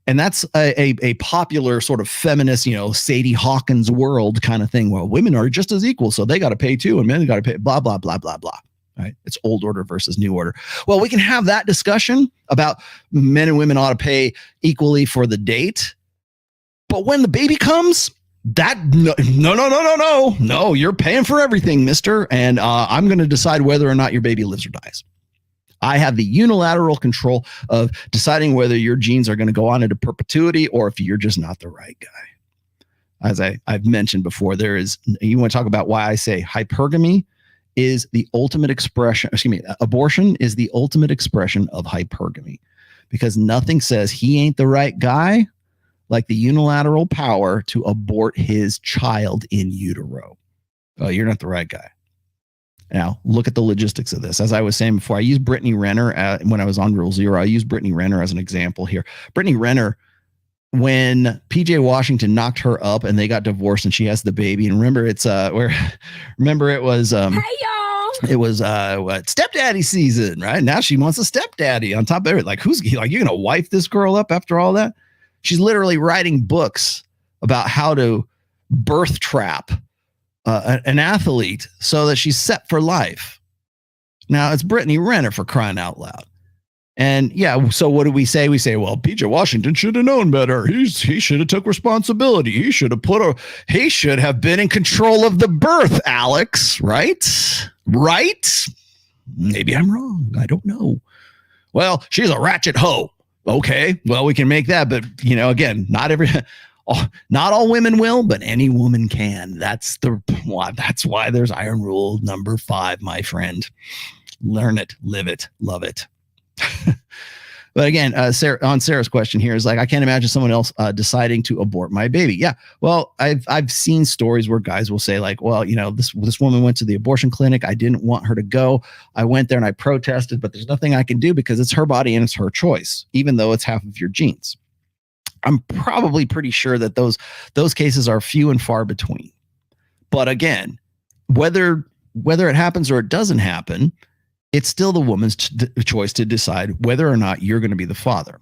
And that's a popular sort of feminist, Sadie Hawkins world kind of thing. Well, women are just as equal, so they got to pay too, and men got to pay, blah, blah, blah, blah, blah. Right? It's old order versus new order. Well, we can have that discussion about men and women ought to pay equally for the date. But when the baby comes, no, you're paying for everything, mister. And I'm going to decide whether or not your baby lives or dies. I have the unilateral control of deciding whether your genes are going to go on into perpetuity or if you're just not the right guy. As I've mentioned before, you want to talk about why I say hypergamy is the ultimate expression, abortion is the ultimate expression of hypergamy, because nothing says he ain't the right guy like the unilateral power to abort his child in utero. Oh, you're not the right guy. Now, look at the logistics of this. As I was saying before, I used Brittany Renner when I was on Rule Zero. I used Brittany Renner as an example here. Brittany Renner, when PJ Washington knocked her up and they got divorced and she has the baby. And remember, it was it was stepdaddy season, right? Now she wants a stepdaddy on top of it. Like, you're gonna wife this girl up after all that? She's literally writing books about how to birth trap an athlete so that she's set for life. Now it's Brittany Renner, for crying out loud. And yeah, so what do we say? We say, well, PJ Washington should have known better. He should have took responsibility. He should have been in control of the birth, Alex, right? Right? Maybe I'm wrong. I don't know. Well, she's a ratchet hoe. Okay, well, we can make that, but again, not all women will, but any woman can. That's why there's Iron Rule number 5, my friend. Learn it, live it, love it. But again, Sarah's question here is like, I can't imagine someone else deciding to abort my baby. Yeah, well, I've seen stories where guys will say like, well, this woman went to the abortion clinic. I didn't want her to go. I went there and I protested, but there's nothing I can do because it's her body and it's her choice, even though it's half of your genes. I'm probably pretty sure that those cases are few and far between. But again, whether it happens or it doesn't happen, it's still the woman's choice to decide whether or not you're going to be the father.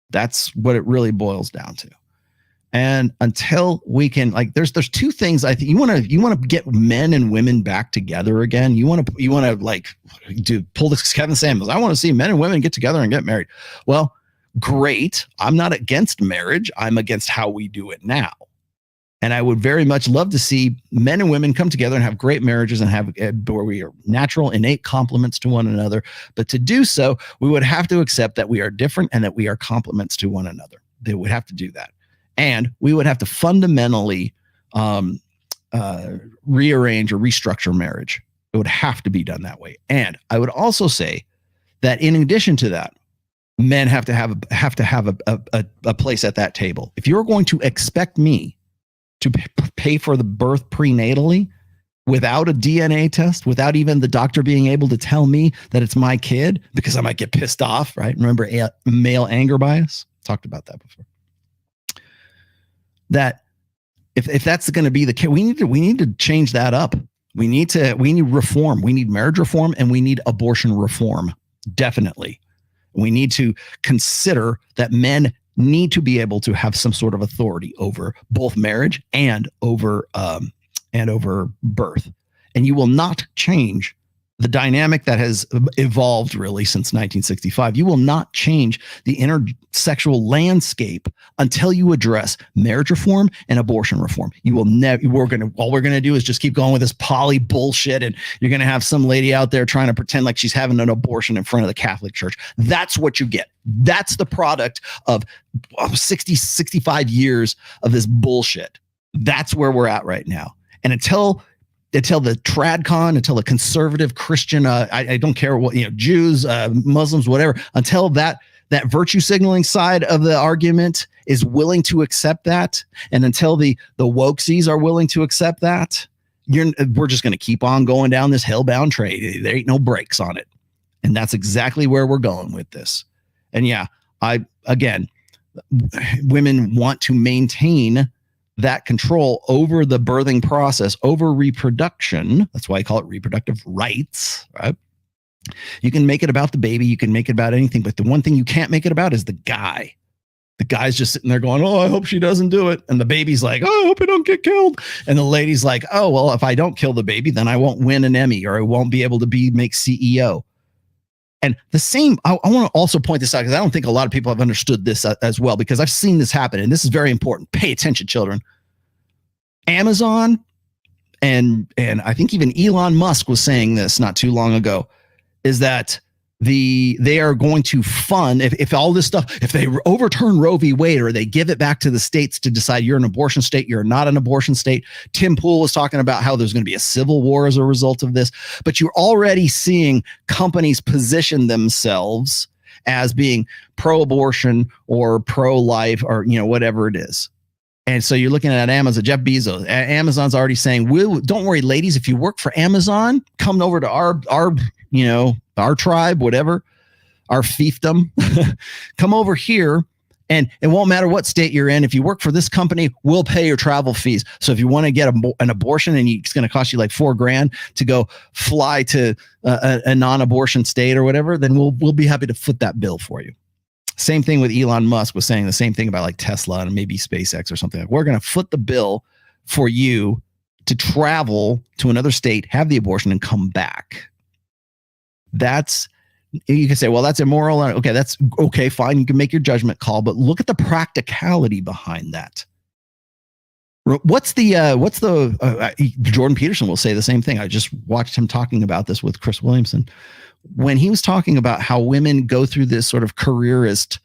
That's what it really boils down to. And until we can, like, there's two things I think you want to get men and women back together again. You want to like pull this Kevin Samuels. I want to see men and women get together and get married. Well, great. I'm not against marriage. I'm against how we do it now. And I would very much love to see men and women come together and have great marriages and have where we are natural, innate complements to one another. But to do so, we would have to accept that we are different and that we are complements to one another. They would have to do that. And we would have to fundamentally rearrange or restructure marriage. It would have to be done that way. And I would also say that in addition to that, men have to have a place at that table. If you're going to expect me to pay for the birth prenatally without a DNA test, without even the doctor being able to tell me that it's my kid, because I might get pissed off, right? Remember male anger bias? Talked about that before. That if that's going to be the case, we need to change that up. We need reform. We need marriage reform, and we need abortion reform. Definitely. We need to consider that men need to be able to have some sort of authority over both marriage and over birth. And you will not change the dynamic that has evolved really since 1965. You will not change the intersexual landscape until you address marriage reform and abortion reform. You will never. All we're gonna do is just keep going with this poly bullshit, and you're gonna have some lady out there trying to pretend like she's having an abortion in front of the Catholic Church. That's what you get. That's the product of 65 years of this bullshit. That's where we're at right now. And until the tradcon, until the conservative Christian, I don't care what, Jews, Muslims, whatever, until that virtue signaling side of the argument is willing to accept that, and until the wokesies are willing to accept that, we're just going to keep on going down this hellbound train. There ain't no brakes on it. And that's exactly where we're going with this. And yeah, women want to maintain that control over the birthing process, over reproduction. That's why I call it reproductive rights, right? You can make it about the baby. You can make it about anything. But the one thing you can't make it about is the guy. The guy's just sitting there going, oh, I hope she doesn't do it. And the baby's like, oh, I hope I don't get killed. And the lady's like, oh, well, if I don't kill the baby, then I won't win an Emmy, or I won't be able to make CEO. And the same, I want to also point this out, because I don't think a lot of people have understood this as well, because I've seen this happen. And this is very important. Pay attention, children. Amazon and I think even Elon Musk was saying this not too long ago, is that they are going to fund, if all this stuff, if they overturn Roe v. Wade, or they give it back to the states to decide you're an abortion state, you're not an abortion state. Tim Pool was talking about how there's going to be a civil war as a result of this, but you're already seeing companies position themselves as being pro-abortion or pro-life, or whatever it is. And so you're looking at Amazon, Jeff Bezos. Amazon's already saying, don't worry, ladies, if you work for Amazon, come over to our tribe, whatever, our fiefdom, come over here, and it won't matter what state you're in. If you work for this company, we'll pay your travel fees. So if you want to get an abortion, and it's going to cost you like $4,000 to go fly to a non-abortion state or whatever, then we'll be happy to foot that bill for you. Same thing with Elon Musk was saying the same thing about like Tesla and maybe SpaceX or something. We're going to foot the bill for you to travel to another state, have the abortion, and come back. You can say, well, that's immoral. Okay, that's okay, fine. You can make your judgment call, but look at the practicality behind that. What's the Jordan Peterson will say the same thing. I just watched him talking about this with Chris Williamson when he was talking about how women go through this sort of careerist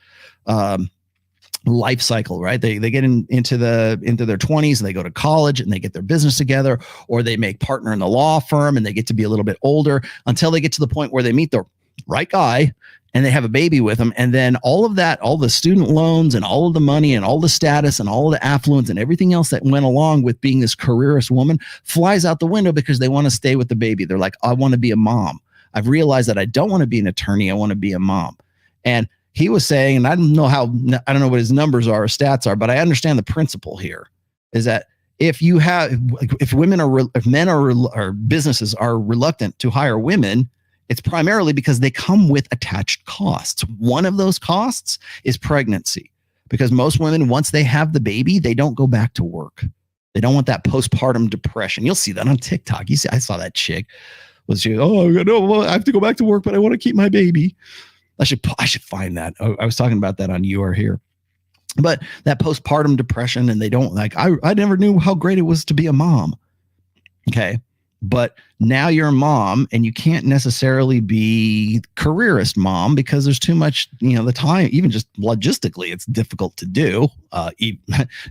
life cycle, right? They get into their 20s, and they go to college, and they get their business together, or they make partner in the law firm, and they get to be a little bit older until they get to the point where they meet the right guy and they have a baby with him. And then all of that, all the student loans and all of the money and all the status and all of the affluence and everything else that went along with being this careerist woman flies out the window because they want to stay with the baby. They're like, I want to be a mom. I've realized that I don't want to be an attorney. I want to be a mom. And he was saying, and I don't know what his numbers are or stats are, but I understand the principle here is that if men or businesses are reluctant to hire women, it's primarily because they come with attached costs. One of those costs is pregnancy, because most women, once they have the baby, they don't go back to work. They don't want that postpartum depression. You'll see that on TikTok. I saw that chick. I have to go back to work, but I want to keep my baby. I should find that. I was talking about that on You Are Here. But that postpartum depression, and they don't like, I never knew how great it was to be a mom. Okay. But now you're a mom and you can't necessarily be careerist mom because there's too much, the time, even just logistically, it's difficult to do,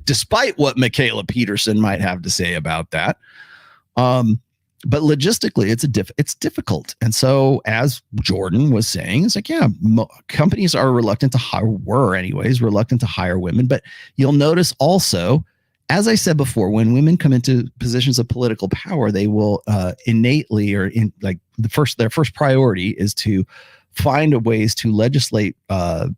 despite what Michaela Peterson might have to say about that. But logistically, it's difficult. And so as Jordan was saying, it's like, companies are reluctant to reluctant to hire women. But you'll notice also, as I said before, when women come into positions of political power, they will innately their first priority is to find ways to legislate, to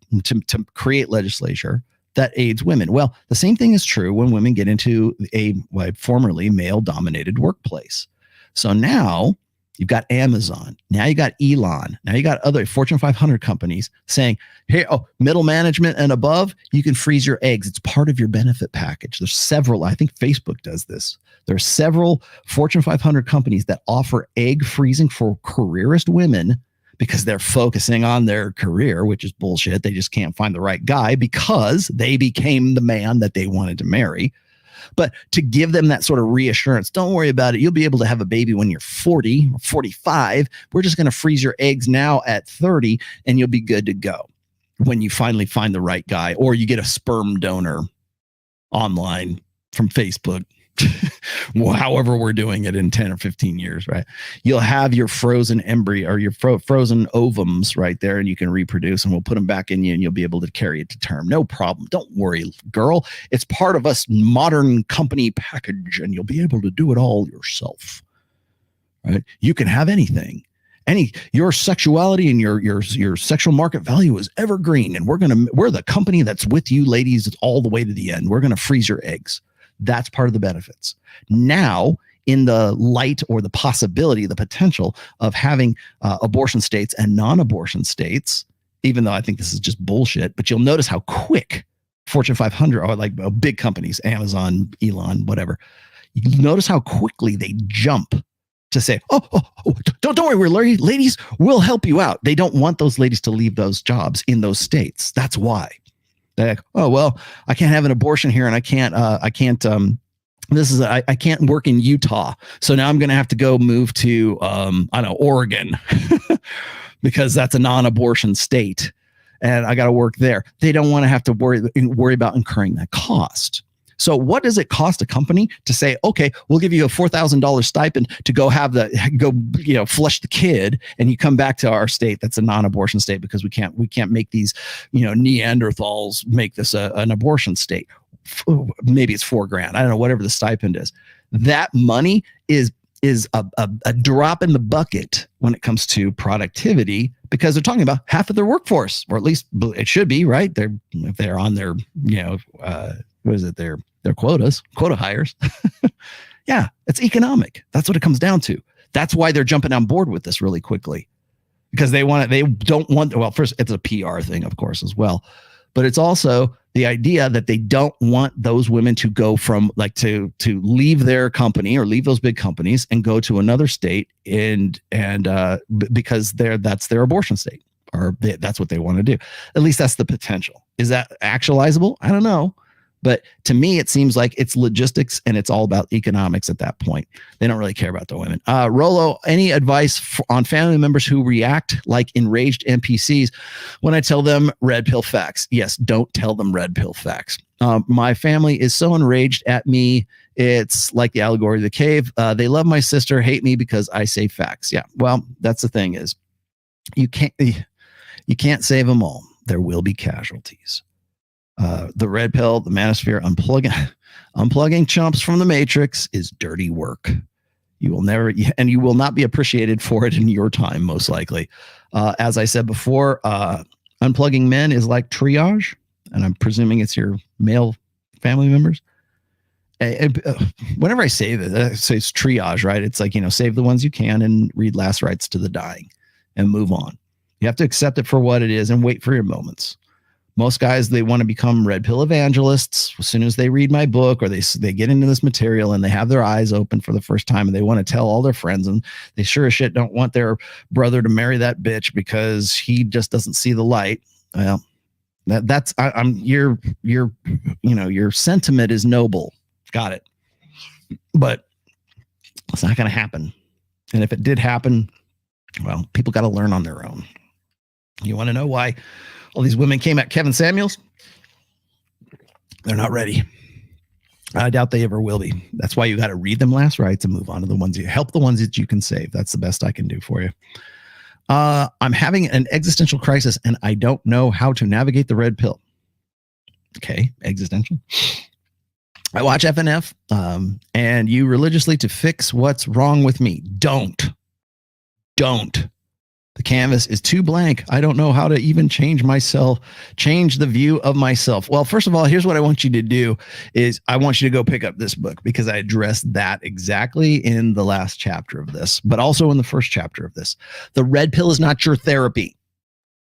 create legislature that aids women. Well, the same thing is true when women get into a formerly male-dominated workplace. So now you've got Amazon. Now you got Elon. Now you got other Fortune 500 companies saying, hey, middle management and above, you can freeze your eggs. It's part of your benefit package. There's several. I think Facebook does this. There are several Fortune 500 companies that offer egg freezing for careerist women because they're focusing on their career, which is bullshit. They just can't find the right guy because they became the man that they wanted to marry. But to give them that sort of reassurance, don't worry about it. You'll be able to have a baby when you're 40 or 45. We're just going to freeze your eggs now at 30 and you'll be good to go when you finally find the right guy, or you get a sperm donor online from Facebook. However we're doing it in 10 or 15 years, right? You'll have your frozen embryo or your frozen ovums right there, and you can reproduce, and we'll put them back in you and you'll be able to carry it to term. No problem. Don't worry, girl. It's part of us modern company package, and you'll be able to do it all yourself, right? You can have anything. Your sexuality and your sexual market value is evergreen, and we're the company that's with you ladies all the way to the end. We're going to freeze your eggs. That's part of the benefits. Now, in the light or the possibility, the potential of having abortion states and non-abortion states, even though I think this is just bullshit, but you'll notice how quick Fortune 500 or like big companies, Amazon, Elon, whatever, you notice how quickly they jump to say, don't worry, ladies, we'll help you out. They don't want those ladies to leave those jobs in those states. That's why. They're like, oh, well, I can't have an abortion here, and I can't work in Utah. So now I'm going to have to go move to, Oregon because that's a non-abortion state, and I got to work there. They don't want to have to worry about incurring that cost. So what does it cost a company to say, okay, we'll give you a $4,000 stipend to go flush the kid, and you come back to our state that's a non-abortion state because we can't make these, Neanderthals make this an abortion state. Maybe it's $4,000. I don't know, whatever the stipend is. That money is a drop in the bucket when it comes to productivity, because they're talking about half of their workforce, or at least it should be, right? If they're on their, their quota hires. Yeah, it's economic. That's what it comes down to. That's why they're jumping on board with this really quickly, because they don't want, well, first it's a PR thing, of course, as well, but it's also the idea that they don't want those women to go from to leave their company or leave those big companies and go to another state and because that's their abortion state, or that's what they want to do. At least that's the potential. Is that actualizable? I don't know. But to me, it seems like it's logistics and it's all about economics at that point. They don't really care about the women. Rollo, any advice on family members who react like enraged NPCs when I tell them red pill facts? Yes, don't tell them red pill facts. My family is so enraged at me. It's like the allegory of the cave. They love my sister, hate me because I say facts. Yeah, well, that's the thing is you can't save them all. There will be casualties. The red pill, the manosphere, unplugging chumps from the matrix is dirty work. You will not be appreciated for it in your time, most likely. As I said before, unplugging men is like triage, and I'm presuming it's your male family members. Whenever I say that, I say it's triage, right? It's like, save the ones you can and read Last Rites to the Dying and move on. You have to accept it for what it is and wait for your moments. Most guys, they want to become red pill evangelists as soon as they read my book or they get into this material and they have their eyes open for the first time and they want to tell all their friends, and they sure as shit don't want their brother to marry that bitch because he just doesn't see the light. Well, your sentiment is noble. Got it. But it's not going to happen. And if it did happen, well, people got to learn on their own. You want to know why all these women came at Kevin Samuels? They're not ready. I doubt they ever will be. That's why you got to read them last rites and move on to the ones you help, the ones that you can save. That's the best I can do for you. I'm having an existential crisis and I don't know how to navigate the red pill. Okay, existential. I watch FNF and you religiously to fix what's wrong with me. Don't. The canvas is too blank. I don't know how to even change the view of myself. Well, first of all, here's what I want you to do is I want you to go pick up this book because I addressed that exactly in the last chapter of this, but also in the first chapter of this. The red pill is not your therapy.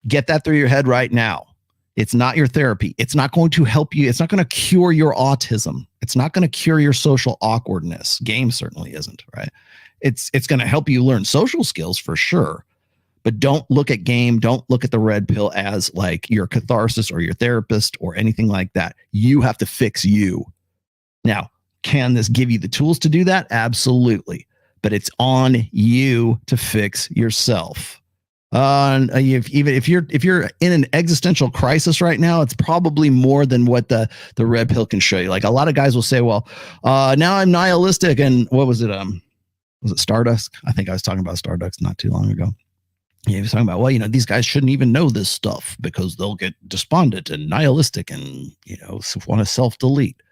Get that through your head right now. It's not your therapy. It's not going to help you. It's not going to cure your autism. It's not going to cure your social awkwardness. Game certainly isn't, right? It's going to help you learn social skills for sure. But don't look at game. Don't look at the red pill as like your catharsis or your therapist or anything like that. You have to fix you. Now, can this give you the tools to do that? Absolutely. But it's on you to fix yourself. If you're in an existential crisis right now, it's probably more than what the red pill can show you. Like a lot of guys will say, well, now I'm nihilistic. And what was it? Was it Stardust? I think I was talking about Stardust not too long ago. He was talking about, well, these guys shouldn't even know this stuff because they'll get despondent and nihilistic and, want to self-delete.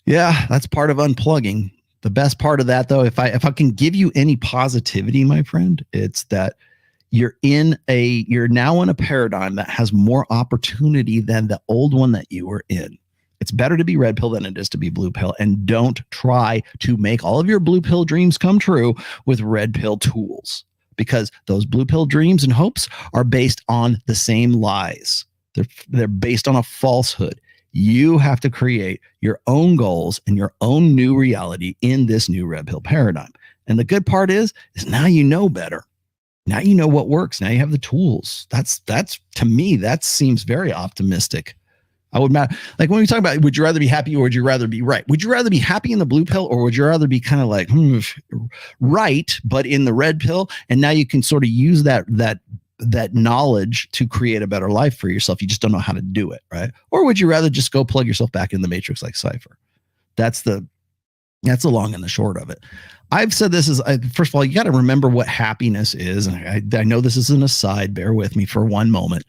Yeah, that's part of unplugging. The best part of that, though, if I can give you any positivity, my friend, it's that you're now in a paradigm that has more opportunity than the old one that you were in. It's better to be red pill than it is to be blue pill. And don't try to make all of your blue pill dreams come true with red pill tools. Because those blue pill dreams and hopes are based on the same lies. They're based on a falsehood. You have to create your own goals and your own new reality in this new red pill paradigm. And the good part is now you know better. Now you know what works. Now you have the tools. That's to me, that seems very optimistic. I would like when we talk about, would you rather be happy or would you rather be right? Would you rather be happy in the blue pill or would you rather be kind of like right, but in the red pill? And now you can sort of use that knowledge to create a better life for yourself. You just don't know how to do it, right? Or would you rather just go plug yourself back in the matrix like Cypher? That's the long and the short of it. I've said this first of all, you got to remember what happiness is. And I know this is an aside. Bear with me for one moment.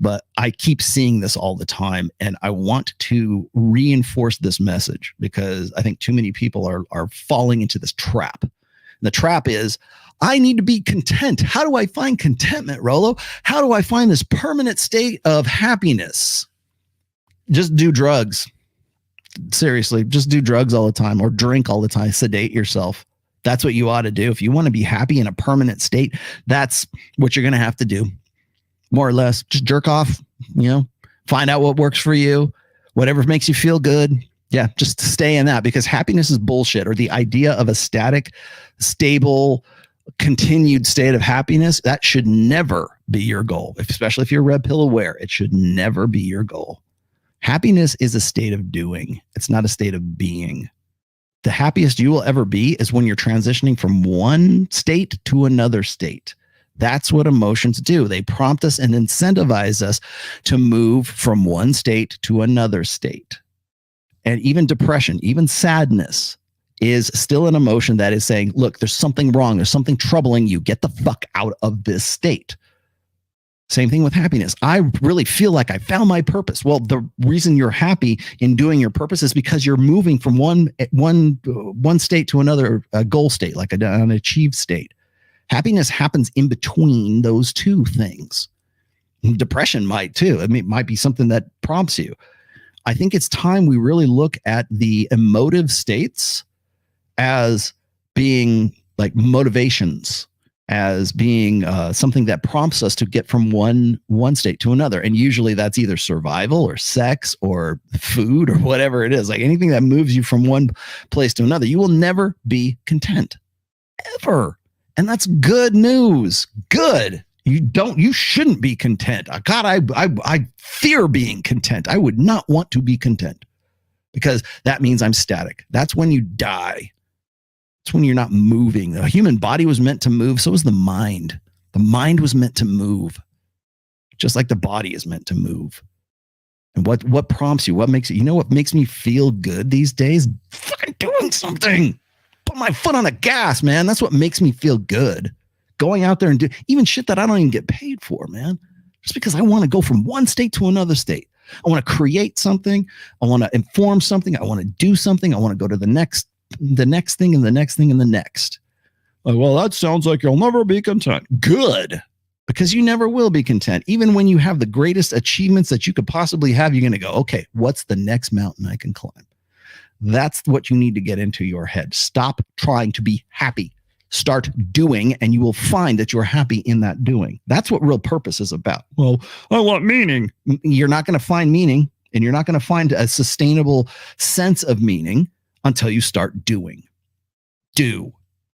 But I keep seeing this all the time, and I want to reinforce this message because I think too many people are falling into this trap. And the trap is, I need to be content. How do I find contentment, Rollo? How do I find this permanent state of happiness? Just do drugs. Seriously, just do drugs all the time or drink all the time. Sedate yourself. That's what you ought to do. If you want to be happy in a permanent state, that's what you're going to have to do. More or less, just jerk off, find out what works for you, whatever makes you feel good. Yeah, just stay in that because happiness is bullshit, or the idea of a static, stable, continued state of happiness, that should never be your goal, especially if you're red pill aware. It should never be your goal. Happiness is a state of doing. It's not a state of being. The happiest you will ever be is when you're transitioning from one state to another state. That's what emotions do. They prompt us and incentivize us to move from one state to another state. And even depression, even sadness is still an emotion that is saying, look, there's something wrong. There's something troubling you. Get the fuck out of this state. Same thing with happiness. I really feel like I found my purpose. Well, the reason you're happy in doing your purpose is because you're moving from one state to another goal state, like an achieved state. Happiness happens in between those two things. Depression might too. I mean, it might be something that prompts you. I think it's time we really look at the emotive states as being like motivations, as being something that prompts us to get from one state to another. And usually that's either survival or sex or food or whatever it is. Like anything that moves you from one place to another, you will never be content, ever. And that's good news. Good. You shouldn't be content. God, I fear being content. I would not want to be content because that means I'm static. That's when you die. It's when you're not moving. The human body was meant to move. So was the mind. The mind was meant to move, just like the body is meant to move. And what prompts you? What makes you know what makes me feel good these days? Fucking doing something. Put my foot on the gas, man. That's what makes me feel good. Going out there and do even shit that I don't even get paid for, man. Just because I want to go from one state to another state. I want to create something. I want to inform something. I want to do something. I want to go to the next thing and the next thing and the next. Like, well, that sounds like you'll never be content. Good. Because you never will be content. Even when you have the greatest achievements that you could possibly have, you're going to go, okay, what's the next mountain I can climb? That's what you need to get into your head. Stop trying to be happy. Start doing, and you will find that you're happy in that doing. That's what real purpose is about. Well, I want meaning. You're not going to find meaning, and you're not going to find a sustainable sense of meaning until you start doing. Do.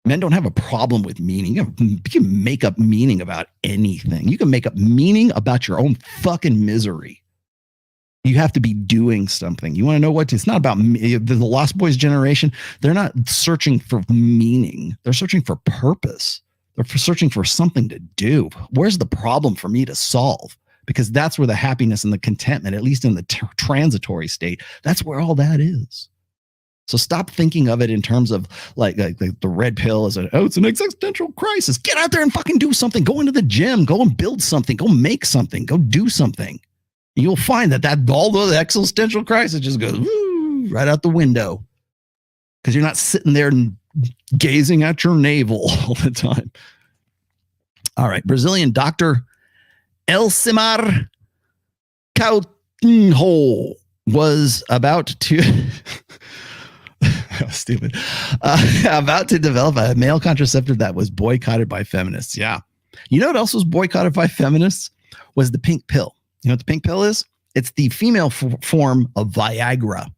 Men don't have a problem with meaning. You can make up meaning about anything. You can make up meaning about your own fucking misery. You have to be doing something. You want to know what? It's not about the Lost Boys generation. They're not searching for meaning. They're searching for purpose. They're searching for something to do. Where's the problem for me to solve? Because that's where the happiness and the contentment, at least in the transitory state, that's where all that is. So stop thinking of it in terms of like the red pill as it's an existential crisis. Get out there and fucking do something. Go into the gym. Go and build something. Go make something. Go do something. You'll find that all the existential crisis just goes right out the window because you're not sitting there and gazing at your navel all the time. All right. Brazilian doctor Elcimar Coutinho was about to... stupid. About to develop a male contraceptive that was boycotted by feminists. Yeah. You know what else was boycotted by feminists? Was the pink pill. You know what the pink pill is? It's the female form of Viagra,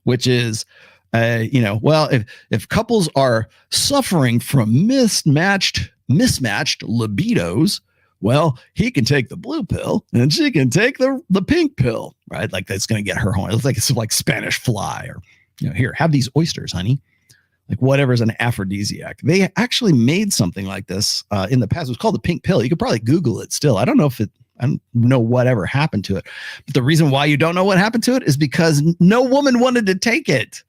which is, well, if couples are suffering from mismatched libidos, well, he can take the blue pill and she can take the pink pill, right? Like that's going to get her home. It's like Spanish fly or, here, have these oysters, honey. Like whatever is an aphrodisiac. They actually made something like this in the past. It was called the pink pill. You could probably Google it still. I don't know whatever happened to it. But the reason why you don't know what happened to it is because no woman wanted to take it.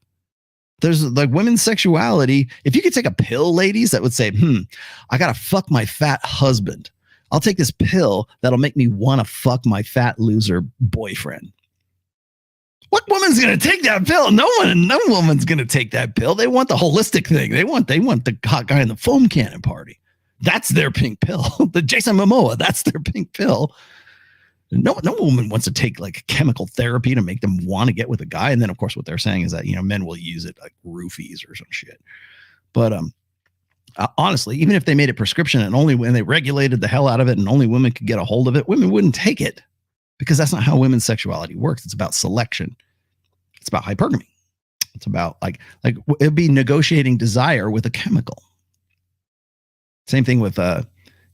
There's like women's sexuality. If you could take a pill, ladies, that would say, I got to fuck my fat husband. I'll take this pill that'll make me want to fuck my fat loser boyfriend. What woman's going to take that pill? No woman's going to take that pill. They want the holistic thing. They want the hot guy in the foam cannon party. That's their pink pill. The Jason Momoa, that's their pink pill. No woman wants to take like chemical therapy to make them want to get with a guy. And then of course what they're saying is that, men will use it like roofies or some shit. But honestly, even if they made it prescription and only when they regulated the hell out of it and only women could get a hold of it, women wouldn't take it. Because that's not how women's sexuality works. It's about selection. It's about hypergamy. It's about like it'd be negotiating desire with a chemical. Same thing with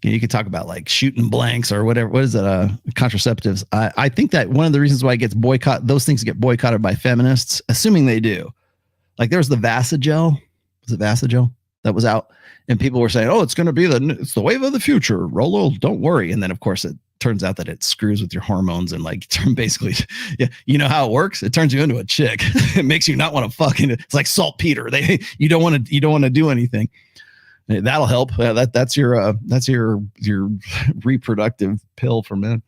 you could talk about like shooting blanks or whatever. What is it? Contraceptives. I think that one of the reasons why it gets boycotted, those things get boycotted by feminists, assuming they do. Like there was the Vasogel. Was it Vasogel that was out? And people were saying, oh, it's going to be it's the wave of the future. Rollo, don't worry. And then of course it turns out that it screws with your hormones and like basically, yeah, you know how it works. It turns you into a chick. It makes you not want to fucking. It's like saltpeter. You don't want to do anything. That'll help. That's your reproductive pill for men.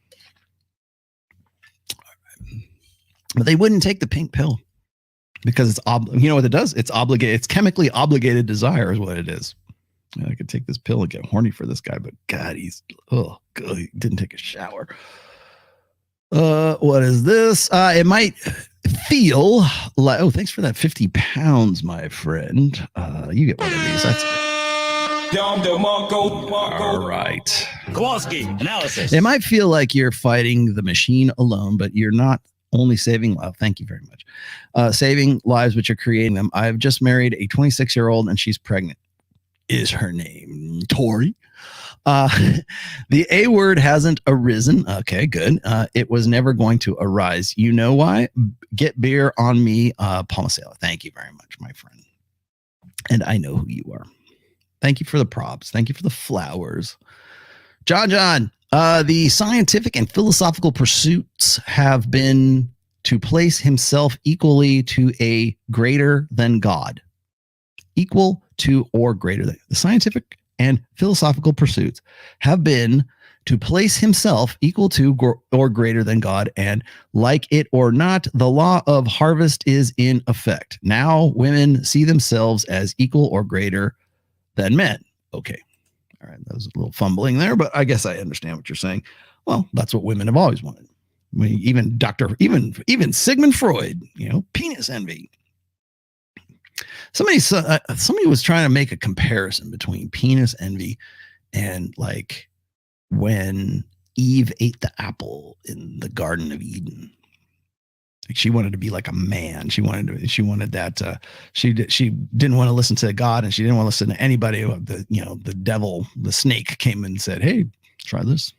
But they wouldn't take the pink pill because it's you know what it does? It's obligated. It's chemically obligated desire is what it is. I could take this pill and get horny for this guy, but God, he didn't take a shower. What is this? It might feel like, thanks for that 50 pounds, my friend. You get one of these. That's all right. Kowalski analysis. It might feel like you're fighting the machine alone, but you're not only saving lives. Thank you very much. Saving lives, but you're creating them. I've just married a 26-year-old and she's pregnant. Is her name Tori? The A word hasn't arisen. Okay, good. It was never going to arise. You know why? Get beer on me, Palmasela. Thank you very much, my friend. And I know who you are. Thank you for the props. Thank you for the flowers. John, the scientific and philosophical pursuits have been to place himself equally to a greater than God. Equal to or greater than. The scientific and philosophical pursuits have been to place himself equal to or greater than God, and like it or not, the law of harvest is in effect. Now women see themselves as equal or greater than men. Okay. All right. That was a little fumbling there, but I guess I understand what you're saying. Well, that's what women have always wanted. I mean, even Sigmund Freud, penis envy. Somebody was trying to make a comparison between penis envy and like when Eve ate the apple in the Garden of Eden. Like she wanted to be like a man. She wanted that. She didn't want to listen to God, and she didn't want to listen to anybody. The devil, the snake, came and said, "Hey, try this."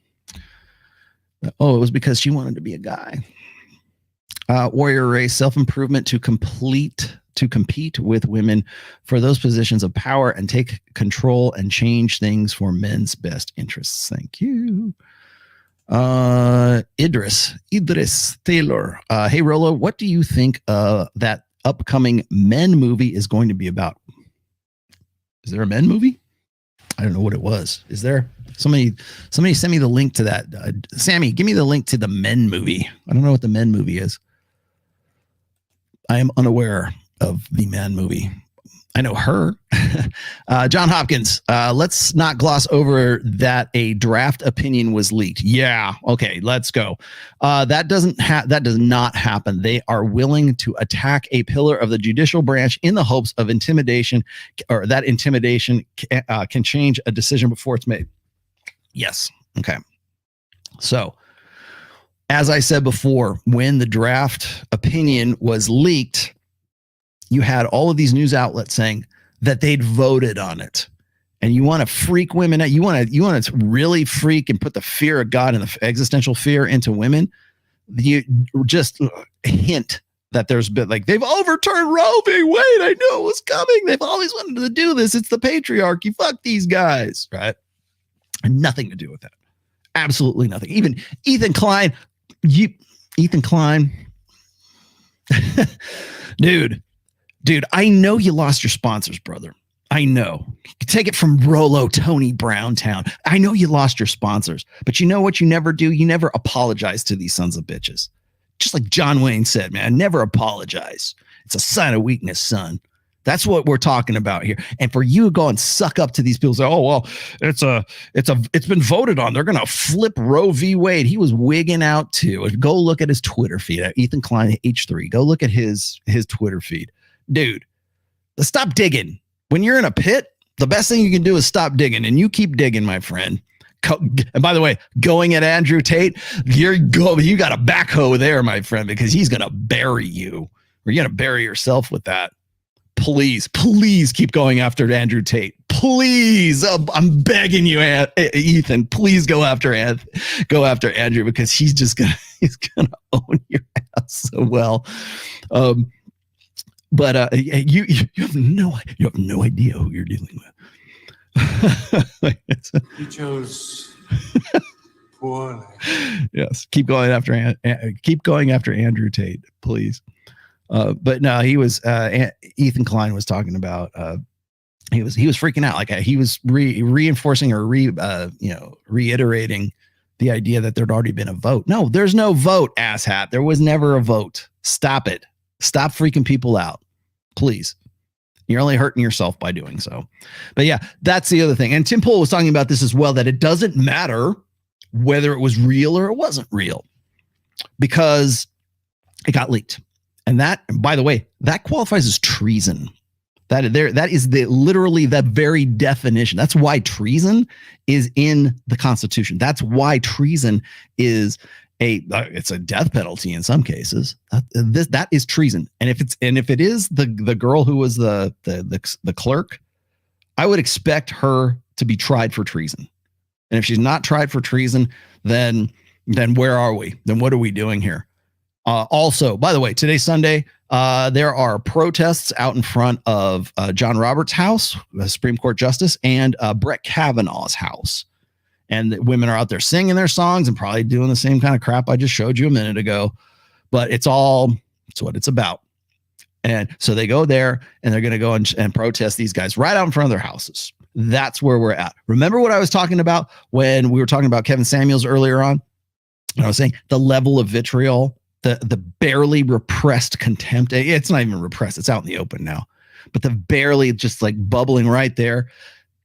Oh, it was because she wanted to be a guy. Warrior race, self-improvement to compete with women for those positions of power and take control and change things for men's best interests. Thank you. Idris Taylor. Hey, Rollo, what do you think that upcoming Men movie is going to be about? Is there a Men movie? I don't know what it was. Is there? Somebody send me the link to that. Sammy, give me the link to the Men movie. I don't know what the Men movie is. I am unaware of the Man movie. I know her. John Hopkins, let's not gloss over that a draft opinion was leaked. Yeah. Okay, let's go. That does not happen. They are willing to attack a pillar of the judicial branch in the hopes of intimidation, or that intimidation can change a decision before it's made. Yes. Okay. So, as I said before, when the draft opinion was leaked, you had all of these news outlets saying that they'd voted on it. And you want to freak women out. You want to really freak and put the fear of God and the existential fear into women. You just hint that there's been like, they've overturned Roe v. Wade. I knew it was coming. They've always wanted to do this. It's the patriarchy. Fuck these guys. Right. Nothing to do with that. Absolutely nothing. Even Ethan Klein. Ethan Klein. Dude, I know you lost your sponsors, brother. I know. Take it from Rollo, Tony Browntown. I know you lost your sponsors, but you know what you never do? You never apologize to these sons of bitches. Just like John Wayne said, man, never apologize. It's a sign of weakness, son. That's what we're talking about here. And for you to go and suck up to these people, say, "Oh well, it's been voted on. They're gonna flip Roe v. Wade." He was wigging out too. Go look at his Twitter feed at Ethan Klein H3. Go look at his Twitter feed. Dude, stop digging. When you're in a pit, the best thing you can do is stop digging, and you keep digging, my friend. And by the way, going at Andrew Tate, you got a backhoe there, my friend, because he's going to bury you, or you're going to bury yourself with that. Please keep going after Andrew Tate. Please, I'm begging you, Ethan. Please go after Andrew, because he's gonna own your ass so well. But you have no idea who you're dealing with. He chose poorly. Yes, keep going after Andrew Tate, please. But no, he was Ethan Klein was talking about. He was freaking out, like he was reinforcing or reiterating the idea that there'd already been a vote. No, there's no vote, asshat. There was never a vote. Stop it. Stop freaking people out, please. You're only hurting yourself by doing so. But yeah, that's the other thing. And Tim Pool was talking about this as well, that it doesn't matter whether it was real or it wasn't real, because it got leaked. And that, by the way, that qualifies as treason. That is literally the very definition. That's why treason is in the Constitution. That's why treason is it's a death penalty in some cases. That is treason. And if it is the girl who was the clerk, I would expect her to be tried for treason. And if she's not tried for treason, then where are we? Then what are we doing here? Also, by the way, today's Sunday. There are protests out in front of John Roberts' house, the Supreme Court Justice, and Brett Kavanaugh's house. And the women are out there singing their songs and probably doing the same kind of crap I just showed you a minute ago. But it's what it's about. And so they go there and they're going to go and protest these guys right out in front of their houses. That's where we're at. Remember what I was talking about when we were talking about Kevin Samuels earlier on? I was saying the level of vitriol, the barely repressed contempt. It's not even repressed. It's out in the open now. But the barely just like bubbling right there.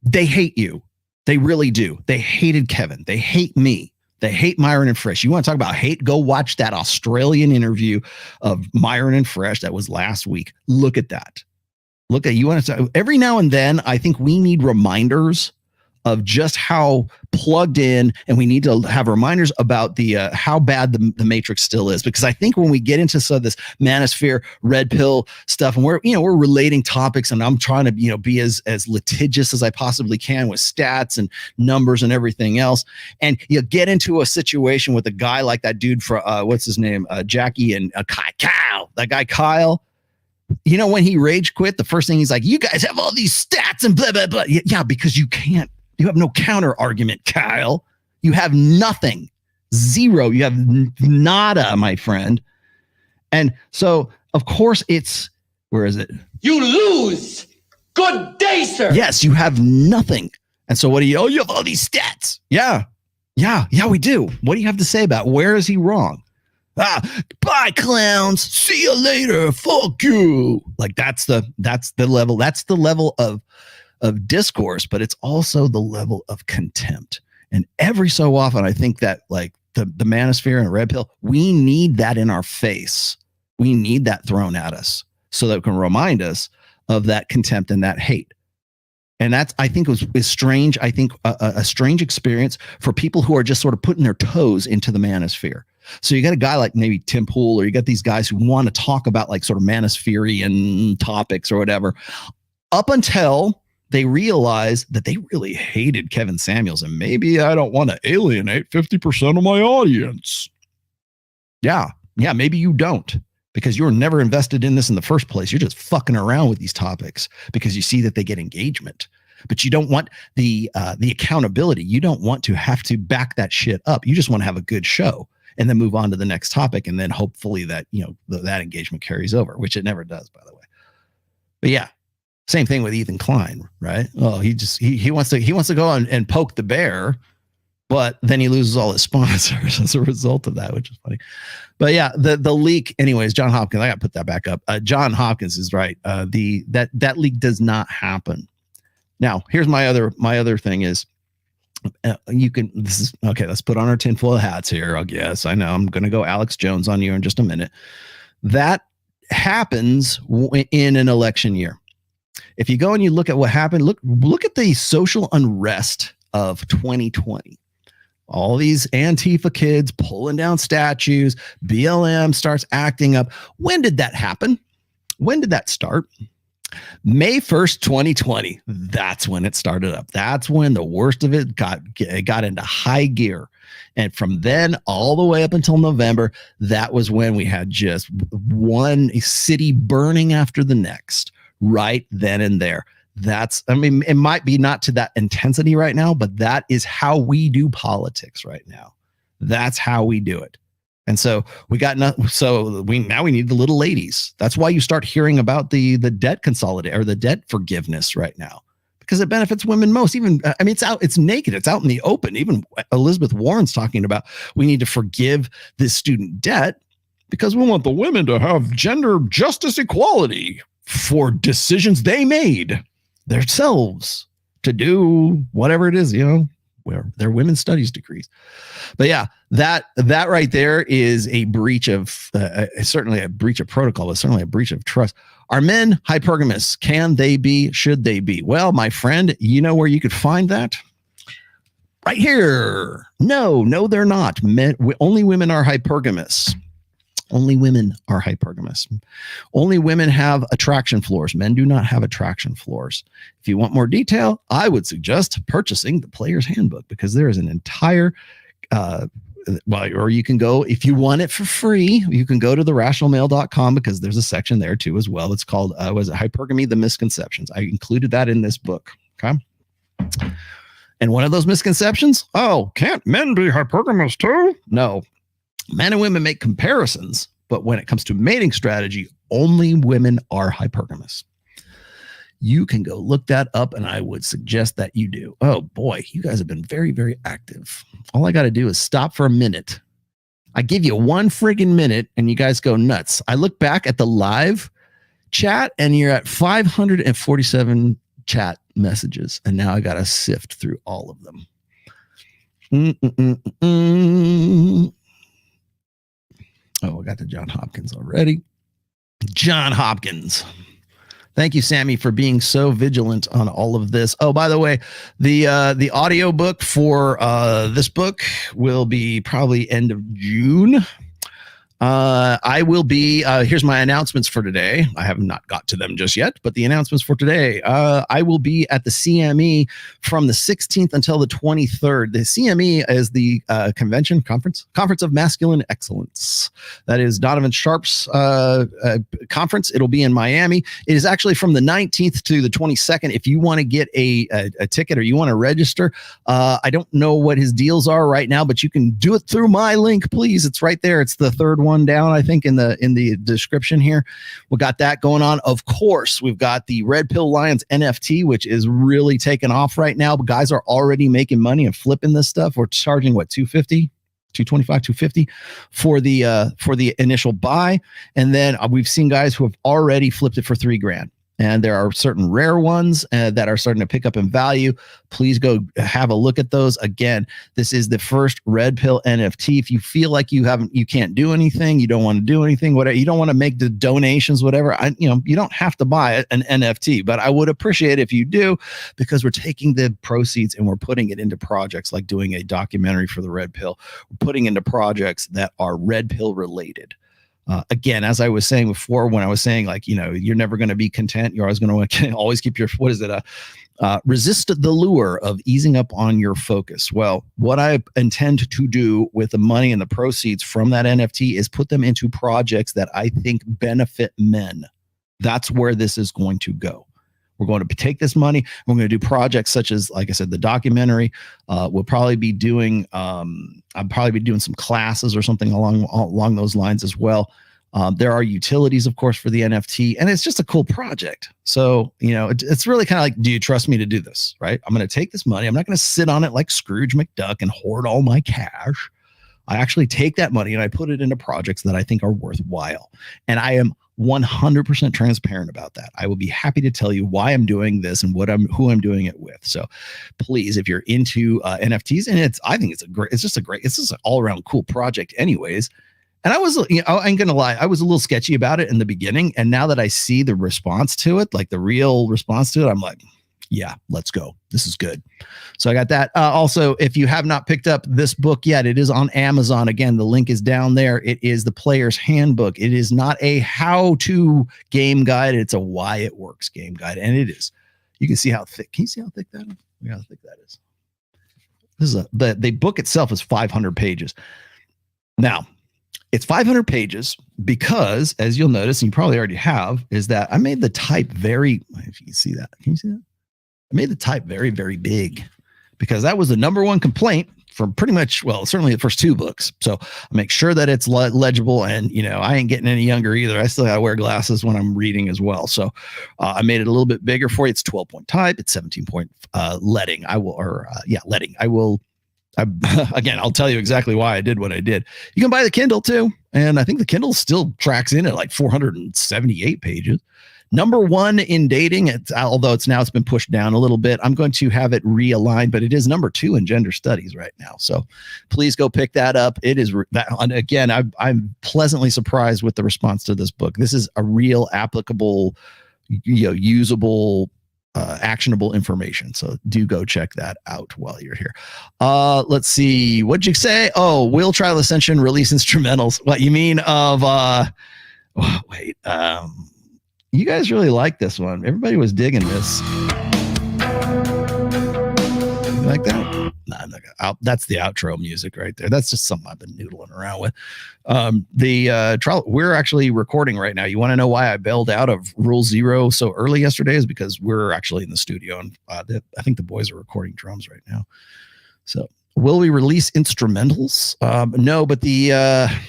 They hate you. They really do. They hated Kevin. They hate me. They hate Myron and Fresh. You want to talk about hate? Go watch that Australian interview of Myron and Fresh that was last week. Look at that. You want to every now and then, I think we need reminders of just how plugged in, and we need to have reminders about the how bad the Matrix still is. Because I think when we get into some of this manosphere, red pill stuff, and we're relating topics, and I'm trying to be as litigious as I possibly can with stats and numbers and everything else, and you get into a situation with a guy like that dude for what's his name, Jackie and Kyle, that guy Kyle. When he rage quit, the first thing he's like, "You guys have all these stats and blah blah blah." Yeah, because you can't. You have no counter argument, Kyle. You have nothing. Zero. You have nada, my friend. And so, of course, where is it? You lose. Good day, sir. Yes, you have nothing. And so what do you have all these stats. Yeah, we do. What do you have to say about it? Where is he wrong? Bye, clowns. See you later. Fuck you. Like that's the level. That's the level of discourse, but it's also the level of contempt. And every so often, I think that like the manosphere and red pill, we need that in our face. We need that thrown at us so that it can remind us of that contempt and that hate. And that's, I think, is strange. I think a strange experience for people who are just sort of putting their toes into the manosphere. So you got a guy like maybe Tim Pool, or you got these guys who want to talk about like sort of manospherean topics or whatever, up until they realize that they really hated Kevin Samuels, and maybe I don't want to alienate 50% of my audience. Yeah, maybe you don't, because you were never invested in this in the first place. You're just fucking around with these topics because you see that they get engagement, but you don't want the accountability. You don't want to have to back that shit up. You just want to have a good show and then move on to the next topic, and then hopefully that that engagement carries over, which it never does, by the way. But yeah. Same thing with Ethan Klein, right? Oh, he wants to go on and poke the bear, but then he loses all his sponsors as a result of that, which is funny. But yeah, the leak, anyways. John Hopkins, I got to put that back up. John Hopkins is right. That leak does not happen. Now, here's my other thing is, let's put on our tinfoil hats here. I guess I know I'm going to go Alex Jones on you in just a minute. That happens in an election year. If you go and you look at what happened, look at the social unrest of 2020. All these Antifa kids pulling down statues, BLM starts acting up. When did that happen? When did that start? May 1st, 2020. That's when it started up. That's when the worst of it got into high gear. And from then all the way up until November, that was when we had just one city burning after the next. Right then and there. It might be not to that intensity right now, but that is how we do politics right now. That's how we do it. And so we need the little ladies. That's why you start hearing about the debt consolidate or the debt forgiveness right now, because it benefits women most. It's naked. It's out in the open. Even Elizabeth Warren's talking about we need to forgive this student debt because we want the women to have gender justice equality for decisions they made themselves to do whatever it is, where their women's studies degrees. But yeah, that right there is a breach of certainly a breach of protocol, but certainly a breach of trust. Are men hypergamous? Can they be? Should they be? Well, my friend, you know where you could find that? Right here. No, they're not. Only women are hypergamous. Only women are hypergamous. Only women have attraction floors. Men do not have attraction floors. If you want more detail, I would suggest purchasing the Player's Handbook, because there is an entire well, or you can go, if you want it for free, you can go to therationalmale.com because there's a section there too as well. It's called, was it Hypergamy, the Misconceptions? I included that in this book. Okay. And one of those misconceptions, can't men be hypergamous too? No, men and women make comparisons, but when it comes to mating strategy, only women are hypergamous. You can go look that up, and I would suggest that you do. Oh boy, you guys have been very, very active. All I got to do is stop for a minute. I give you one friggin' minute, and you guys go nuts. I look back at the live chat, and you're at 547 chat messages, and now I got to sift through all of them. Oh, I got to John Hopkins already. John Hopkins. Thank you, Sammy, for being so vigilant on all of this. Oh, by the way, the audio book for this book will be probably end of June. I will be, here's my announcements for today. I have not got to them just yet, but the announcements for today, I will be at the CME from the 16th until the 23rd. The CME is the Conference of Masculine Excellence. That is Donovan Sharp's conference. It'll be in Miami. It is actually from the 19th to the 22nd. If you want to get a ticket or you want to register, I don't know what his deals are right now, but you can do it through my link, please. It's right there. It's the third one down, I think, in the description here. We got that going on. Of course, we've got the Red Pill Lions NFT, which is really taking off right now. But guys are already making money and flipping this stuff. We're charging what, $250, $225, $250 for the initial buy, and then we've seen guys who have already flipped it for $3,000. And there are certain rare ones that are starting to pick up in value. Please go have a look at those. Again, this is the first Red Pill NFT. If you feel like you can't do anything, you don't want to do anything, whatever, you don't want to make the donations, whatever, you don't have to buy an NFT, but I would appreciate it if you do, because we're taking the proceeds and we're putting it into projects like doing a documentary for the Red Pill. We're putting into projects that are Red Pill related. Again, as I was saying before, when I was saying, like, you're never going to be content. You're always going to always keep your, resist the lure of easing up on your focus. Well, what I intend to do with the money and the proceeds from that NFT is put them into projects that I think benefit men. That's where this is going to go. We're going to take this money. We're going to do projects such as, like I said, the documentary. We'll probably be doing, I'll probably be doing some classes or something along those lines as well. There are utilities, of course, for the NFT, and it's just a cool project. So, it's really kind of like, do you trust me to do this? Right? I'm going to take this money. I'm not going to sit on it like Scrooge McDuck and hoard all my cash. I actually take that money and I put it into projects that I think are worthwhile. And I am 100% transparent about that. I will be happy to tell you why I'm doing this and who I'm doing it with. So please, if you're into NFTs, and I think it's just an all around cool project anyways. And I was, I ain't gonna lie, I was a little sketchy about it in the beginning. And now that I see the response to it, like the real response to it, I'm like, yeah, let's go. This is good. So I got that. Also, if you have not picked up this book yet, it is on Amazon. Again, the link is down there. It is the Player's Handbook. It is not a how-to game guide. It's a why it works game guide. And it is. You can see how thick. Can you see how thick that is? Yeah, how thick that is. This is the book itself is 500 pages. Now, it's 500 pages because, as you'll notice, and you probably already have, is that I made the type very, if you can see that. Can you see that? I made the type very, very big because that was the number one complaint from pretty much, well, certainly the first two books. So I make sure that it's legible, and, I ain't getting any younger either. I still got to wear glasses when I'm reading as well. So I made it a little bit bigger for you. It's 12-point type. It's 17-point leading. Leading. Again, I'll tell you exactly why I did what I did. You can buy the Kindle too. And I think the Kindle still tracks in at like 478 pages. Number one in dating, although it's been pushed down a little bit. I'm going to have it realigned, but it is number 2 in gender studies right now. So please go pick that up. It is that. And again, I'm pleasantly surprised with the response to this book. This is a real applicable, usable, actionable information. So do go check that out while you're here. Let's see. What'd you say? Oh, Will Trial Ascension release instrumentals. What you mean of, you guys really like this one. Everybody was digging this. like that? Nah, I'm not gonna, that's the outro music right there. That's just something I've been noodling around with. The trial, we're actually recording right now. You want to know why I bailed out of Rule Zero so early yesterday? Is because we're actually in the studio, and I think the boys are recording drums right now. So will we release instrumentals? No, but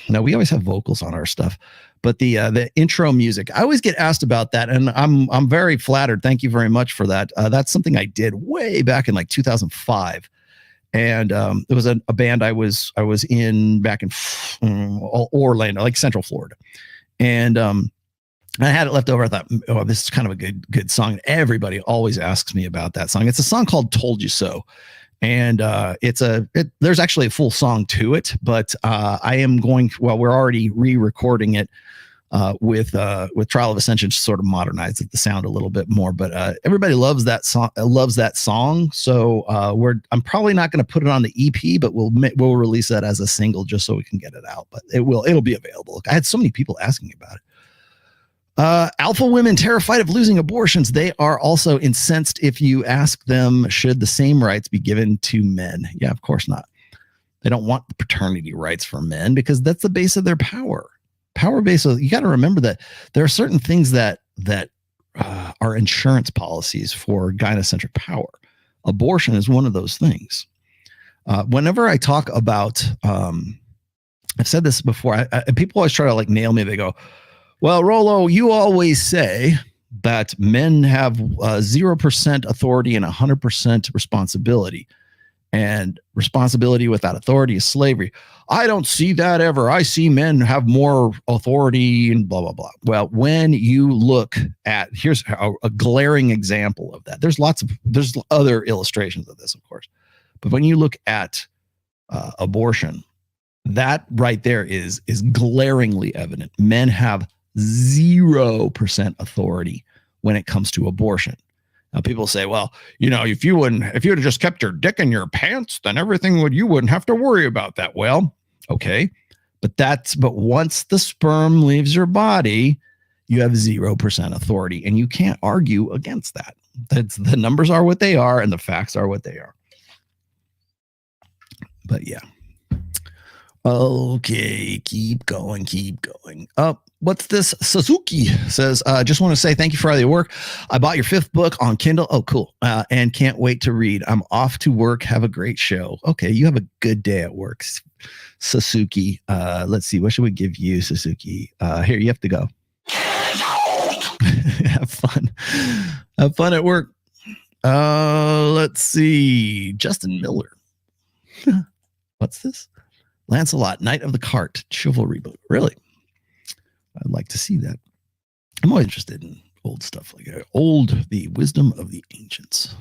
no, we always have vocals on our stuff. But the intro music, I always get asked about that, and I'm very flattered. Thank you very much for that. That's something I did way back in like 2005, and it was a band I was in back in Orlando, like Central Florida, and I had it left over. I thought, oh, this is kind of a good song. Everybody always asks me about that song. It's a song called "Told You So." And there's actually a full song to it, but I am going. Well, we're already re-recording it with Trial of Ascension to sort of modernize the sound a little bit more. But everybody loves that song. So I'm probably not going to put it on the EP, but we'll release that as a single just so we can get it out. But it'll be available. I had so many people asking about it. Alpha women terrified of losing abortions. They are also incensed if you ask them, should the same rights be given to men? Yeah, of course not. They don't want the paternity rights for men because that's the base of their power base. So you got to remember that there are certain things that are insurance policies for gynocentric power. Abortion is one of those things. Whenever I talk about, I've said this before, people always try to like nail me. They go, well, Rollo, you always say that men have 0% authority and 100% responsibility. And responsibility without authority is slavery. I don't see that ever. I see men have more authority and blah, blah, blah. Well, when you look at, here's a glaring example of that. There's other illustrations of this, of course. But when you look at abortion, that right there is glaringly evident. Men have 0% authority when it comes to abortion. Now people say, well, if you'd have just kept your dick in your pants, then you wouldn't have to worry about that. Well, okay. But once the sperm leaves your body, you have 0% authority, and you can't argue against that. The numbers are what they are and the facts are what they are. But yeah. Okay, keep going. What's this? Suzuki says, just want to say thank you for all your work. I bought your 5th book on Kindle. Oh, cool. And can't wait to read. I'm off to work. Have a great show. Okay, you have a good day at work, Suzuki. Let's see. What should we give you, Suzuki? Here, you have to go. Have fun. Have fun at work. Let's see. Justin Miller. What's this? Lancelot, Knight of the Cart, Chivalry book. Really? I'd like to see that. I'm always interested in old stuff like that. The wisdom of the ancients.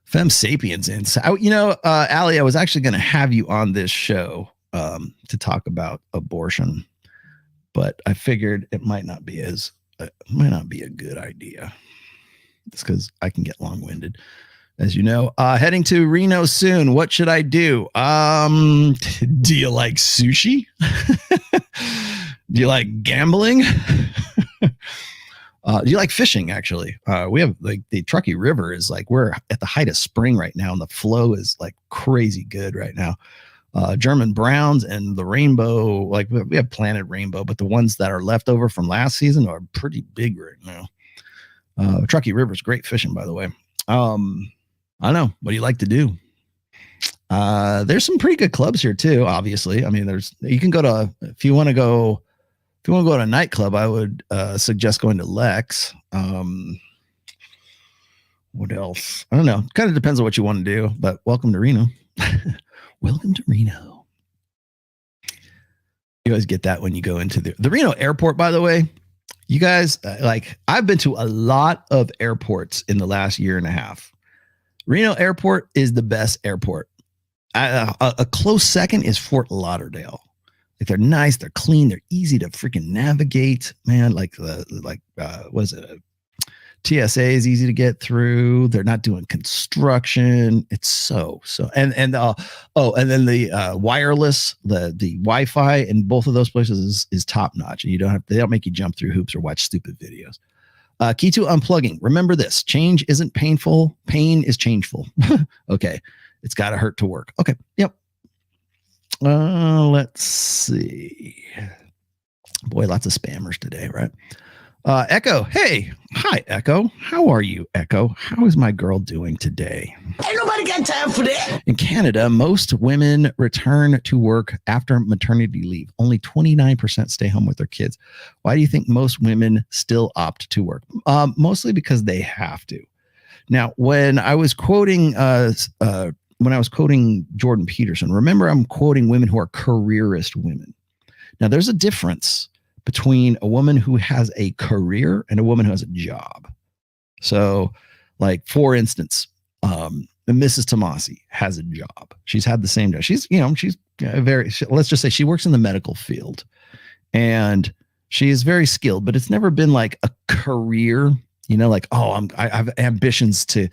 Femme Sapiens. Ali, I was actually going to have you on this show to talk about abortion, but I figured it might not be a good idea. It's because I can get long-winded. As you know, heading to Reno soon. What should I do? Do you like sushi? Do you like gambling? Do you like fishing? Actually, we have like the Truckee River is like, we're at the height of spring right now, and the flow is like crazy good right now. German browns and the rainbow, like we have planted rainbow, but the ones that are left over from last season are pretty big right now. Truckee River is great fishing, by the way. I don't know. What do you like to do? There's some pretty good clubs here too. Obviously, I mean, you can go to, if you want to go to a nightclub, I would suggest going to Lex. What else? I don't know. Kind of depends on what you want to do, but welcome to Reno. Welcome to Reno. You always get that when you go into the Reno airport, by the way. You guys, I've been to a lot of airports in the last year and a half. Reno airport is the best airport. A close second is Fort Lauderdale. Like, they're nice, they're clean, they're easy to freaking navigate, man. What is it? TSA is easy to get through. They're not doing construction. It's so, and then the wireless, the Wi-Fi in both of those places is top notch. And they don't make you jump through hoops or watch stupid videos. Key to unplugging. Remember this. Change isn't painful. Pain is changeful. Okay. It's got to hurt to work. Okay. Yep. Let's see. Boy, lots of spammers today, right? Echo. Hey. Hi, Echo. How are you, Echo? How is my girl doing today? Ain't nobody got time for that. In Canada, most women return to work after maternity leave. Only 29% stay home with their kids. Why do you think most women still opt to work? Mostly because they have to. Now, when I was quoting Jordan Peterson, remember I'm quoting women who are careerist women. Now, there's a difference between a woman who has a career and a woman who has a job. So, like, for instance, Mrs. Tomassi has a job. She's had the same job. She's let's just say she works in the medical field and she is very skilled, but it's never been like a career, like, oh, I have ambitions to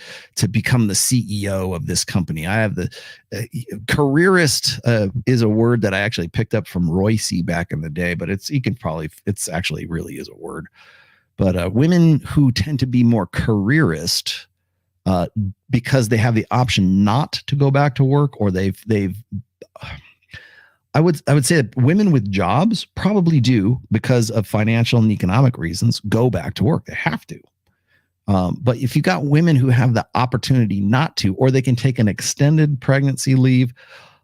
become the CEO of this company. I have the careerist is a word that I actually picked up from Royce back in the day, but it's actually really is a word. But women who tend to be more careerist, because they have the option not to go back to work, or I would say that women with jobs probably do, because of financial and economic reasons, go back to work. They have to. But if you got women who have the opportunity not to, or they can take an extended pregnancy leave,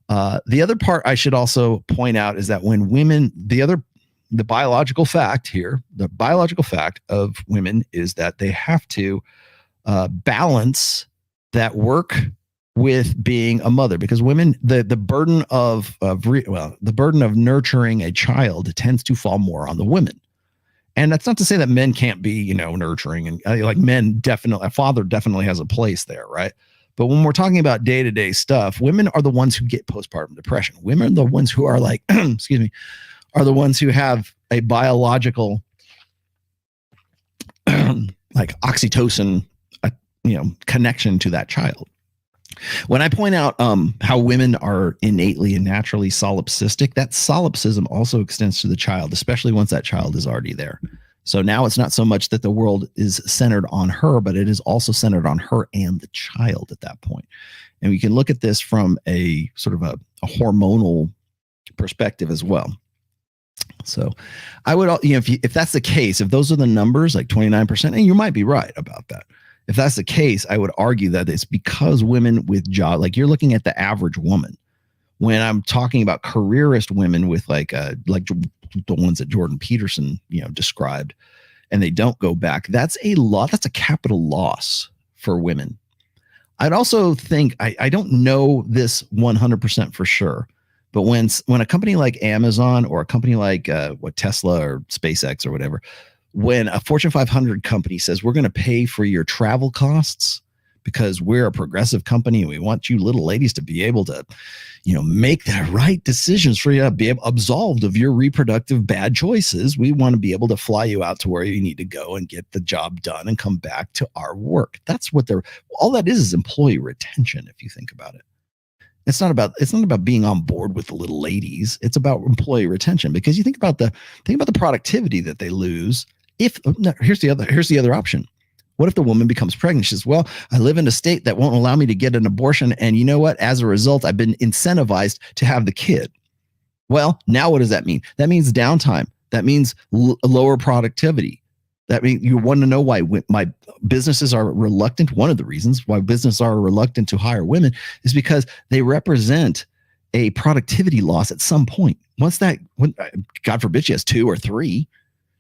the other part I should also point out is that when women, the biological fact of women is that they have to balance that work with being a mother, because women, the burden of nurturing a child tends to fall more on the women. And that's not to say that men can't be, nurturing, and like men definitely, a father definitely has a place there, right? But when we're talking about day-to-day stuff, women are the ones who get postpartum depression. Women are the ones who are like, excuse me, are the ones who have a biological like oxytocin connection to that child. When I point out how women are innately and naturally solipsistic, that solipsism also extends to the child, especially once that child is already there. So now it's not so much that the world is centered on her, but it is also centered on her and the child at that point. And we can look at this from a sort of a hormonal perspective as well. So I would, if that's the case, if those are the numbers, like 29%, and you might be right about that. If that's the case, I would argue that it's because women with job, like you're looking at the average woman. When I'm talking about careerist women with like the ones that Jordan Peterson, described, and they don't go back, that's a capital loss for women. I'd also think, I don't know this 100% for sure, but when a company like Amazon or a company like Tesla or SpaceX or whatever, when a Fortune 500 company says, we're going to pay for your travel costs because we're a progressive company and we want you little ladies to be able to, make the right decisions for you, be absolved of your reproductive bad choices. We want to be able to fly you out to where you need to go and get the job done and come back to our work. That's what all that is employee retention, if you think about it. It's not about being on board with the little ladies. It's about employee retention, because you think about the productivity that they lose. Here's the other option. What if the woman becomes pregnant? She says, well, I live in a state that won't allow me to get an abortion. And you know what? As a result, I've been incentivized to have the kid. Well, now what does that mean? That means downtime. That means lower productivity. That means you want to know why my businesses are reluctant. One of the reasons why businesses are reluctant to hire women is because they represent a productivity loss at some point. When God forbid she has 2 or 3,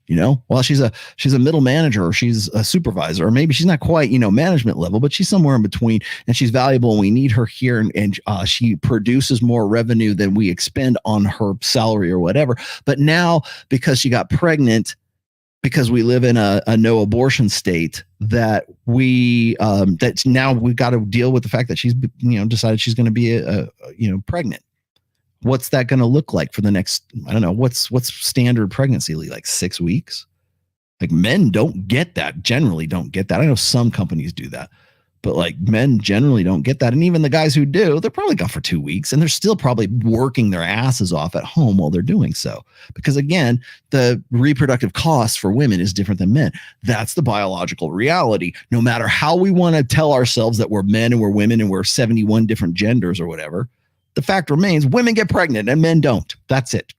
well, she's a middle manager, or she's a supervisor, or maybe she's not quite, management level, but she's somewhere in between, and she's valuable and we need her here. And she produces more revenue than we expend on her salary or whatever. But now, because she got pregnant, because we live in a no abortion state, that that's now we've got to deal with the fact that she's, decided she's going to be pregnant. What's that going to look like for the next, I don't know, what's standard pregnancy leave, like 6 weeks? Like men generally don't get that. I know some companies do that, But like men generally don't get that. And even the guys who do, they're probably gone for 2 weeks and they're still probably working their asses off at home while they're doing so. Because again, the reproductive cost for women is different than men. That's the biological reality. No matter how we want to tell ourselves that we're men and we're women and we're 71 different genders or whatever, the fact remains women get pregnant and men don't. That's it.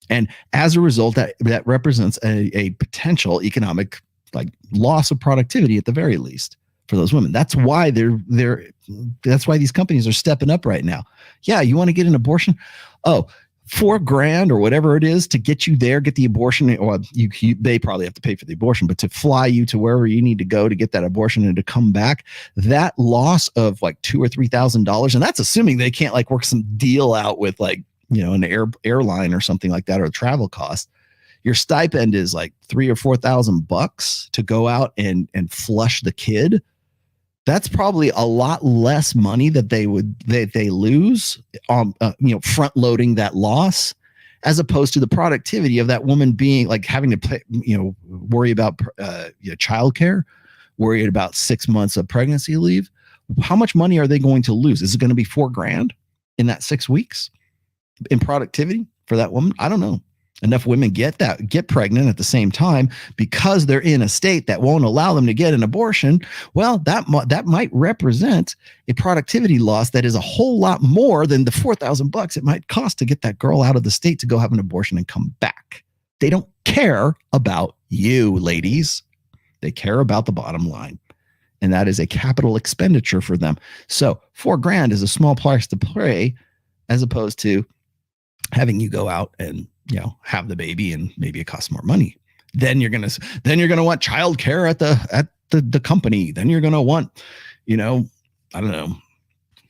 And as a result, that represents a potential economic like loss of productivity at the very least for those women. That's why that's why these companies are stepping up right now. Yeah, you want to get an abortion? Oh, $4,000 or whatever it is to get you there, get the abortion. Well, they probably have to pay for the abortion, but to fly you to wherever you need to go to get that abortion and to come back, that loss of like $2,000 or $3,000, and that's assuming they can't like work some deal out with like, you know, an airline or something like that, or a travel cost. Your stipend is like $3,000 or $4,000 to go out and flush the kid. That's probably a lot less money that they lose on, front loading that loss, as opposed to the productivity of that woman being like having to pay, worry about childcare, worried about 6 months of pregnancy leave. How much money are they going to lose? Is it going to be $4,000 in that 6 weeks in productivity for that woman? I don't know. Enough women get pregnant at the same time because they're in a state that won't allow them to get an abortion. Well, that might represent a productivity loss that is a whole lot more than the $4,000 it might cost to get that girl out of the state to go have an abortion and come back. They don't care about you, ladies. They care about the bottom line. And that is a capital expenditure for them. So $4,000 is a small price to pay, as opposed to having you go out and have the baby and maybe it costs more money. Then you're gonna want childcare at the company. Then you're gonna want, I don't know,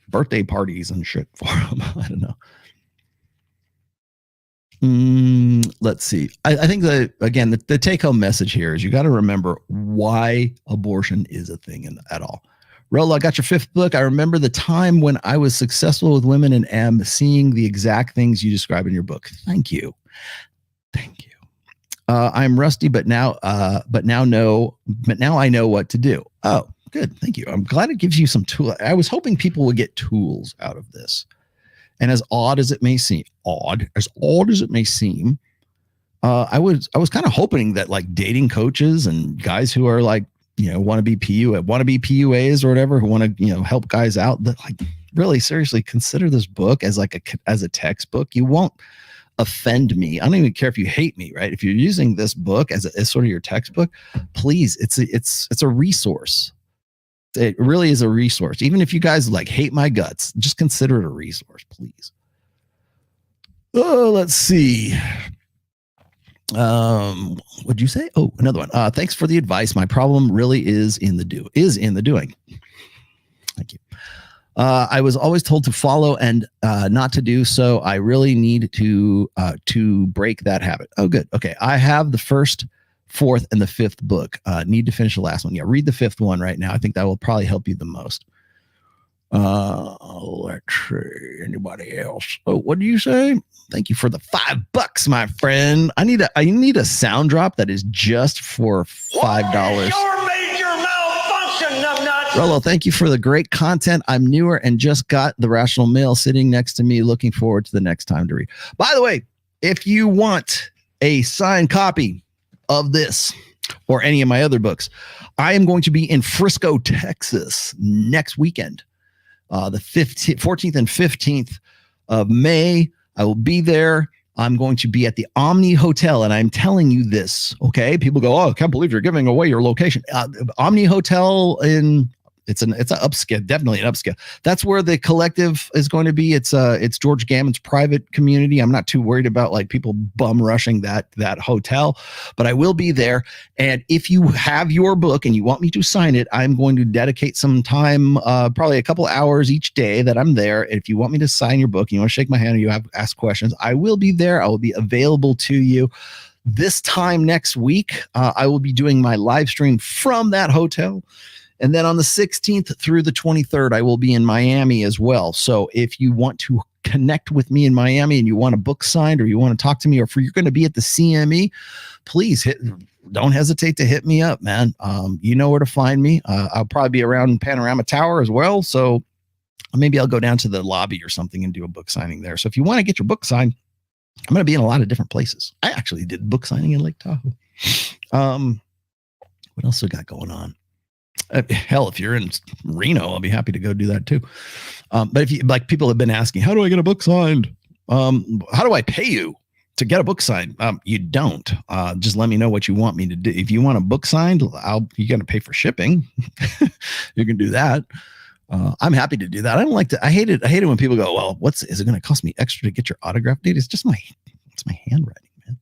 birthday parties and shit for them. I don't know. Let's see. I think the take home message here is you got to remember why abortion is a thing at all. Rollo, I got your 5th book. I remember the time when I was successful with women and am seeing the exact things you describe in your book. Thank you. Thank you. I'm rusty, but now I know what to do. Oh, good. Thank you. I'm glad it gives you some tool. I was hoping people would get tools out of this. And as odd as it may seem, I was kind of hoping that like dating coaches and guys who are like, want to be PUAs or whatever, who want to, help guys out, that like really seriously consider this book as a textbook. You won't offend me. I don't even care if you hate me, right? If you're using this book as sort of your textbook, please, it's a resource. It really is a resource. Even if you guys like hate my guts, just consider it a resource, please. Oh, let's see. What'd you say? Oh, another one. Thanks for the advice. My problem really is in the doing. Thank you. I was always told to follow and not to do so. I really need to break that habit. Oh, good. Okay. I have the 1st, 4th, and the 5th book. Need to finish the last one. Yeah, read the 5th one right now. I think that will probably help you the most. Let's see. Anybody else? Oh, what do you say? Thank you for the $5, my friend. I need a sound drop that is just for $5. Your major malfunction, numbnuts. Rollo, thank you for the great content. I'm newer and just got The Rational Male sitting next to me. Looking forward to the next time to read. By the way, if you want a signed copy of this or any of my other books, I am going to be in Frisco, Texas next weekend. The 14th and 15th of May. I will be there. I'm going to be at the Omni Hotel, and I'm telling you this, okay? People go, oh, I can't believe you're giving away your location. Omni Hotel it's an upscale, definitely an upscale. That's where the collective is going to be. It's George Gammon's private community. I'm not too worried about like people bum rushing that hotel, but I will be there. And if you have your book and you want me to sign it, I'm going to dedicate some time, probably a couple hours each day that I'm there. If you want me to sign your book and you want to shake my hand and you have ask questions, I will be there. I will be available to you. This time next week, I will be doing my live stream from that hotel. And then on the 16th through the 23rd, I will be in Miami as well. So if you want to connect with me in Miami and you want a book signed, or you want to talk to me, or if you're going to be at the CME, please don't hesitate to hit me up, man. You know where to find me. I'll probably be around Panorama Tower as well. So maybe I'll go down to the lobby or something and do a book signing there. So if you want to get your book signed, I'm going to be in a lot of different places. I actually did book signing in Lake Tahoe. What else we got going on? Hell, if you're in Reno, I'll be happy to go do that too. But if you like, people have been asking, how do I get a book signed? How do I pay you to get a book signed? You don't. Just let me know what you want me to do. If you want a book signed, you're going to pay for shipping. You can do that. I'm happy to do that. I don't like to. I hate it when people go, well, is it going to cost me extra to get your autograph? Dude, it's my handwriting, man.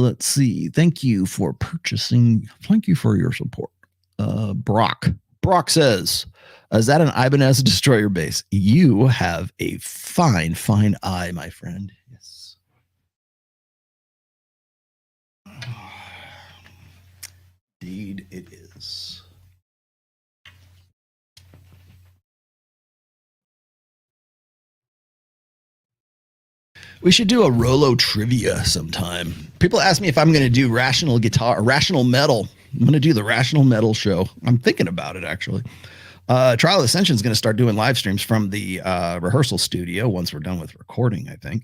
Let's see. Thank you for purchasing. Thank you for your support. Brock says, is that an Ibanez destroyer base? You have a fine eye, my friend. Yes. Indeed it is. We should do a Rollo trivia sometime. People ask me if I'm going to do rational metal. I'm going to do the rational metal show. I'm thinking about it, actually. Trial of Ascension is going to start doing live streams from the rehearsal studio once we're done with recording, I think.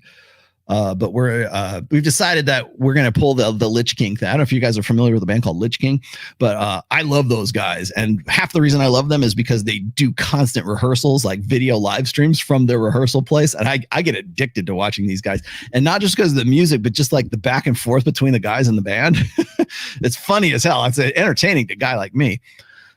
But we've decided that we're going to pull the Lich King thing. I don't know if you guys are familiar with a band called Lich King, but I love those guys. And half the reason I love them is because they do constant rehearsals, like video live streams from their rehearsal place. And I get addicted to watching these guys. And not just because of the music, but just like the back and forth between the guys in the band. It's funny as hell. It's entertaining to a guy like me.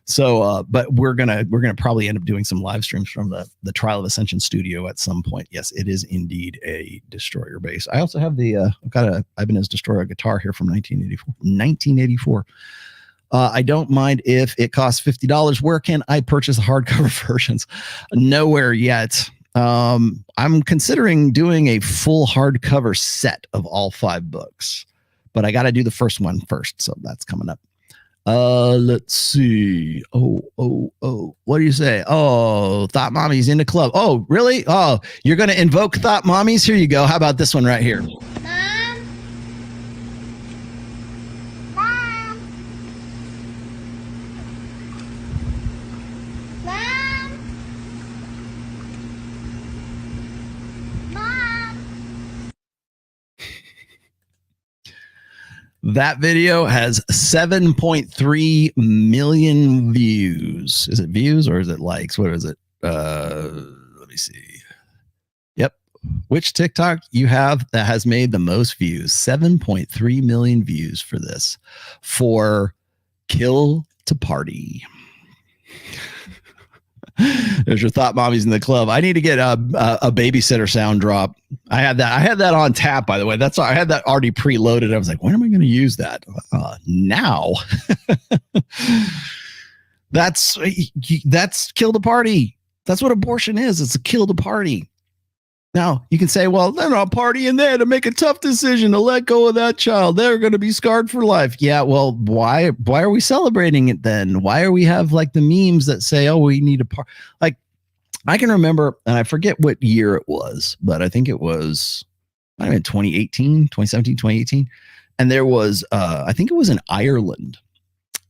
So, but we're gonna probably end up doing some live streams from the Trial of Ascension studio at some point. Yes, it is indeed a destroyer base. I also have I've got a Ibanez Destroyer guitar here from 1984. I don't mind if it costs $50. Where can I purchase hardcover versions? Nowhere yet. I'm considering doing a full hardcover set of all 5 books, but I got to do the first one first. So that's coming up. Let's see. Oh, what do you say? Oh, Thot Mommies in the club. Oh, really? Oh, you're going to invoke Thot Mommies? Here you go. How about this one right here? Mom. That video has 7.3 million views. Is it views or is it likes? What is it? Let me see. Yep. Which TikTok you have that has made the most views? 7.3 million views for this. For Kill to Party. There's your Thot Mommies in the club. I need to get a babysitter sound drop. I had that on tap, by the way. I had that already preloaded. I was like, when am I going to use that? Now. That's kill the party. That's what abortion is. It's a kill the party. Now you can say, well, they're not partying there to make a tough decision to let go of that child. They're going to be scarred for life. Yeah. Well, why are we celebrating it then? Why are we have like the memes that say, oh, we need a part? Like I can remember, and I forget what year it was, but I think it was, 2017, 2018. And there was, I think it was in Ireland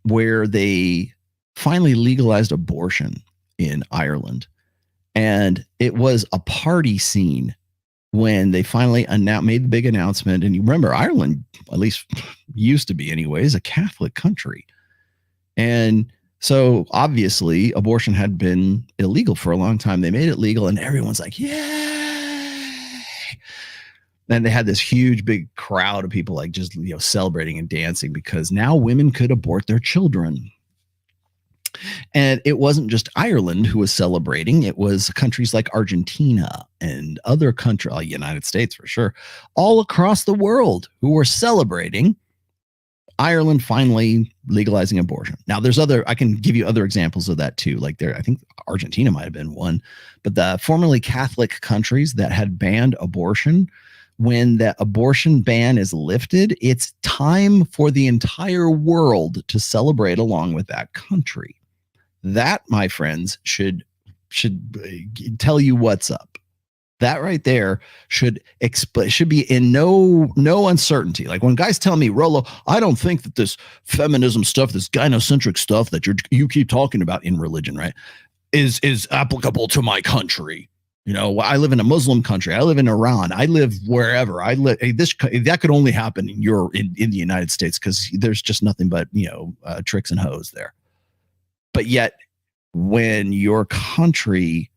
where they finally legalized abortion in Ireland. And it was a party scene when they finally made the big announcement. And you remember Ireland, at least used to be anyways, a Catholic country. And so obviously abortion had been illegal for a long time. They made it legal and everyone's like, yay. And they had this huge, big crowd of people like just, celebrating and dancing because now women could abort their children. And it wasn't just Ireland who was celebrating. It was countries like Argentina and other countries, United States for sure, all across the world who were celebrating Ireland finally legalizing abortion. Now I can give you other examples of that too. Like I think Argentina might've been one, but the formerly Catholic countries that had banned abortion, when that abortion ban is lifted, it's time for the entire world to celebrate along with that country. That, my friends, should tell you what's up. That right there should be in no uncertainty. Like when guys tell me, Rollo, I don't think that this feminism stuff, this gynocentric stuff that you keep talking about in religion, right, is applicable to my country. You know, I live in a Muslim country. I live in Iran. I live wherever. I live. That could only happen in the United States because there's just nothing but tricks and hoes there. But yet, when your country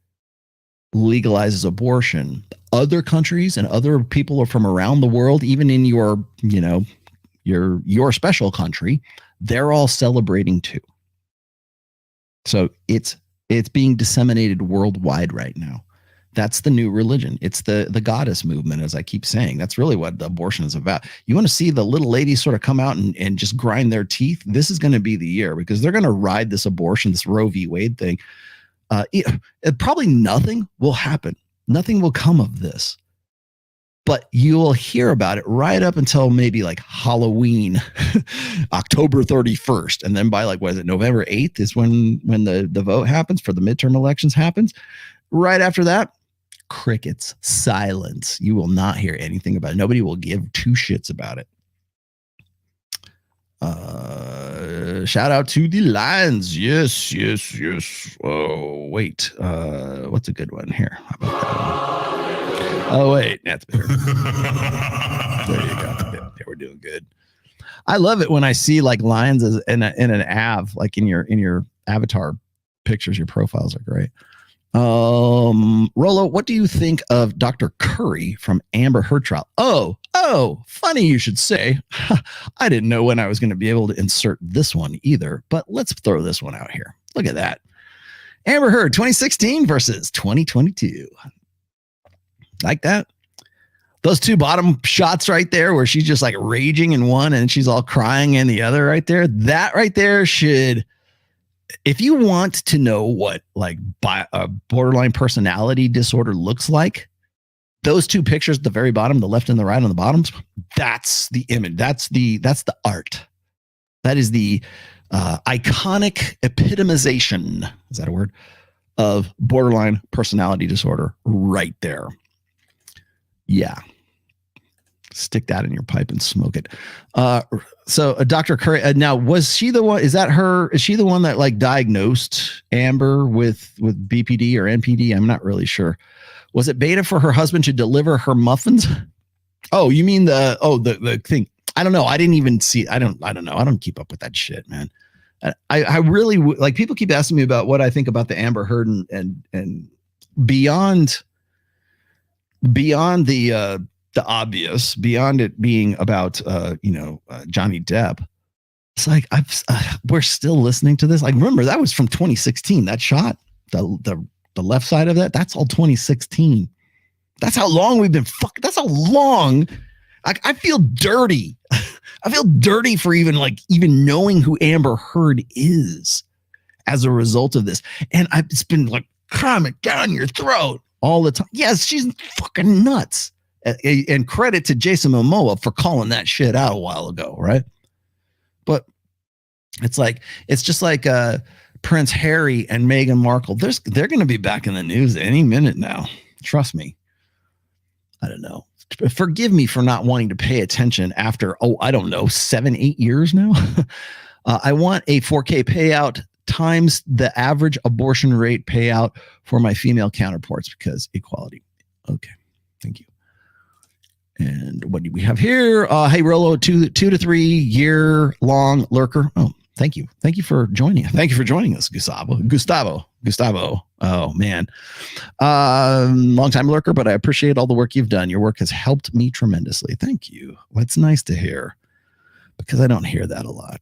legalizes abortion, other countries and other people are from around the world, even in your special country, they're all celebrating too. So it's being disseminated worldwide right now. That's the new religion. It's the goddess movement, as I keep saying. That's really what the abortion is about. You want to see the little ladies sort of come out and just grind their teeth? This is going to be the year because they're going to ride this abortion, this Roe v. Wade thing. Probably nothing will happen. Nothing will come of this. But you will hear about it right up until maybe like Halloween, October 31st. And then by November 8th is when the vote happens for the midterm elections happens. Right after that, crickets, silence. You will not hear anything about it. Nobody will give two shits about it. Shout out to the Lions. Yes. Oh, wait. What's a good one here? How about that one? Oh, wait. That's better. There you go. Yeah, we're doing good. I love it when I see like lions in an av, like in your avatar pictures. Your profiles are great. Rollo, what do you think of Dr. Curry from Amber Heard trial? Oh, funny you should say. I didn't know when I was going to be able to insert this one either, but let's throw this one out here. Look at that. Amber Heard 2016 versus 2022. Like that? Those two bottom shots right there where she's just like raging in one and she's all crying in the other right there. That right there should... If you want to know what like a borderline personality disorder looks like, those two pictures at the very bottom, the left and the right on the bottoms, that's the image. That's the art. That is the iconic epitomization. Is that a word? Of borderline personality disorder right there. Yeah. Stick that in your pipe and smoke it. So Dr. Curry, now was she the one? Is that her? Is she the one that like diagnosed Amber with BPD or NPD? I'm not really sure. Was it beta for her husband to deliver her muffins? Oh, you mean the thing? I don't know. I didn't even see. I don't know. I don't keep up with that shit, man. I really like people keep asking me about what I think about the Amber Heard and beyond the obvious, beyond it being about Johnny Depp. It's like we're still listening to this. Like, remember that was from 2016. That shot, the left side of that's all 2016. That's how long we've been that's how long. I feel dirty. I feel dirty for even knowing who Amber Heard is as a result of this. And it's been like cramming down your throat all the time. Yes, she's fucking nuts. And credit to Jason Momoa for calling that shit out a while ago, right? But it's just like Prince Harry and Meghan Markle. They're going to be back in the news any minute now. Trust me. I don't know. Forgive me for not wanting to pay attention after, 7-8 years now. I want a 4K payout times the average abortion rate payout for my female counterparts because equality. Okay. Thank you. And what do we have here? Hey, Rollo, 2 to 3 year long lurker. Oh, thank you. Thank you for joining. Thank you for joining us, Gustavo. Oh, man. Long time lurker, but I appreciate all the work you've done. Your work has helped me tremendously. Thank you. That's nice to hear because I don't hear that a lot.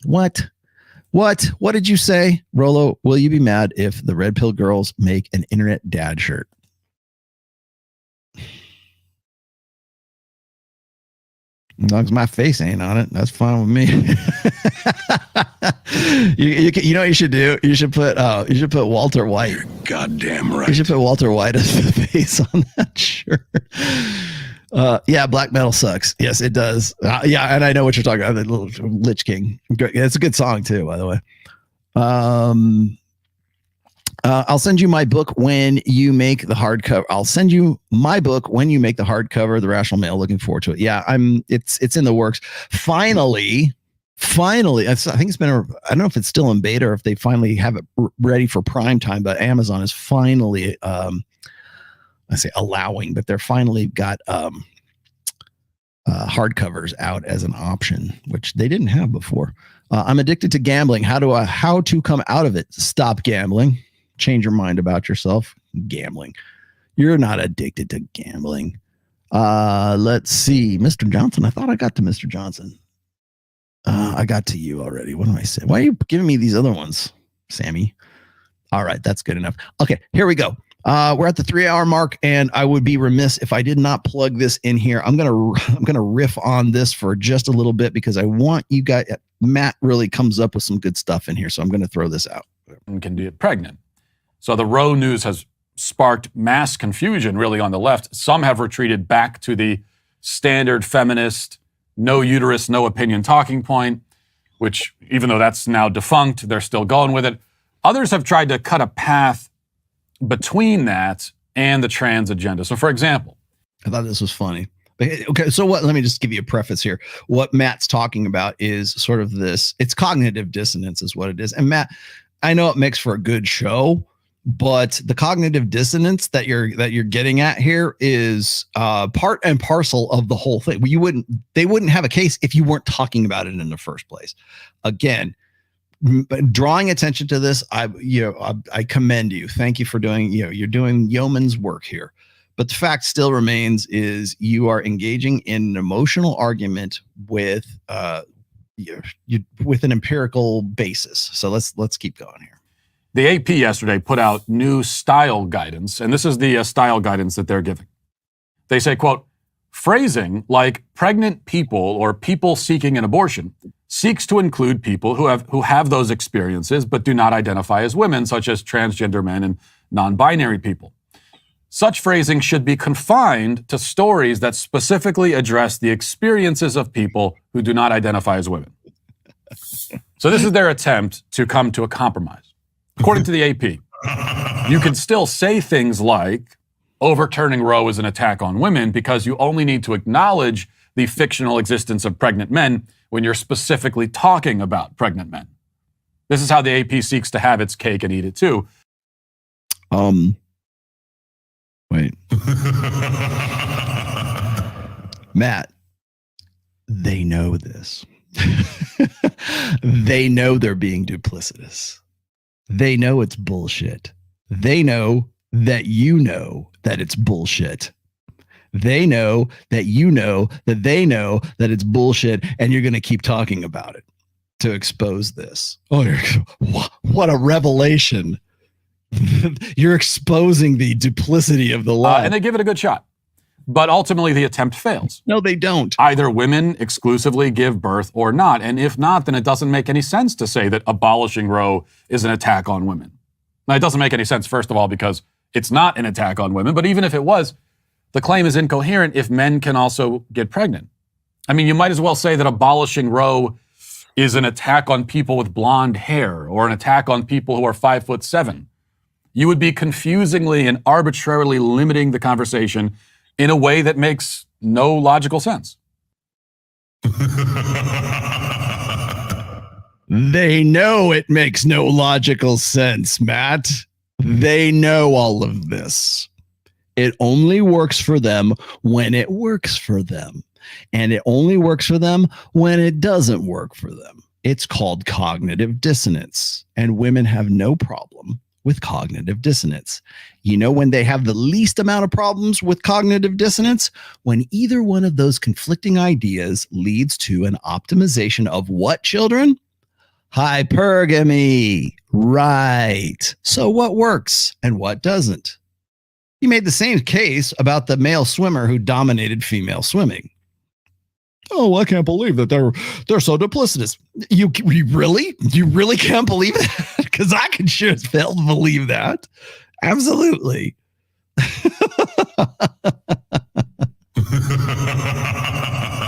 What did you say, Rollo? Will you be mad if the Red Pill girls make an internet dad shirt? As long as my face ain't on it, that's fine with me. you know what you should do? You should put Walter White. You're goddamn right. You should put Walter White as the face on that shirt. Yeah, black metal sucks. Yes, it does. Yeah, and I know what you're talking about. The little Lich King. It's a good song too, by the way. I'll send you my book when you make the hardcover. I'll send you my book when you make the hardcover, The Rational Male. Looking forward to it. Yeah, it's in the works. Finally, I think it's been I don't know if it's still in beta or if they finally have it ready for prime time, but Amazon is finally I say allowing, but they're finally got hardcovers out as an option, which they didn't have before. I'm addicted to gambling. How to come out of it? Stop gambling. Change your mind about yourself. Gambling. You're not addicted to gambling. Let's see. Mr. Johnson. I thought I got to Mr. Johnson. I got to you already. What am I saying? Why are you giving me these other ones, Sammy? All right. That's good enough. Okay. Here we go. We're at the 3-hour mark, and I would be remiss if I did not plug this in here. I'm gonna riff on this for just a little bit because I want you guys. Matt really comes up with some good stuff in here, so I'm going to throw this out. And can get pregnant. So the Roe news has sparked mass confusion, really, on the left. Some have retreated back to the standard feminist, no uterus, no opinion talking point, which, even though that's now defunct, they're still going with it. Others have tried to cut a path between that and the trans agenda. So, for example, I thought this was funny. Okay, so what? Let me just give you a preface here. What Matt's talking about is sort of this. It's cognitive dissonance, is what it is. And Matt, I know it makes for a good show, but the cognitive dissonance that you're getting at here is part and parcel of the whole thing. They wouldn't have a case if you weren't talking about it in the first place. Again, drawing attention to this, I commend you. Thank you for doing. You're doing yeoman's work here. But the fact still remains is you are engaging in an emotional argument with with an empirical basis. So let's keep going here. The AP yesterday put out new style guidance, and this is the style guidance that they're giving. They say, quote, phrasing like pregnant people or people seeking an abortion seeks to include people who have those experiences but do not identify as women, such as transgender men and non-binary people. Such phrasing should be confined to stories that specifically address the experiences of people who do not identify as women. So this is their attempt to come to a compromise. According to the AP, you can still say things like overturning Roe is an attack on women because you only need to acknowledge the fictional existence of pregnant men when you're specifically talking about pregnant men. This is how the AP seeks to have its cake and eat it too. Wait. Matt, they know this. They know they're being duplicitous. They know it's bullshit. They know that you know that it's bullshit. They know that you know that they know that it's bullshit, and you're going to keep talking about it to expose this. Oh, what a revelation. You're exposing the duplicity of the law. And they give it a good shot. But ultimately, the attempt fails. No, they don't. Either women exclusively give birth or not. And if not, then it doesn't make any sense to say that abolishing Roe is an attack on women. Now, it doesn't make any sense, first of all, because it's not an attack on women. But even if it was, the claim is incoherent if men can also get pregnant. I mean, you might as well say that abolishing Roe is an attack on people with blonde hair or an attack on people who are 5'7". You would be confusingly and arbitrarily limiting the conversation in a way that makes no logical sense. They know it makes no logical sense, Matt. They know all of this. It only works for them when it works for them. And it only works for them when it doesn't work for them. It's called cognitive dissonance. And women have no problem with cognitive dissonance. You know when they have the least amount of problems with cognitive dissonance? When either one of those conflicting ideas leads to an optimization of what, children? Hypergamy. Right. So what works and what doesn't? You made the same case about the male swimmer who dominated female swimming. Oh, I can't believe that they're so duplicitous. You really can't believe that? Because I can sure as hell believe that. Absolutely.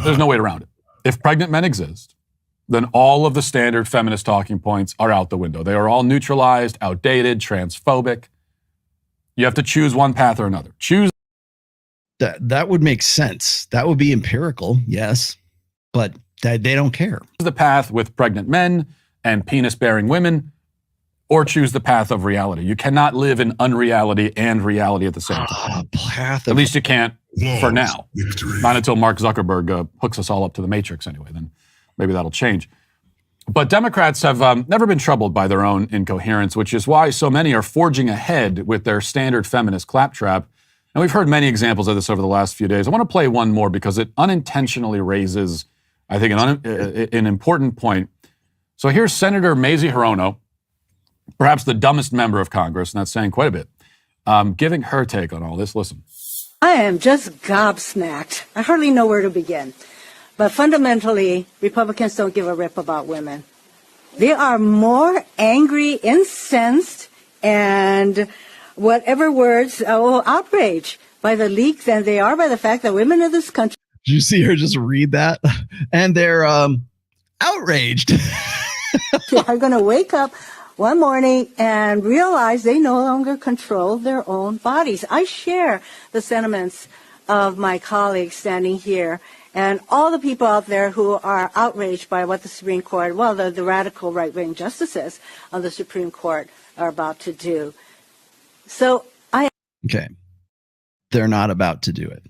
There's no way around it. If pregnant men exist, then all of the standard feminist talking points are out the window. They are all neutralized, outdated, transphobic. You have to choose one path or another. Choose. That would make sense. That would be empirical, yes, but they don't care. The path with pregnant men and penis-bearing women, or choose the path of reality. You cannot live in unreality and reality at the same time. Path at least you can't for now. Not until Mark Zuckerberg hooks us all up to the Matrix anyway. Then maybe that'll change. But Democrats have never been troubled by their own incoherence, which is why so many are forging ahead with their standard feminist claptrap. And we've heard many examples of this over the last few days. I want to play one more because it unintentionally raises, I think, an important point. So here's Senator Mazie Hirono, perhaps the dumbest member of Congress, and that's saying quite a bit, giving her take on all this. Listen. I am just gobsmacked. I hardly know where to begin. But fundamentally, Republicans don't give a rip about women. They are more angry, incensed, and whatever words, outraged by the leak than they are by the fact that women in this country. Did you see her just read that? And they're outraged. are going to wake up one morning and realize they no longer control their own bodies. I share the sentiments of my colleagues standing here and all the people out there who are outraged by what the Supreme Court, well, the radical right-wing justices of the Supreme Court are about to do. So Okay. They're not about to do it.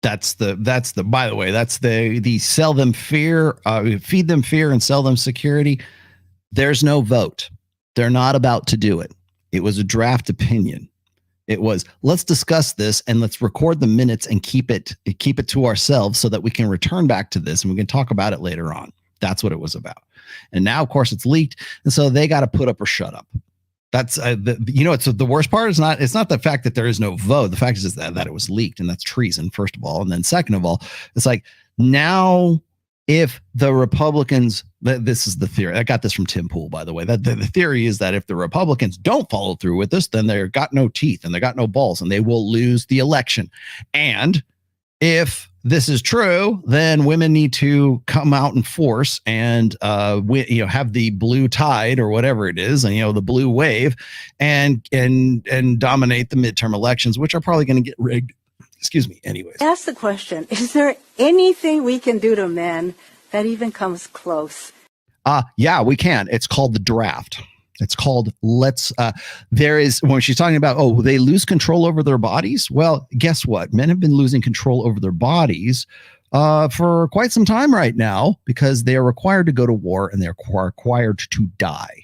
That's the by the way, that's the sell them fear, feed them fear and sell them security. There's no vote. They're not about to do it. It was a draft opinion. It was, let's discuss this and let's record the minutes and keep it to ourselves so that we can return back to this and we can talk about it later on. That's what it was about. And now, of course, it's leaked. And so they got to put up or shut up. That's it's the worst part is it's not the fact that there is no vote. The fact is that it was leaked, and that's treason, first of all. And then second of all, it's like now if the Republicans, this is the theory. I got this from Tim Pool, by the way, that the theory is that if the Republicans don't follow through with this, then they've got no teeth and they got no balls and they will lose the election. And if this is true, then women need to come out in force and have the blue tide or whatever it is, and the blue wave, and dominate the midterm elections, which are probably going to get rigged. Excuse me. Anyways, ask the question: is there anything we can do to men that even comes close? Yeah, we can. It's called the draft. It's called there is, when she's talking about, they lose control over their bodies. Well, guess what? Men have been losing control over their bodies for quite some time right now because they are required to go to war and they're required to die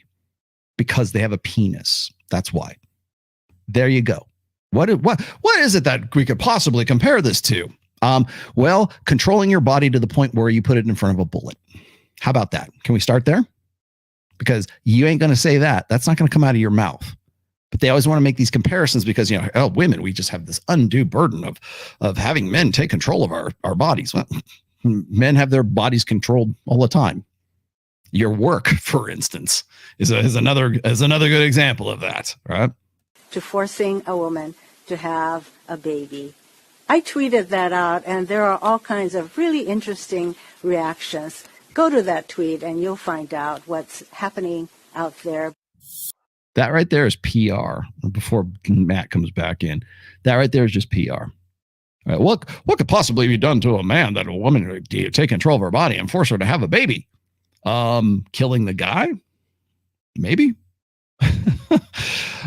because they have a penis. That's why. There you go. What is it that we could possibly compare this to? Well, controlling your body to the point where you put it in front of a bullet. How about that? Can we start there? Because you ain't going to say that. That's not going to come out of your mouth. But they always want to make these comparisons because, women, we just have this undue burden of having men take control of our bodies. Well, men have their bodies controlled all the time. Your work, for instance, is another good example of that, right? To forcing a woman to have a baby. I tweeted that out, and there are all kinds of really interesting reactions. Go to that tweet and you'll find out what's happening out there. That right there is PR. Before Matt comes back in, that right there is just PR. All right, what could possibly be done to a man that a woman would take control of her body and force her to have a baby? Killing the guy? Maybe.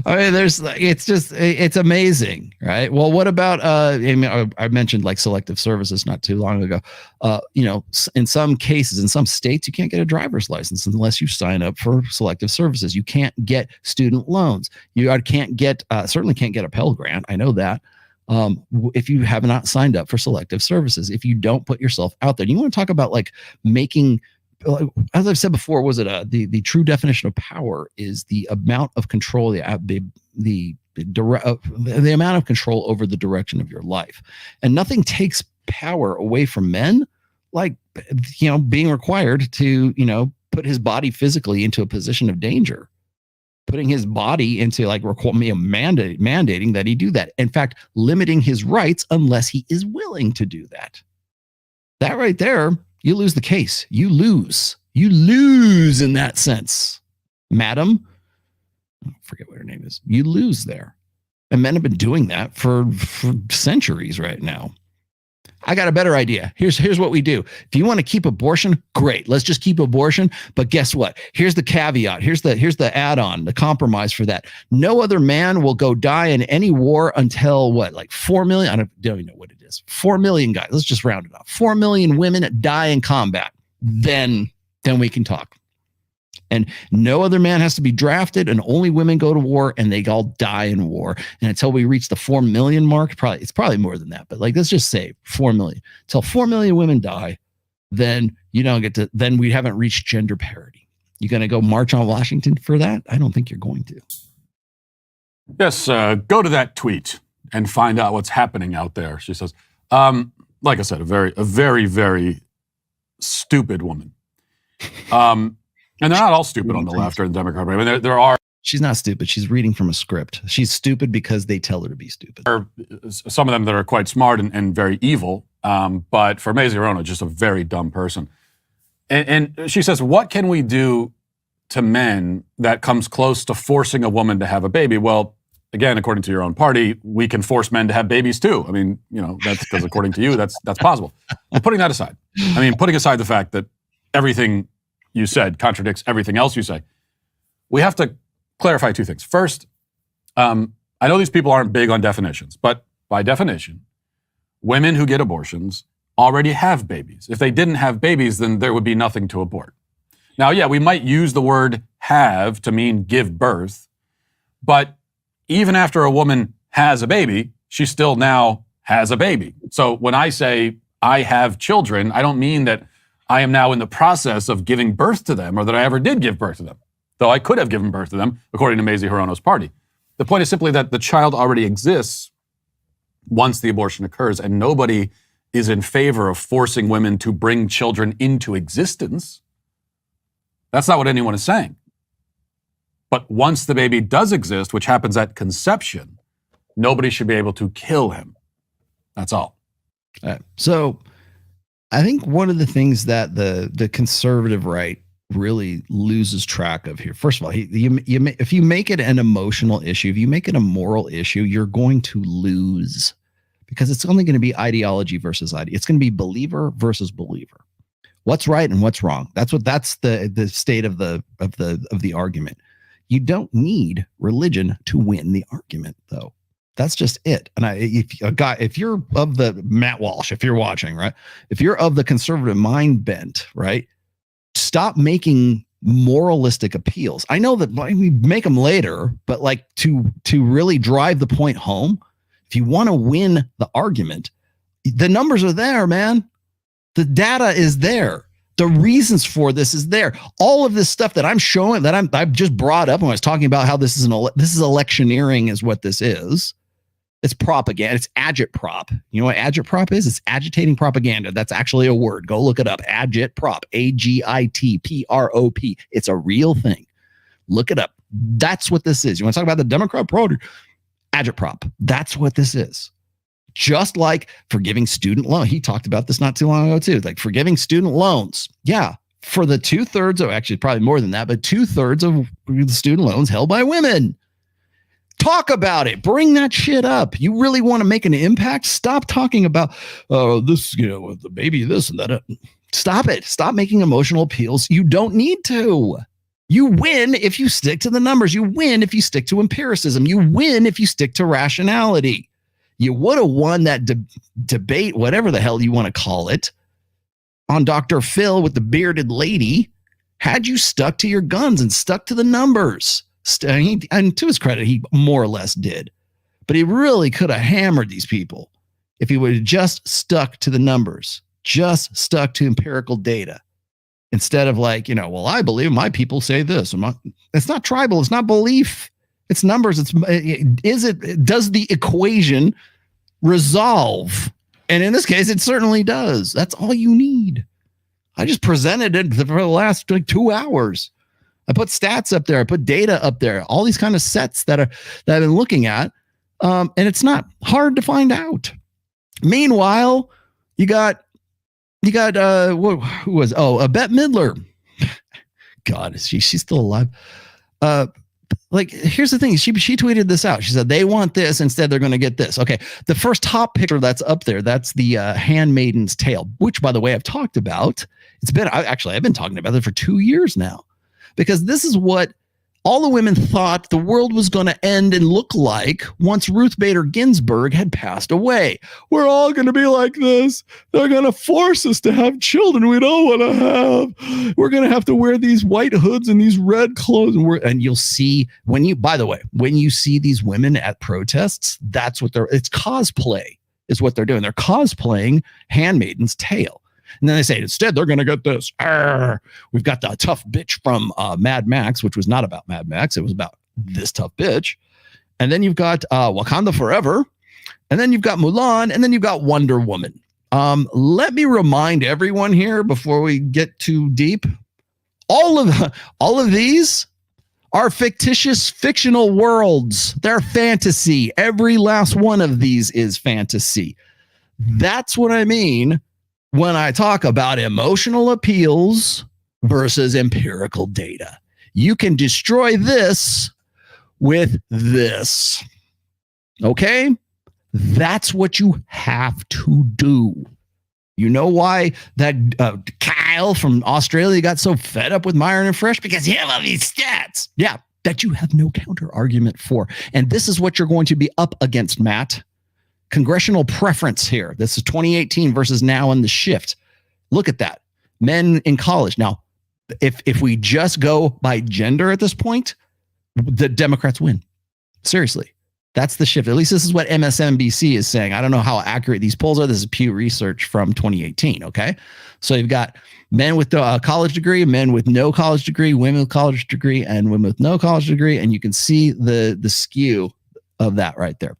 I mean, it's amazing, right? Well, what about, I mentioned like selective services not too long ago. In some cases, in some states, you can't get a driver's license unless you sign up for selective services. You can't get student loans. You certainly can't get a Pell Grant. I know that. If you have not signed up for selective services, if you don't put yourself out there, and you want to talk about like making, as I've said before, was it the true definition of power is the amount of control, the amount of control over the direction of your life, and nothing takes power away from men like being required to put his body physically into a position of danger, putting his body into mandating that he do that. In fact, limiting his rights unless he is willing to do that. That right there. You lose the case. You lose You lose in that sense, madam. I forget what her name is. You lose there. And men have been doing that for centuries right now. I got a better idea. Here's what we do. If you want to keep abortion, great. Let's just keep abortion. But guess what? Here's the caveat. Here's the add-on, the compromise for that. No other man will go die in any war until what? Like 4 million? I don't even know what it is. 4 million guys. Let's just round it off. 4 million women die in combat. Then we can talk. And no other man has to be drafted, and only women go to war, and they all die in war. And until we reach the 4 million mark, it's probably more than that, but like, let's just say 4 million. Until 4 million women die, then you don't get to, then we haven't reached gender parity. You going to go march on Washington for that? I don't think you're going to. Yes, go to that tweet and find out what's happening out there. She says, like I said, a very, very stupid woman. And they're not all stupid on the left or the Democrat Party. I mean, there are. She's not stupid. She's reading from a script. She's stupid because they tell her to be stupid. There are some of them that are quite smart and very evil. But for Mazie Hirono, just a very dumb person. And she says, what can we do to men that comes close to forcing a woman to have a baby? Well, again, according to your own party, we can force men to have babies too. I mean, that's because according to you, that's possible. But putting that aside, putting aside the fact that everything you said contradicts everything else you say, we have to clarify two things. First, I know these people aren't big on definitions, but by definition, women who get abortions already have babies. If they didn't have babies, then there would be nothing to abort. Now, yeah, we might use the word have to mean give birth, but even after a woman has a baby, she still now has a baby. So when I say I have children, I don't mean that I am now in the process of giving birth to them or that I ever did give birth to them, though I could have given birth to them, according to Mazie Hirono's party. The point is simply that the child already exists once the abortion occurs, and nobody is in favor of forcing women to bring children into existence. That's not what anyone is saying. But once the baby does exist, which happens at conception, nobody should be able to kill him. That's all. So I think one of the things that the conservative right really loses track of here, first of all, if you make it an emotional issue, if you make it a moral issue, you're going to lose, because it's only going to be ideology versus ideology. It's going to be believer versus believer. What's right and what's wrong? That's the state of the argument. You don't need religion to win the argument, though. That's just it. And if you're of the Matt Walsh, if you're watching, right? If you're of the conservative mind bent, right? Stop making moralistic appeals. I know that we make them later, but like to really drive the point home, if you want to win the argument, the numbers are there, man. The data is there. The reasons for this is there. All of this stuff that I'm showing, that I've just brought up when I was talking about how this is electioneering is what this is. It's propaganda. It's agitprop. You know what agitprop is? It's agitating propaganda. That's actually a word. Go look it up. Agitprop. AGITPROP. It's a real thing. Look it up. That's what this is. You want to talk about the Democrat Party? Agitprop. That's what this is. Just like forgiving student loan. He talked about this not too long ago too. Like forgiving student loans. Yeah. For the 2/3 of, actually probably more than that, but 2/3 of the student loans held by women. Talk about it. Bring that shit up. You really want to make an impact? Stop talking about this, the baby, this and that. Stop it. Stop making emotional appeals. You don't need to. You win if you stick to the numbers. You win if you stick to empiricism. You win if you stick to rationality. You would have won that debate, whatever the hell you want to call it, on Dr. Phil with the bearded lady, had you stuck to your guns and stuck to the numbers. And to his credit, he more or less did. But he really could have hammered these people if he would have just stuck to the numbers, just stuck to empirical data, instead of like, well, I believe my people say this. It's not tribal. It's not belief. It's numbers. Does the equation resolve? And in this case, it certainly does. That's all you need. I just presented it for the last 2 hours. I put stats up there. I put data up there. All these kind of sets that I've been looking at, and it's not hard to find out. Meanwhile, you got who was Bette Midler. God, she's still alive. Like, here's the thing. She tweeted this out. She said, they want this. Instead, they're going to get this. Okay. The first top picture that's up there, that's the Handmaiden's Tale, which, by the way, I've talked about. I've been talking about it for 2 years now, because this is what all the women thought the world was going to end and look like once Ruth Bader Ginsburg had passed away. We're all going to be like this. They're going to force us to have children we don't want to have. We're going to have to wear these white hoods and these red clothes. And you'll see when you see these women at protests, it's cosplay is what they're doing. They're cosplaying Handmaiden's Tale. And then they say, instead, they're going to get this. We've got the tough bitch from Mad Max, which was not about Mad Max. It was about this tough bitch. And then you've got Wakanda Forever. And then you've got Mulan. And then you've got Wonder Woman. Let me remind everyone here before we get too deep. All of these are fictitious, fictional worlds. They're fantasy. Every last one of these is fantasy. That's what I mean when I talk about emotional appeals versus empirical data. You can destroy this with this. Okay? That's what you have to do. You know why that Kyle from Australia got so fed up with Myron and Fresh? Because he had all these stats. Yeah, that you have no counter argument for. And this is what you're going to be up against, Matt. Congressional preference here. This is 2018 versus now in the shift. Look at that. Men in college. Now, if we just go by gender at this point, the Democrats win. Seriously. That's the shift. At least this is what MSNBC is saying. I don't know how accurate these polls are. This is Pew Research from 2018. Okay. So you've got men with a college degree, men with no college degree, women with college degree, and women with no college degree. And you can see the skew of that right there.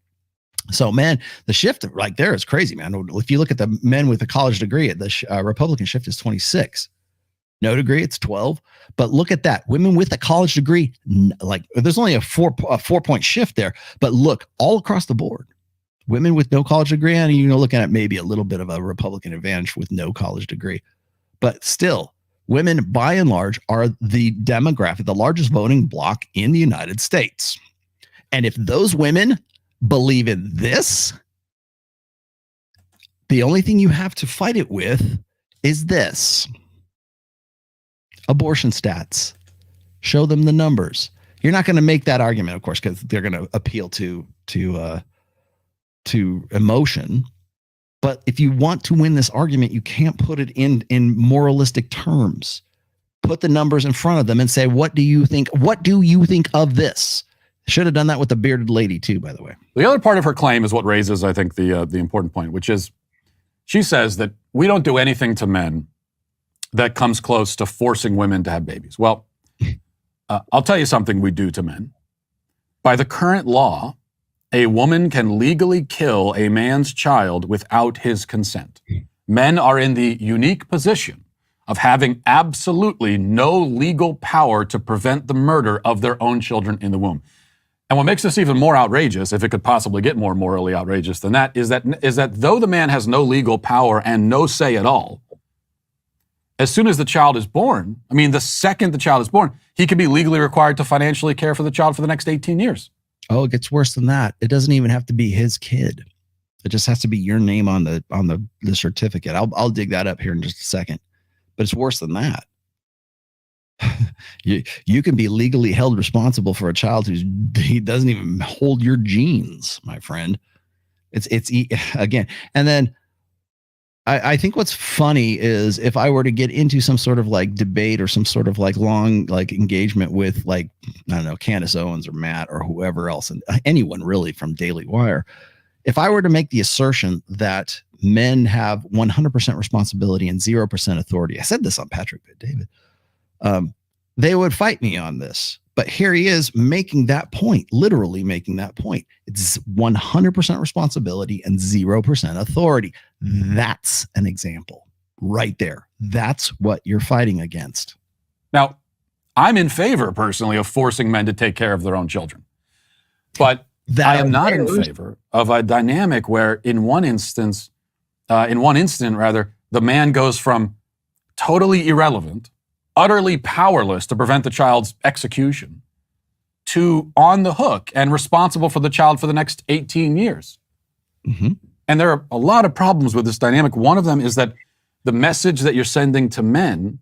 So, man, the shift right there is crazy, man. If you look at the men with a college degree, the Republican shift is 26. No degree, it's 12. But look at that. Women with a college degree, like there's only a 4-point shift there. But look, all across the board, women with no college degree, and you're looking at maybe a little bit of a Republican advantage with no college degree. But still, women, by and large, are the demographic, the largest voting bloc in the United States. And if those women believe in this, the only thing you have to fight it with is this. Abortion stats. Show them the numbers. You're not going to make that argument, of course, because they're going to appeal to emotion. But if you want to win this argument, you can't put it in moralistic terms. Put the numbers in front of them and say, what do you think? What do you think of this? Should have done that with the bearded lady too, by the way. The other part of her claim is what raises, I think, the important point, which is she says that we don't do anything to men that comes close to forcing women to have babies. Well, I'll tell you something we do to men. By the current law, a woman can legally kill a man's child without his consent. Men are in the unique position of having absolutely no legal power to prevent the murder of their own children in the womb. And what makes this even more outrageous, if it could possibly get more morally outrageous than that, is that though the man has no legal power and no say at all, as soon as the child is born, the second the child is born, he can be legally required to financially care for the child for the next 18 years. Oh, it gets worse than that. It doesn't even have to be his kid. It just has to be your name on the certificate. I'll dig that up here in just a second. But it's worse than that. You can be legally held responsible for a child he doesn't even hold your genes, my friend. It's again. And then I think what's funny is if I were to get into some sort of like debate or some sort of like long like engagement with like, I don't know, Candace Owens or Matt or whoever else, and anyone really from Daily Wire, if I were to make the assertion that men have 100% responsibility and 0% authority, I said this on Patrick Bet-David, they would fight me on this. But here he is making that point, literally making that point. It's 100% responsibility and 0% authority. That's an example right there. That's what you're fighting against. Now, I'm in favor, personally, of forcing men to take care of their own children. But I am not in favor of a dynamic where in one instant, the man goes from totally irrelevant, utterly powerless to prevent the child's execution, to on the hook and responsible for the child for the next 18 years. Mm-hmm. And there are a lot of problems with this dynamic. One of them is that the message that you're sending to men.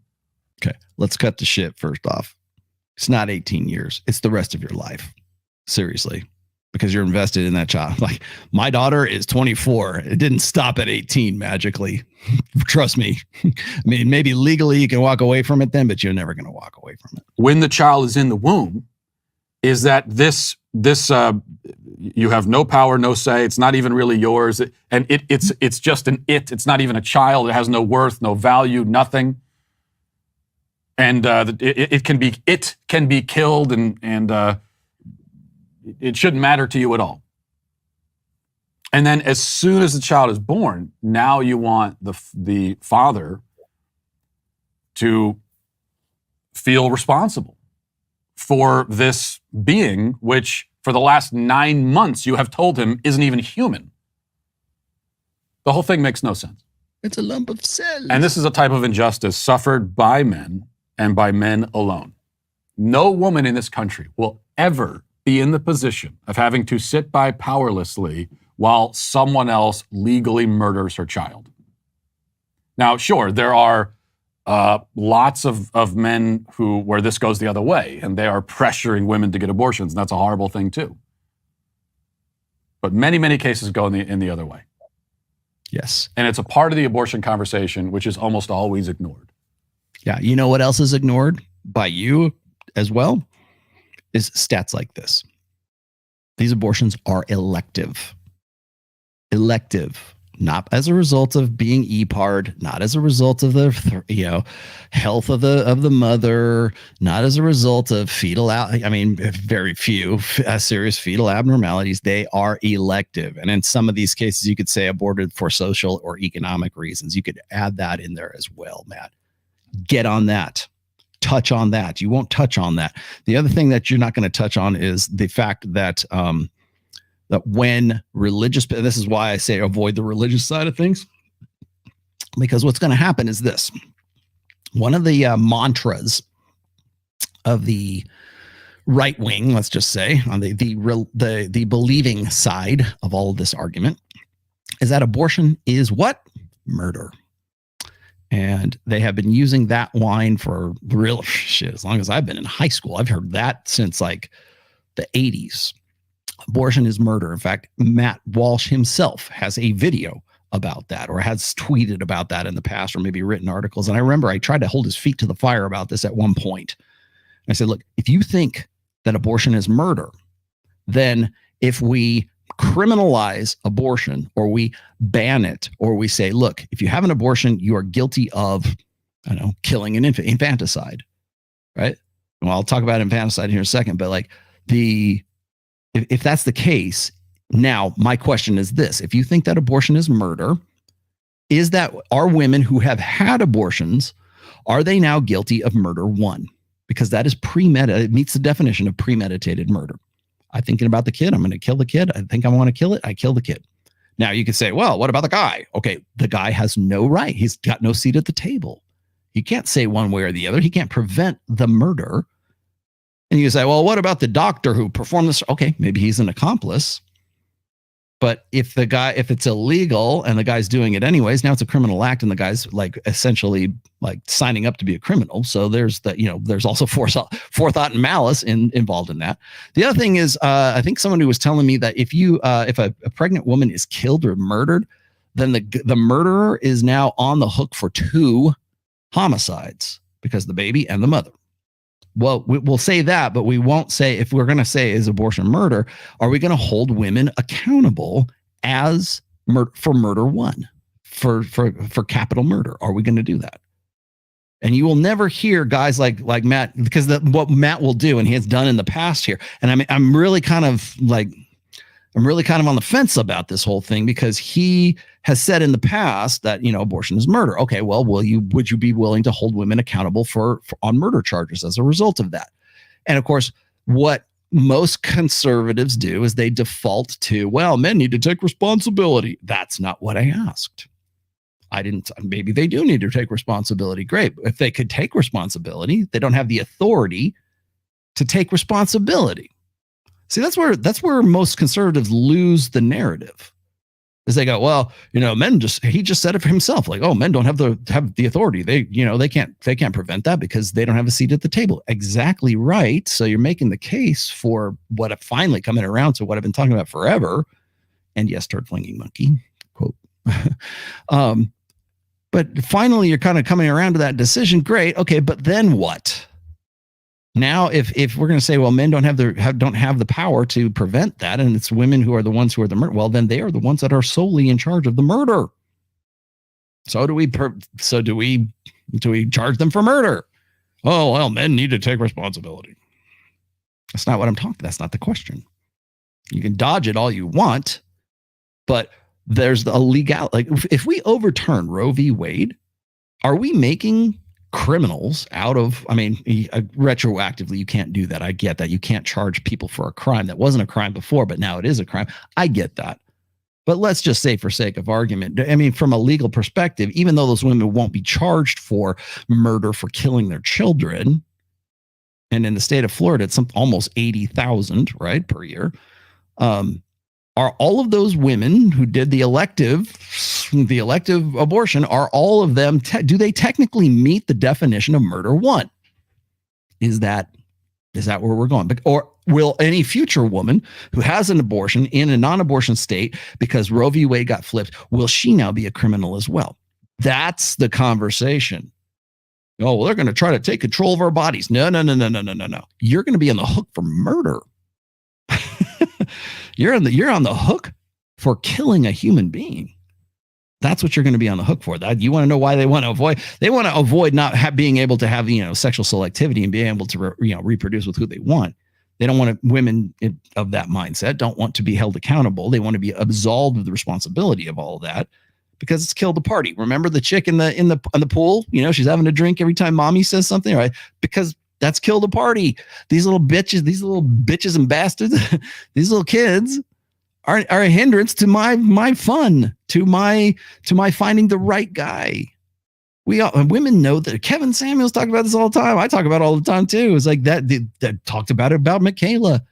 Okay, let's cut the shit first off. It's not 18 years. It's the rest of your life. Seriously. Because you're invested in that child. Like, my daughter is 24. It didn't stop at 18 magically. Trust me. I mean, maybe legally you can walk away from it then, but you're never going to walk away from it. When the child is in the womb, is that this you have no power, no say. It's not even really yours, and it's just an it. It's not even a child. It has no worth, no value, nothing. And it can be killed, and it shouldn't matter to you at all. And then, as soon as the child is born, now you want the father to feel responsible for this being, which for the last 9 months you have told him isn't even human. The whole thing makes no sense. It's a lump of cells. And this is a type of injustice suffered by men and by men alone. No woman in this country will ever be in the position of having to sit by powerlessly while someone else legally murders her child. Now, sure, there are lots of men where this goes the other way, and they are pressuring women to get abortions, and that's a horrible thing too. But many, many cases go in the other way. Yes. And it's a part of the abortion conversation which is almost always ignored. Yeah. You know what else is ignored by you as well? Is stats like this. These abortions are elective. Elective. Not as a result of being EPARD, not as a result of the health of the mother, not as a result of very few serious fetal abnormalities. They are elective, and in some of these cases, you could say aborted for social or economic reasons. You could add that in there as well, Matt. Get on that. Touch on that. You won't touch on that. The other thing that you're not going to touch on is the fact that that when religious, and this is why I say avoid the religious side of things, because what's going to happen is this. One of the mantras of the right wing, let's just say, on the believing side of all of this argument, is that abortion is what? Murder. And they have been using that line for real shit as long as I've been in high school. I've heard that since like the 80s. Abortion is murder. In fact, Matt Walsh himself has a video about that, or has tweeted about that in the past, or maybe written articles. And I remember I tried to hold his feet to the fire about this at one point. I said, look, if you think that abortion is murder, then if we criminalize abortion, or we ban it, or we say, look, if you have an abortion, you are guilty of, killing an infanticide, right? Well, I'll talk about infanticide here in a second, but like if that's the case, now my question is this: if you think that abortion is murder, are women who have had abortions, are they now guilty of murder one? Because that is it meets the definition of premeditated murder. I'm thinking about the kid. I'm going to kill the kid. I think I want to kill it. I kill the kid. Now you could say, well, what about the guy? Okay, the guy has no right. He's got no seat at the table. He can't say one way or the other. He can't prevent the murder. And you say, well, what about the doctor who performed this? Okay, maybe he's an accomplice. But if it's illegal and the guy's doing it anyways, now it's a criminal act and the guy's like essentially like signing up to be a criminal. So there's there's also forethought and malice involved in that. The other thing is, I think someone who was telling me that if a pregnant woman is killed or murdered, then the murderer is now on the hook for 2 homicides, because the baby and the mother. Well, we'll say that, but we won't say, if we're going to say is abortion murder, are we going to hold women accountable as for murder one, for capital murder? Are we going to do that? And you will never hear guys like Matt, because what Matt will do, and he has done in the past here. And I mean, I'm really kind of on the fence about this whole thing, because he has said in the past that, abortion is murder. Okay, well, would you be willing to hold women accountable for on murder charges as a result of that? And of course, what most conservatives do is they default to, well, men need to take responsibility. That's not what I asked. Maybe they do need to take responsibility. Great. If they could take responsibility, they don't have the authority to take responsibility. See, that's where most conservatives lose the narrative. Is they go, well, he just said it for himself. Like, oh, men don't have the authority. They can't prevent that because they don't have a seat at the table. Exactly right. So you're making the case for what I'm finally coming around to what I've been talking about forever. And yes, turd flinging monkey quote. But finally, you're kind of coming around to that decision. Great. Okay. But then what? Now, if we're going to say, well, men don't have the power to prevent that, and it's women who are the ones who are the murder, well, then they are the ones that are solely in charge of the murder. So do we charge them for murder? Oh, well, men need to take responsibility. That's not what I'm talking. That's not the question. You can dodge it all you want, but there's the legal. Like, if we overturn Roe v. Wade, are we making criminals out of, retroactively, you can't do that. I get that. You can't charge people for a crime that wasn't a crime before, but now it is a crime. I get that. But let's just say, for sake of argument, from a legal perspective, even though those women won't be charged for murder for killing their children, and in the state of Florida, it's almost 80,000, right, per year. Are all of those women who did the elective abortion, are all of them, do they technically meet the definition of murder one? Is that where we're going? Or will any future woman who has an abortion in a non-abortion state because Roe v. Wade got flipped, will she now be a criminal as well? That's the conversation. Oh, well, they're going to try to take control of our bodies. No. You're going to be on the hook for murder. You're on the hook for killing a human being. That's what you're going to be on the hook for. That you want to know why they want to avoid? They want to avoid not being able to have sexual selectivity and being able to reproduce with who they want. They don't want women of that mindset don't want to be held accountable. They want to be absolved of the responsibility of all of that because it's killed the party. Remember the chick in the pool? She's having a drink every time mommy says something, right? Because that's killed the party. These little bitches and bastards, these little kids are a hindrance to my fun, to my finding the right guy. Women know that. Kevin Samuels talked about this all the time. I talk about it all the time too. It's like that talked about it about Michaela.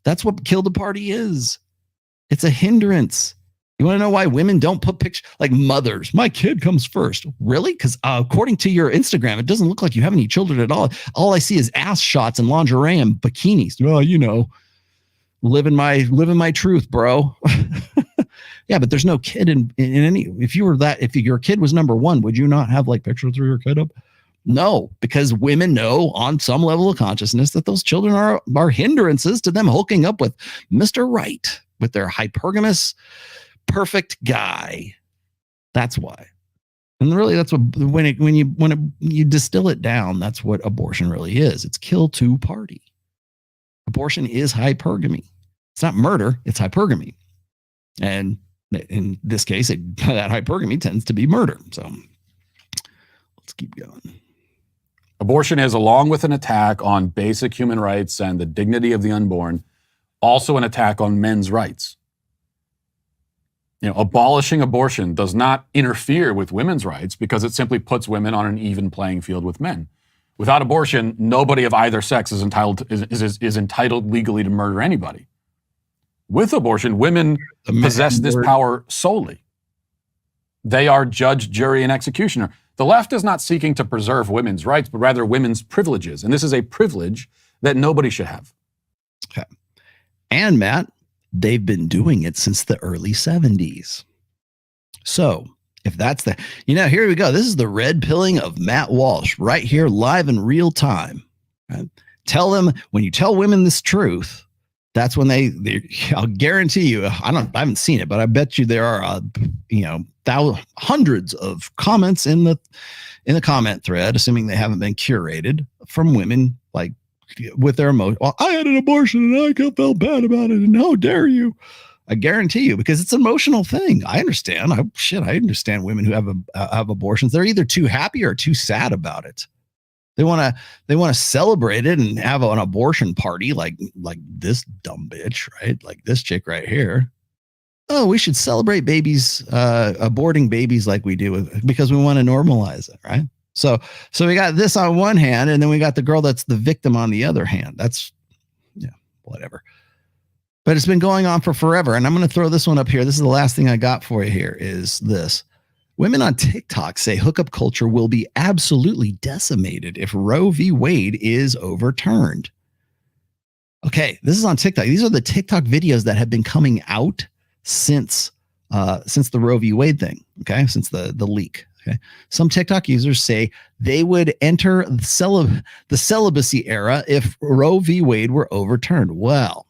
That's what kill the party is. It's a hindrance. You want to know why women don't put pictures like mothers? My kid comes first. Really? Because according to your Instagram, it doesn't look like you have any children at all. All I see is ass shots and lingerie and bikinis. Well, living my truth, bro. Yeah, but there's no kid in any. If your kid was number one, would you not have like pictures of your kid up? No, because women know on some level of consciousness that those children are hindrances to them hooking up with Mr. Right, with their hypergamous perfect guy. That's why. And really, that's what when you distill it down, that's what abortion really is. It's kill two party. Abortion is hypergamy. It's not murder, it's hypergamy. And in this case, that hypergamy tends to be murder. So let's keep going. Abortion is, along with an attack on basic human rights and the dignity of the unborn, also an attack on men's rights. Abolishing abortion does not interfere with women's rights because it simply puts women on an even playing field with men. Without abortion, nobody of either sex is entitled legally to murder anybody. With abortion, women possess this power solely. They are judge, jury, and executioner. The left is not seeking to preserve women's rights, but rather women's privileges. And this is a privilege that nobody should have. Okay. And Matt, they've been doing it since the early 70s. So if that's here we go. This is the red pilling of Matt Walsh right here live in real time. Right? Tell them, when you tell women this truth, that's when I'll guarantee you, I haven't seen it, but I bet you there are, hundreds of comments in the comment thread, assuming they haven't been curated, from women like with their emotion. Well, I had an abortion and I felt bad about it, and how dare you? I guarantee you, because it's an emotional thing. I understand. I understand women who have abortions. They're either too happy or too sad about it. They want to celebrate it and have an abortion party like this dumb bitch, right? Like this chick right here. oh, we should celebrate babies, aborting babies like we do because we want to normalize it, right? So we got this on one hand, and then we got the girl that's the victim on the other hand. That's, yeah, whatever. But it's been going on for forever. And I'm going to throw this one up here. This is the last thing I got for you here is this. Women on TikTok say hookup culture will be absolutely decimated if Roe v. Wade is overturned. Okay, this is on TikTok. These are the TikTok videos that have been coming out since the Roe v. Wade thing, okay, since the leak. Okay, some TikTok users say they would enter the celibacy era if Roe v. Wade were overturned. Well,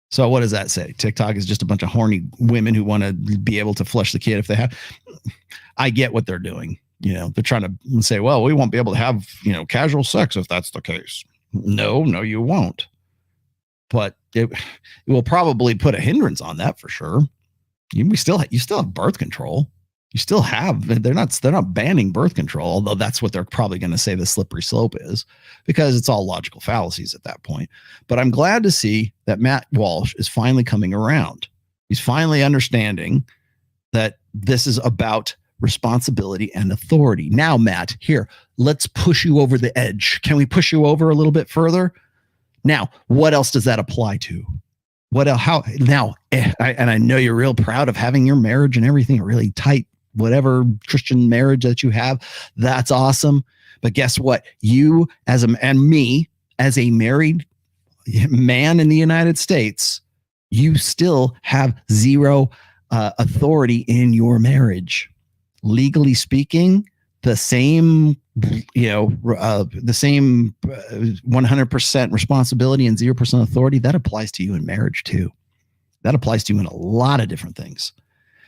so what does that say? TikTok is just a bunch of horny women who want to be able to flush the kid if they have. I get what they're doing. You know, they're trying to say, well, we won't be able to have, you know, casual sex if that's the case. No, you won't. But it will probably put a hindrance on that for sure. You still have birth control. You still have, they're not banning birth control, although that's what they're probably going to say the slippery slope is, because it's all logical fallacies at that point. But I'm glad to see that Matt Walsh is finally coming around. He's finally understanding that this is about responsibility and authority. Now, Matt, here, let's push you over the edge. Can we push you over a little bit further? Now, what else does that apply to? What else? How now? I know you're real proud of having your marriage and everything really tight, whatever Christian marriage that you have. That's awesome. But guess what? You and me as a married man in the United States, you still have zero authority in your marriage. Legally speaking, the same, the same 100% responsibility and 0% authority, that applies to you in marriage too. That applies to you in a lot of different things.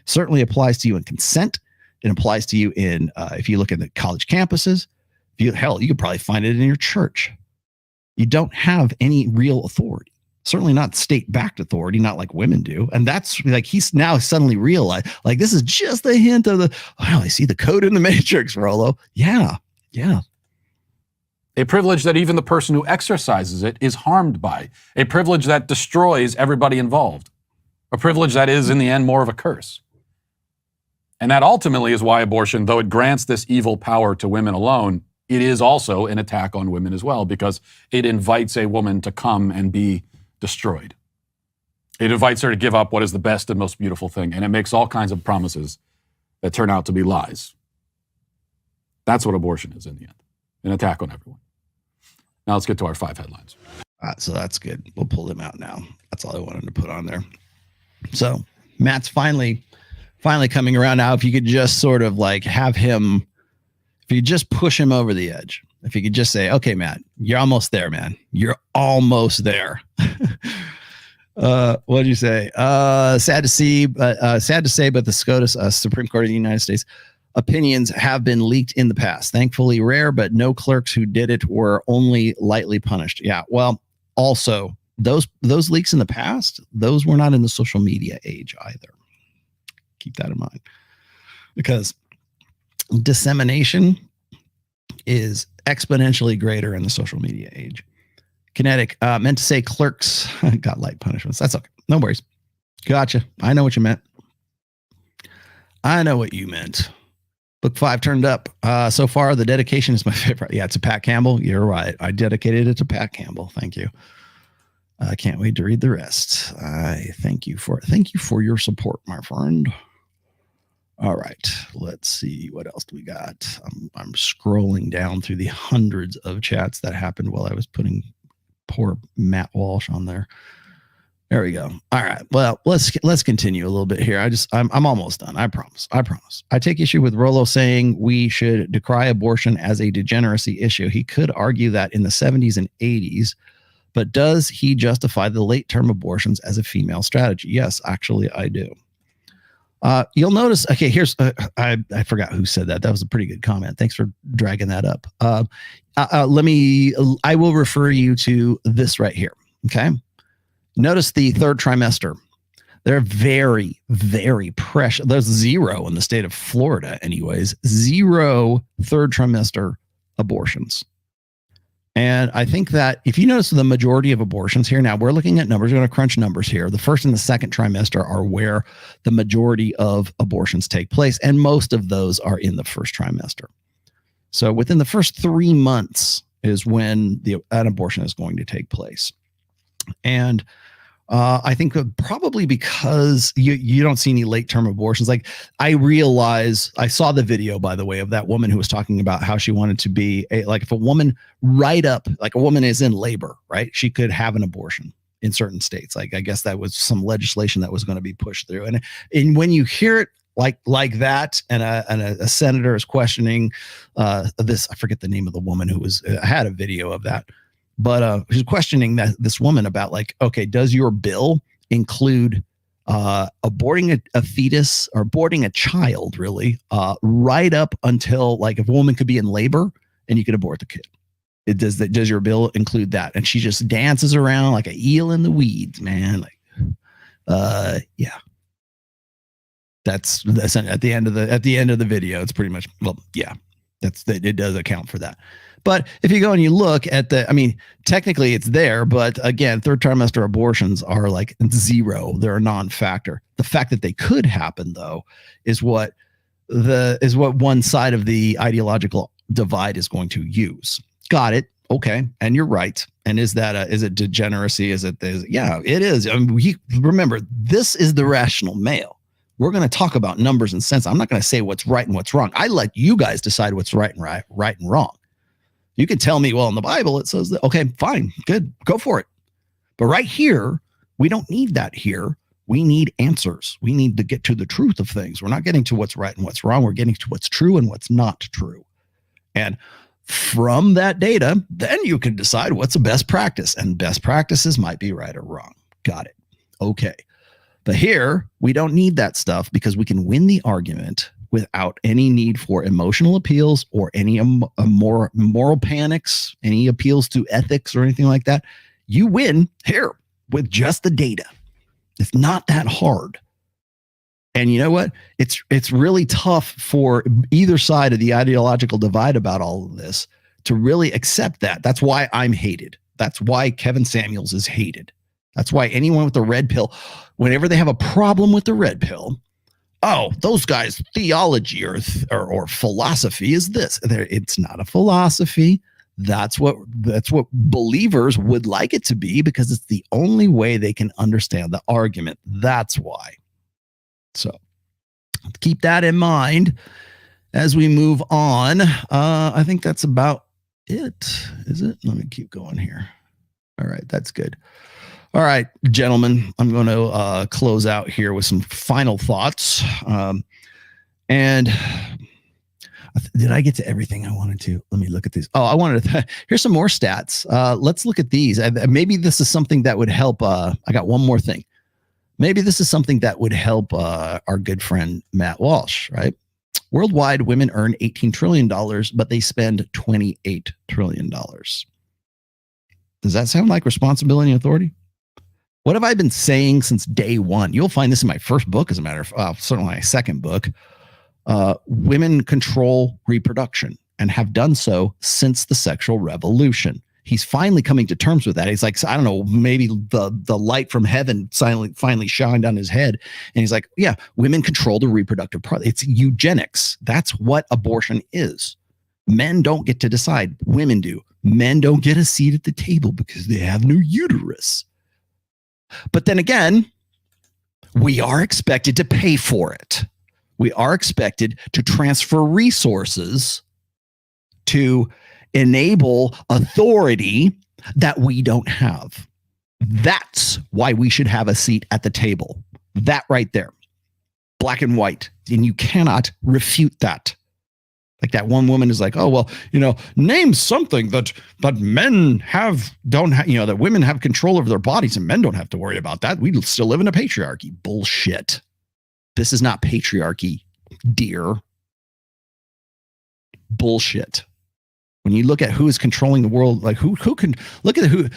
Certainly applies to you in consent. It applies to you in, if you look at the college campuses, you could probably find it in your church. You don't have any real authority. Certainly not state-backed authority, not like women do. And that's like, he's now suddenly realized, like, this is just a hint of I see the code in the matrix, Rollo. Yeah. A privilege that even the person who exercises it is harmed by. A privilege that destroys everybody involved. A privilege that is, in the end, more of a curse. And that ultimately is why abortion, though it grants this evil power to women alone, it is also an attack on women as well, because it invites a woman to come and be destroyed. It invites her to give up what is the best and most beautiful thing, and it makes all kinds of promises that turn out to be lies. That's what abortion is in the end, an attack on everyone. Now let's get to our 5 headlines. So that's good. We'll pull them out now. That's all I wanted to put on there. So Matt's finally coming around now. If you could just sort of like have him, if you just push him over the edge, if you could just say, okay, Matt, you're almost there, man. You're almost there. What did you say? Sad to say, but the SCOTUS, Supreme Court of the United States, opinions have been leaked in the past. Thankfully rare, but no clerks who did it were only lightly punished. Yeah, well, also, those leaks in the past, those were not in the social media age either. Keep that in mind. Because dissemination is exponentially greater in the social media age. Kinetic meant to say clerks got light punishments. That's okay. No worries. Gotcha. I know what you meant. I know what you meant. Book 5 turned up. So far, the dedication is my favorite. Yeah, it's a Pat Campbell. You're right. I dedicated it to Pat Campbell. Thank you. I can't wait to read the rest. I thank you for your support, my friend. All right, let's see what else do we got. I'm scrolling down through the hundreds of chats that happened while I was putting poor Matt Walsh on there. There we go. All right. Well, let's continue a little bit here. I'm almost done. I promise. I take issue with Rollo saying we should decry abortion as a degeneracy issue. He could argue that in the 70s and 80s, but does he justify the late term abortions as a female strategy? Yes, actually, I do. You'll notice, okay, here's, I forgot who said that. That was a pretty good comment. Thanks for dragging that up. I will refer you to this right here. Okay. Notice the 3rd trimester. They're very, very precious. There's 0 in the state of Florida anyways, 0 3rd trimester abortions. And I think that if you notice the majority of abortions here, now we're looking at numbers, we're going to crunch numbers here. The first and the second trimester are where the majority of abortions take place. And most of those are in the first trimester. So within the first 3 months is when an abortion is going to take place. And I think probably because you don't see any late term abortions. Like I saw the video, by the way, of that woman who was talking about how she wanted to be like if a woman like a woman is in labor, right? She could have an abortion in certain states. Like I guess that was some legislation that was going to be pushed through. And when you hear it like that, and a senator is questioning this, I forget the name of the woman who had a video of that. But she's questioning this woman about like, okay, does your bill include aborting a fetus or aborting a child really right up until like if a woman could be in labor and you could abort the kid? Does your bill include that? And she just dances around like an eel in the weeds, man. Like, yeah. That's at the end of the video. It's pretty much, well, yeah, it does account for that. But if you go and you look at technically it's there, but again, third trimester abortions are like zero. They're a non-factor. The fact that they could happen though is what one side of the ideological divide is going to use. Got it. Okay. And you're right. And is it degeneracy? Yeah, it is. Remember, this is the rational male. We're going to talk about numbers and sense. I'm not going to say what's right and what's wrong. I let you guys decide what's right and wrong. You can tell me, well, in the Bible, it says that. Okay, fine, good, go for it. But right here, we don't need that here. We need answers. We need to get to the truth of things. We're not getting to what's right and what's wrong. We're getting to what's true and what's not true. And from that data, then you can decide what's the best practice. And best practices might be right or wrong. Got it. Okay. But here, we don't need that stuff because we can win the argument without any need for emotional appeals or any more moral panics, any appeals to ethics or anything like that. You win here with just the data. It's not that hard. And you know what? It's really tough for either side of the ideological divide about all of this to really accept that. That's why I'm hated. That's why Kevin Samuels is hated. That's why anyone with the red pill, whenever they have a problem with the red pill, oh, those guys' theology or philosophy is this. It's not a philosophy. That's what believers would like it to be because it's the only way they can understand the argument. That's why. So keep that in mind as we move on. I think that's about it. Is it? Let me keep going here. All right, that's good. All right, gentlemen, I'm going to close out here with some final thoughts. And did I get to everything I wanted to? Let me look at these. Oh, I wanted to. Here's some more stats. Let's look at these. Maybe this is something that would help. I got one more thing. Maybe this is something that would help our good friend Matt Walsh, right? Worldwide, women earn $18 trillion, but they spend $28 trillion. Does that sound like responsibility and authority? What have I been saying since day one? You'll find this in my first book, as a matter of certainly my second book. Women control reproduction and have done so since the sexual revolution. He's finally coming to terms with that. He's like, I don't know, maybe the light from heaven finally shined on his head. And he's like, yeah, women control the reproductive process. It's eugenics. That's what abortion is. Men don't get to decide. Women do. Men don't get a seat at the table because they have no uterus. But then again, we are expected to pay for it. We are expected to transfer resources to enable authority that we don't have. That's why we should have a seat at the table. That right there. Black and white. And you cannot refute that. Like that one woman is like, oh, well, name something that men that women have control over their bodies and men don't have to worry about that. We still live in a patriarchy. Bullshit. This is not patriarchy, dear. Bullshit. When you look at who is controlling the world, like who can look at the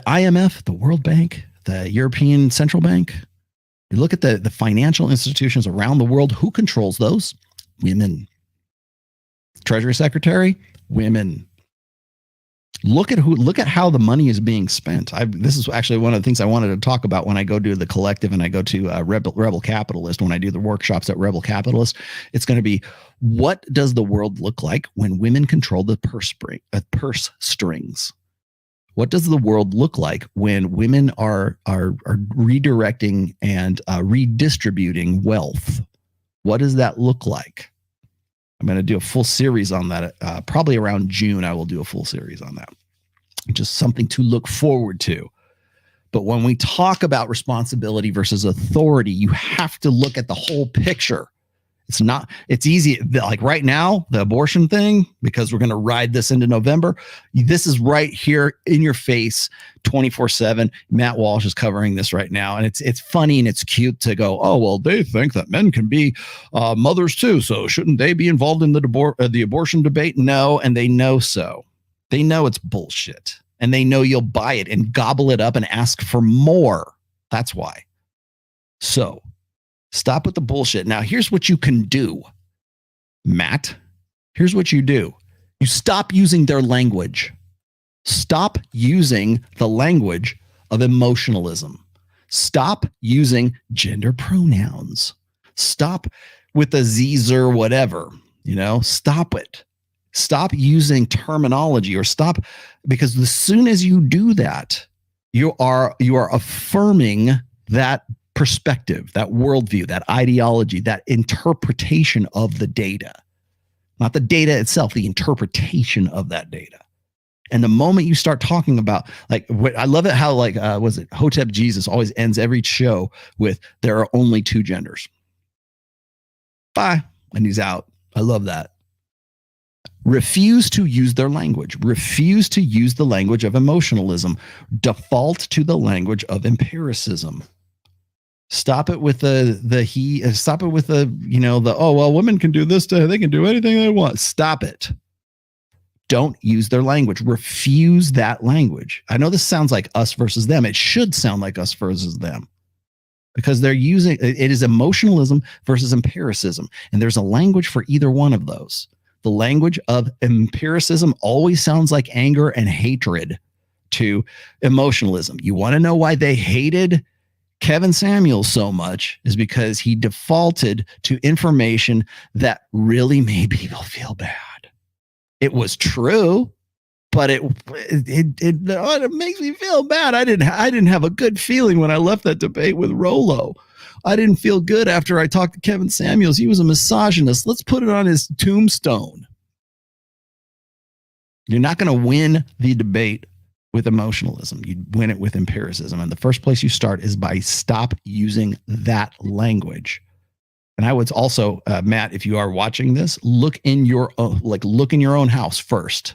IMF, the World Bank, the European Central Bank. You look at the financial institutions around the world. Who controls those? Women. Treasury Secretary, women. Look at how the money is being spent. This is actually one of the things I wanted to talk about when I go to the collective and I go to Rebel Capitalist. When I do the workshops at Rebel Capitalist, it's going to be, what does the world look like when women control the purse strings? What does the world look like when women are redirecting and redistributing wealth? What does that look like? I'm going to do a full series on that. Probably around June, I will do a full series on that. Just something to look forward to. But when we talk about responsibility versus authority, you have to look at the whole picture. It's easy. Like right now, the abortion thing, because we're going to ride this into November. This is right here in your face 24/7. Matt Walsh is covering this right now. And it's funny and it's cute to go, oh, well, they think that men can be mothers too. So shouldn't they be involved in the abortion debate? No. And they know so. They know it's bullshit. And they know you'll buy it and gobble it up and ask for more. That's why. So stop with the bullshit. Now, here's what you can do, Matt. Here's what you do. You stop using their language. Stop using the language of emotionalism. Stop using gender pronouns. Stop with the Z's or whatever. Stop it. Stop using terminology, or stop, because as soon as you do that, you are affirming that perspective, that worldview, that ideology, that interpretation of the data. Not the data itself, the interpretation of that data. And the moment you start talking about, like, I love it how, like, was it Hotep Jesus always ends every show with, there are only two genders. Bye. And he's out. I love that. Refuse to use their language. Refuse to use the language of emotionalism. Default to the language of empiricism. Stop it with stop it with oh, well, women can do this, they can do anything they want. Stop it. Don't use their language. Refuse that language. I know this sounds like us versus them. It should sound like us versus them, because they're using, it is emotionalism versus empiricism. And there's a language for either one of those. The language of empiricism always sounds like anger and hatred to emotionalism. You want to know why they hated Kevin Samuels so much? Is because he defaulted to information that really made people feel bad. It was true, but it makes me feel bad. I didn't have a good feeling when I left that debate with Rollo. I didn't feel good after I talked to Kevin Samuels. He was a misogynist. Let's put it on his tombstone. You're not going to win the debate with emotionalism. You win it with empiricism. And the first place you start is by stop using that language. And I would also, Matt, if you are watching this, look in your own house first.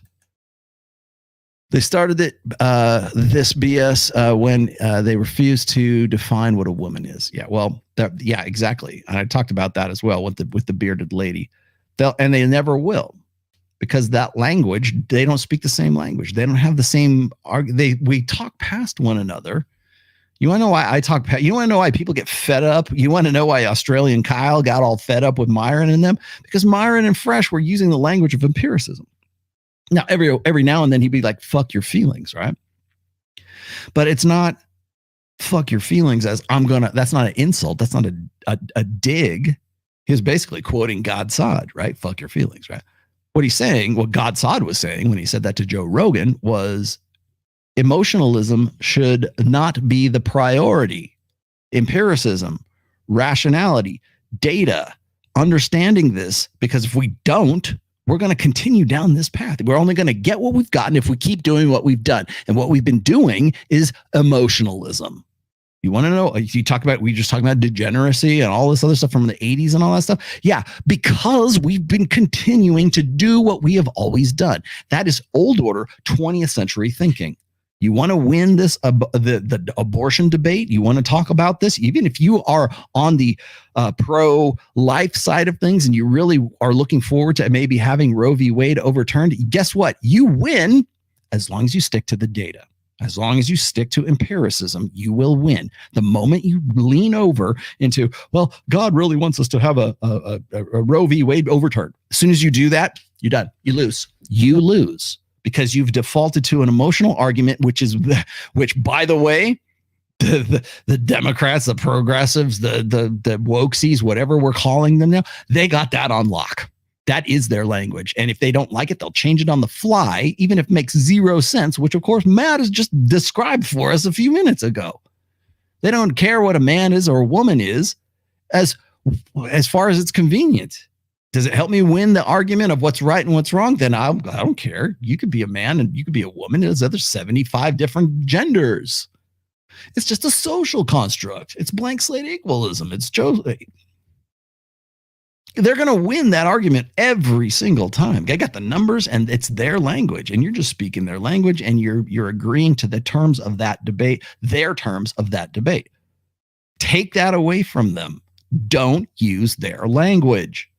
They started it, this BS when they refused to define what a woman is. Yeah, well, yeah, exactly. And I talked about that as well with the bearded lady. And they never will, because that language, they don't speak the same language. They don't have the same. We talk past one another. You want to know why I talk? You want to know why people get fed up? You want to know why Australian Kyle got all fed up with Myron and them? Because Myron and Fresh were using the language of empiricism. Now, every now and then he'd be like, fuck your feelings, right? But it's not fuck your feelings as that's not an insult. That's not a dig. He was basically quoting God Sod, right? Fuck your feelings, right? What he's saying, what God Sod was saying when he said that to Joe Rogan was emotionalism should not be the priority. Empiricism, rationality, data, understanding this, because if we don't, we're going to continue down this path. We're only going to get what we've gotten if we keep doing what we've done. And what we've been doing is emotionalism. You want to know, we just talked about degeneracy and all this other stuff from the 80s and all that stuff. Yeah, because we've been continuing to do what we have always done. That is old order 20th century thinking. You want to win this, the abortion debate? You want to talk about this? Even if you are on the pro-life side of things and you really are looking forward to maybe having Roe v. Wade overturned, guess what? You win as long as you stick to the data. As long as you stick to empiricism, you will win. The moment you lean over into, well, God really wants us to have a Roe v. Wade overturned. As soon as you do that, you're done. You lose. You lose. because you've defaulted to an emotional argument, which, by the way, the Democrats, the progressives, the wokesies, whatever we're calling them now, they got that on lock. That is their language. And if they don't like it, they'll change it on the fly, even if it makes zero sense, which of course Matt has just described for us a few minutes ago. They don't care what a man is or a woman is as far as it's convenient. Does it help me win the argument of what's right and what's wrong? Then I don't care. You could be a man and you could be a woman. There's other 75 different genders. It's just a social construct. It's blank slate equalism. It's they're going to win that argument every single time. They got the numbers and it's their language, and you're just speaking their language, and you're agreeing to the terms of that debate, their terms of that debate. Take that away from them. Don't use their language.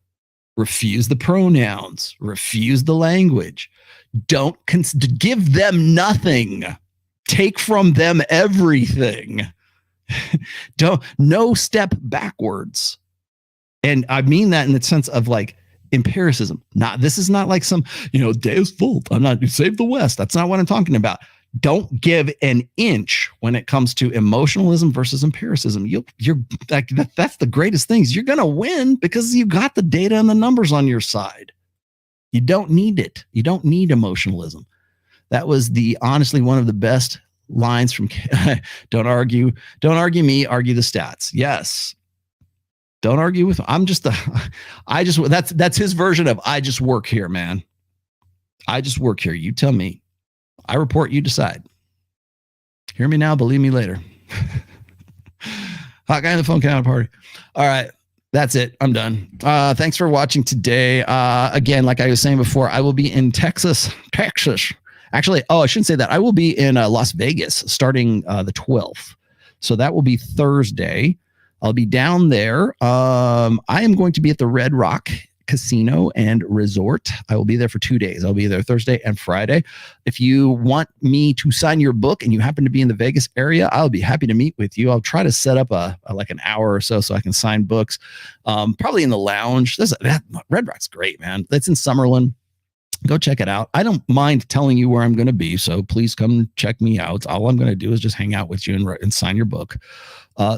Refuse the pronouns. Refuse the language. Don't give them nothing. Take from them everything. No step backwards. And I mean that in the sense of like empiricism. This is not like some, Deus Vult. I'm not save the West. That's not what I'm talking about. Don't give an inch when it comes to emotionalism versus empiricism. You're like, that's the greatest things. You're going to win because you got the data and the numbers on your side. You don't need it. You don't need emotionalism. That was honestly one of the best lines from Don't argue me, argue the stats. Yes. Don't argue with that's his version of I just work here, man. I just work here. You tell me. I report, you decide. Hear me now, believe me later. Hot guy on the phone counterparty. All right. That's it. I'm done. Thanks for watching today. Again, like I was saying before, I will be in Texas. Actually, I shouldn't say that. I will be in Las Vegas starting the 12th. So that will be Thursday. I'll be down there. I am going to be at the Red Rock Casino and Resort. I will be there for 2 days. I'll be there Thursday and Friday. If you want me to sign your book and you happen to be in the Vegas area, I'll be happy to meet with you. I'll try to set up like an hour or so I can sign books. Probably in the lounge. Red Rock's great, man. That's in Summerlin. Go check it out. I don't mind telling you where I'm going to be, so please come check me out. All I'm going to do is just hang out with you and sign your book.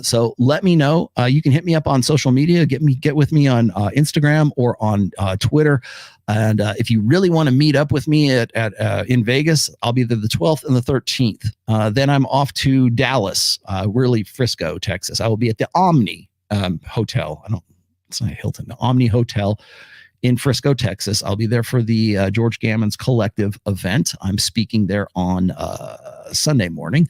So let me know. You can hit me up on social media. Get with me on Instagram or on Twitter. And if you really want to meet up with me in Vegas, I'll be there the 12th and the 13th. Then I'm off to Dallas, really Frisco, Texas. I will be at the Omni Hotel. It's not Hilton. The Omni Hotel in Frisco, Texas. I'll be there for the George Gammons Collective event. I'm speaking there on Sunday morning.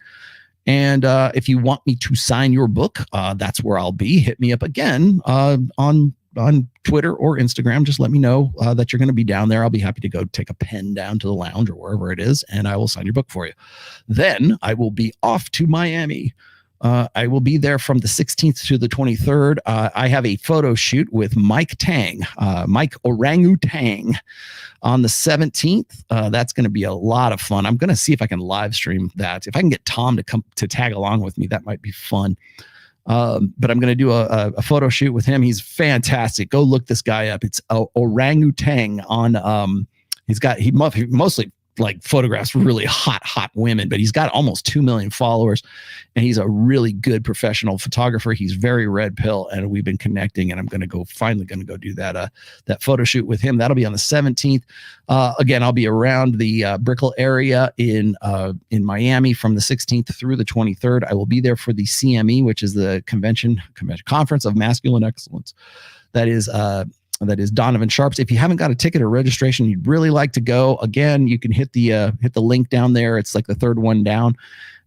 And if you want me to sign your book, that's where I'll be. Hit me up again on Twitter or Instagram. Just let me know that you're going to be down there. I'll be happy to go take a pen down to the lounge or wherever it is, and I will sign your book for you. Then I will be off to Miami. I will be there from the 16th to the 23rd. I have a photo shoot with Mike Orangutan on the 17th. That's going to be a lot of fun. I'm going to see if I can live stream that. If I can get Tom to come to tag along with me, that might be fun. But I'm going to do a photo shoot with him. He's fantastic. Go look this guy up. It's Orangutan on, he mostly like photographs really hot women, but he's got almost 2 million followers, and he's a really good professional photographer. He's very red pill, and we've been connecting, and I'm finally going to go do that photo shoot with him. That'll be on the 17th. Again, I'll be around the Brickell area in Miami from the 16th through the 23rd. I will be there for the CME, which is the Conference of Masculine Excellence. That is Donovan Sharp's. If you haven't got a ticket or registration, you'd really like to go, again, you can hit the link down there. It's like the third one down.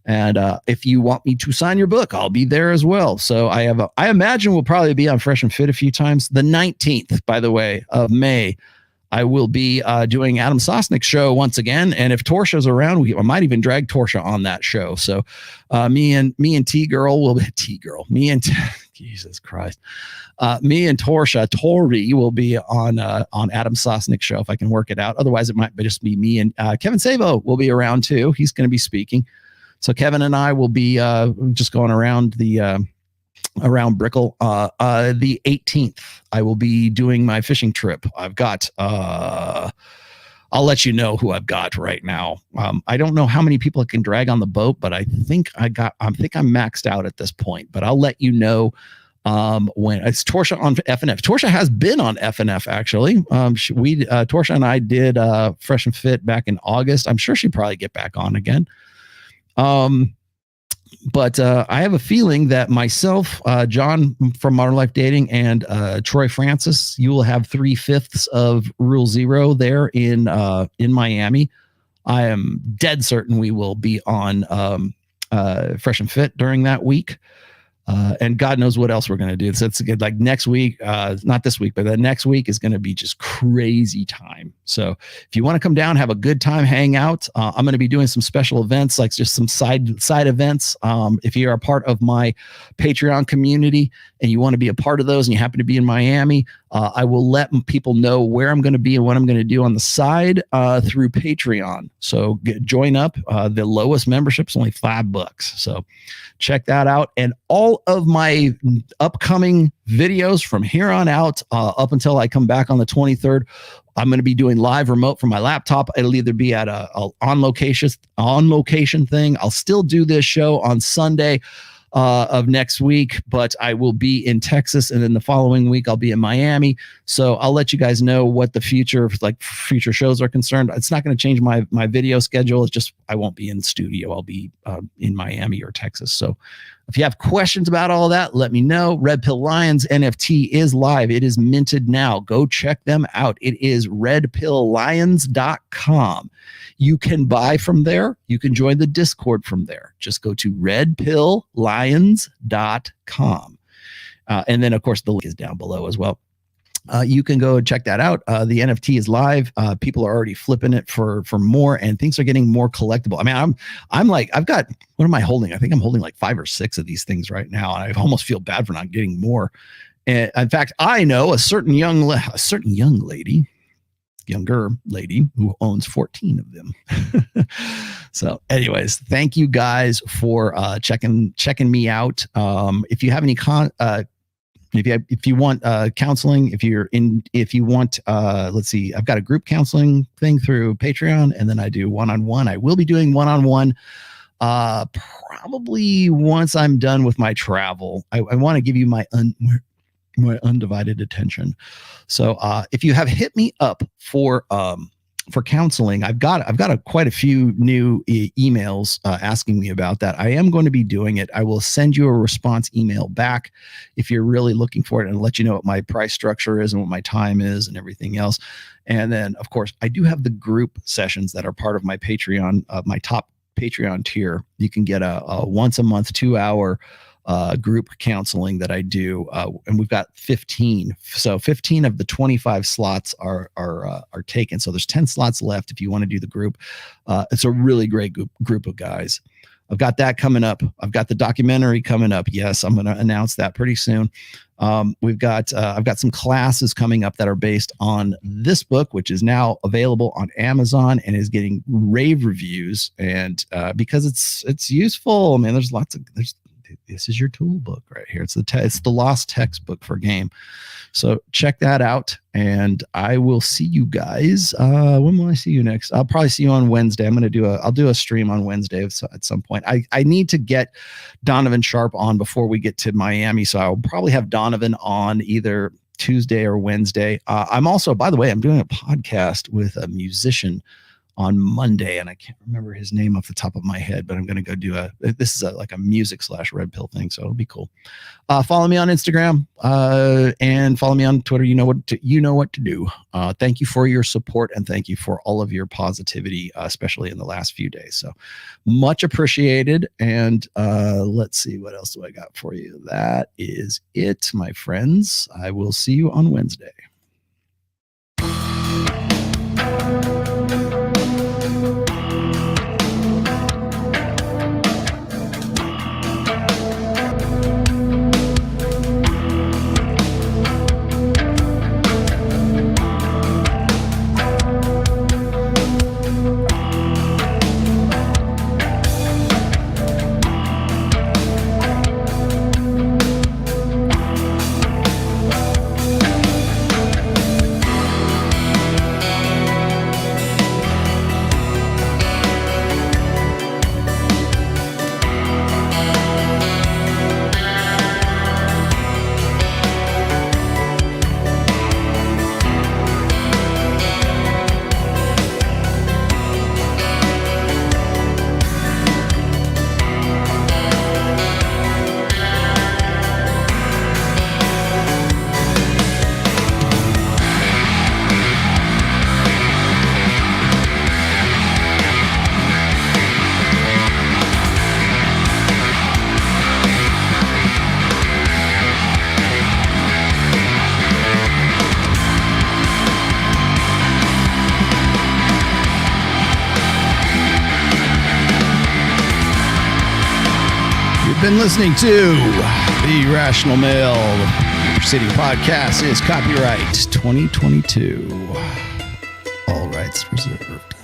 And if you want me to sign your book, I'll be there as well. So I imagine we'll probably be on Fresh and Fit a few times. The 19th, by the way, of May, I will be doing Adam Sosnick's show once again. And if Torsha's around, I might even drag Torsha on that show. So me and T-Girl will be T-Girl. Jesus Christ. Me and Tori will be on Adam Sosnick's show if I can work it out. Otherwise, it might just be me, and Kevin Savo will be around too. He's going to be speaking. So Kevin and I will be just going around around Brickell. The 18th, I will be doing my fishing trip. I've got I'll let you know who I've got right now. I don't know how many people I can drag on the boat, but I think I'm maxed out at this point. But I'll let you know when it's Torsha on FNF. Torsha has been on FNF actually. Torsha and I did Fresh and Fit back in August. I'm sure she'd probably get back on again. But I have a feeling that myself, John from Modern Life Dating, and Troy Francis, you will have 3/5 of Rule Zero there in Miami. I am dead certain we will be on Fresh and Fit during that week. And God knows what else we're going to do. So it's good. Like next week, not this week, but the next week is going to be just crazy time. So if you want to come down, have a good time, hang out. I'm going to be doing some special events, like just some side events. If you're a part of my Patreon community and you want to be a part of those and you happen to be in Miami, I will let people know where I'm going to be and what I'm going to do on the side through Patreon. So join up. The lowest membership's only $5. So check that out. And all of my upcoming videos from here on out, up until I come back on the 23rd, I'm going to be doing live remote from my laptop. It'll either be at a on location thing. I'll still do this show on Sunday of next week, but I will be in Texas, and then the following week I'll be in Miami. So I'll let you guys know what the future shows are concerned. It's not going to change my video schedule. It's just I won't be in studio. I'll be in Miami or Texas. So if you have questions about all that, let me know. Red Pill Lions NFT is live. It is minted now. Go check them out. It is redpilllions.com. You can buy from there. You can join the Discord from there. Just go to redpilllions.com. And then, of course, the link is down below as well. You can go check that out. The NFT is live. People are already flipping it for more, and things are getting more collectible. I mean, I'm like, I've got, what am I holding? I think I'm holding like 5 or 6 of these things right now. And I almost feel bad for not getting more. And in fact, I know a certain younger lady who owns 14 of them. So anyways, thank you guys for checking me out. If you have any if you want counseling, if you want, let's see, I've got a group counseling thing through Patreon, and then I do one-on-one. I will be doing one-on-one probably once I'm done with my travel. I want to give you my undivided attention. So if you have hit me up for counseling, I've got quite a few new emails asking me about that. I am going to be doing it. I will send you a response email back if you're really looking for it, and let you know what my price structure is and what my time is and everything else. And then, of course, I do have the group sessions that are part of my Patreon, my top Patreon tier. You can get a once a month 2-hour group counseling that I do, and we've got 15. So 15 of the 25 slots are taken. So there's 10 slots left if you want to do the group. It's a really great group of guys. I've got that coming up. I've got the documentary coming up. Yes, I'm going to announce that pretty soon. I've got some classes coming up that are based on this book, which is now available on Amazon and is getting rave reviews. And because it's useful. I mean, this is your tool book right here. It's the lost textbook for game. So check that out, and I will see you guys. When will I see you next? I'll probably see you on Wednesday. I'll do a stream on Wednesday at some point. I need to get Donovan Sharp on before we get to Miami, so I'll probably have Donovan on either Tuesday or Wednesday. I'm also, by the way, I'm doing a podcast with a musician on Monday, and I can't remember his name off the top of my head, but I'm going to go do this is like a music / red pill thing. So it'll be cool. Follow me on Instagram, and follow me on Twitter. You know what to do. Thank you for your support, and thank you for all of your positivity, especially in the last few days. So much appreciated. And let's see, what else do I got for you? That is it, my friends. I will see you on Wednesday. been listening to The Rational Male. City Podcast is copyright 2022. All rights reserved.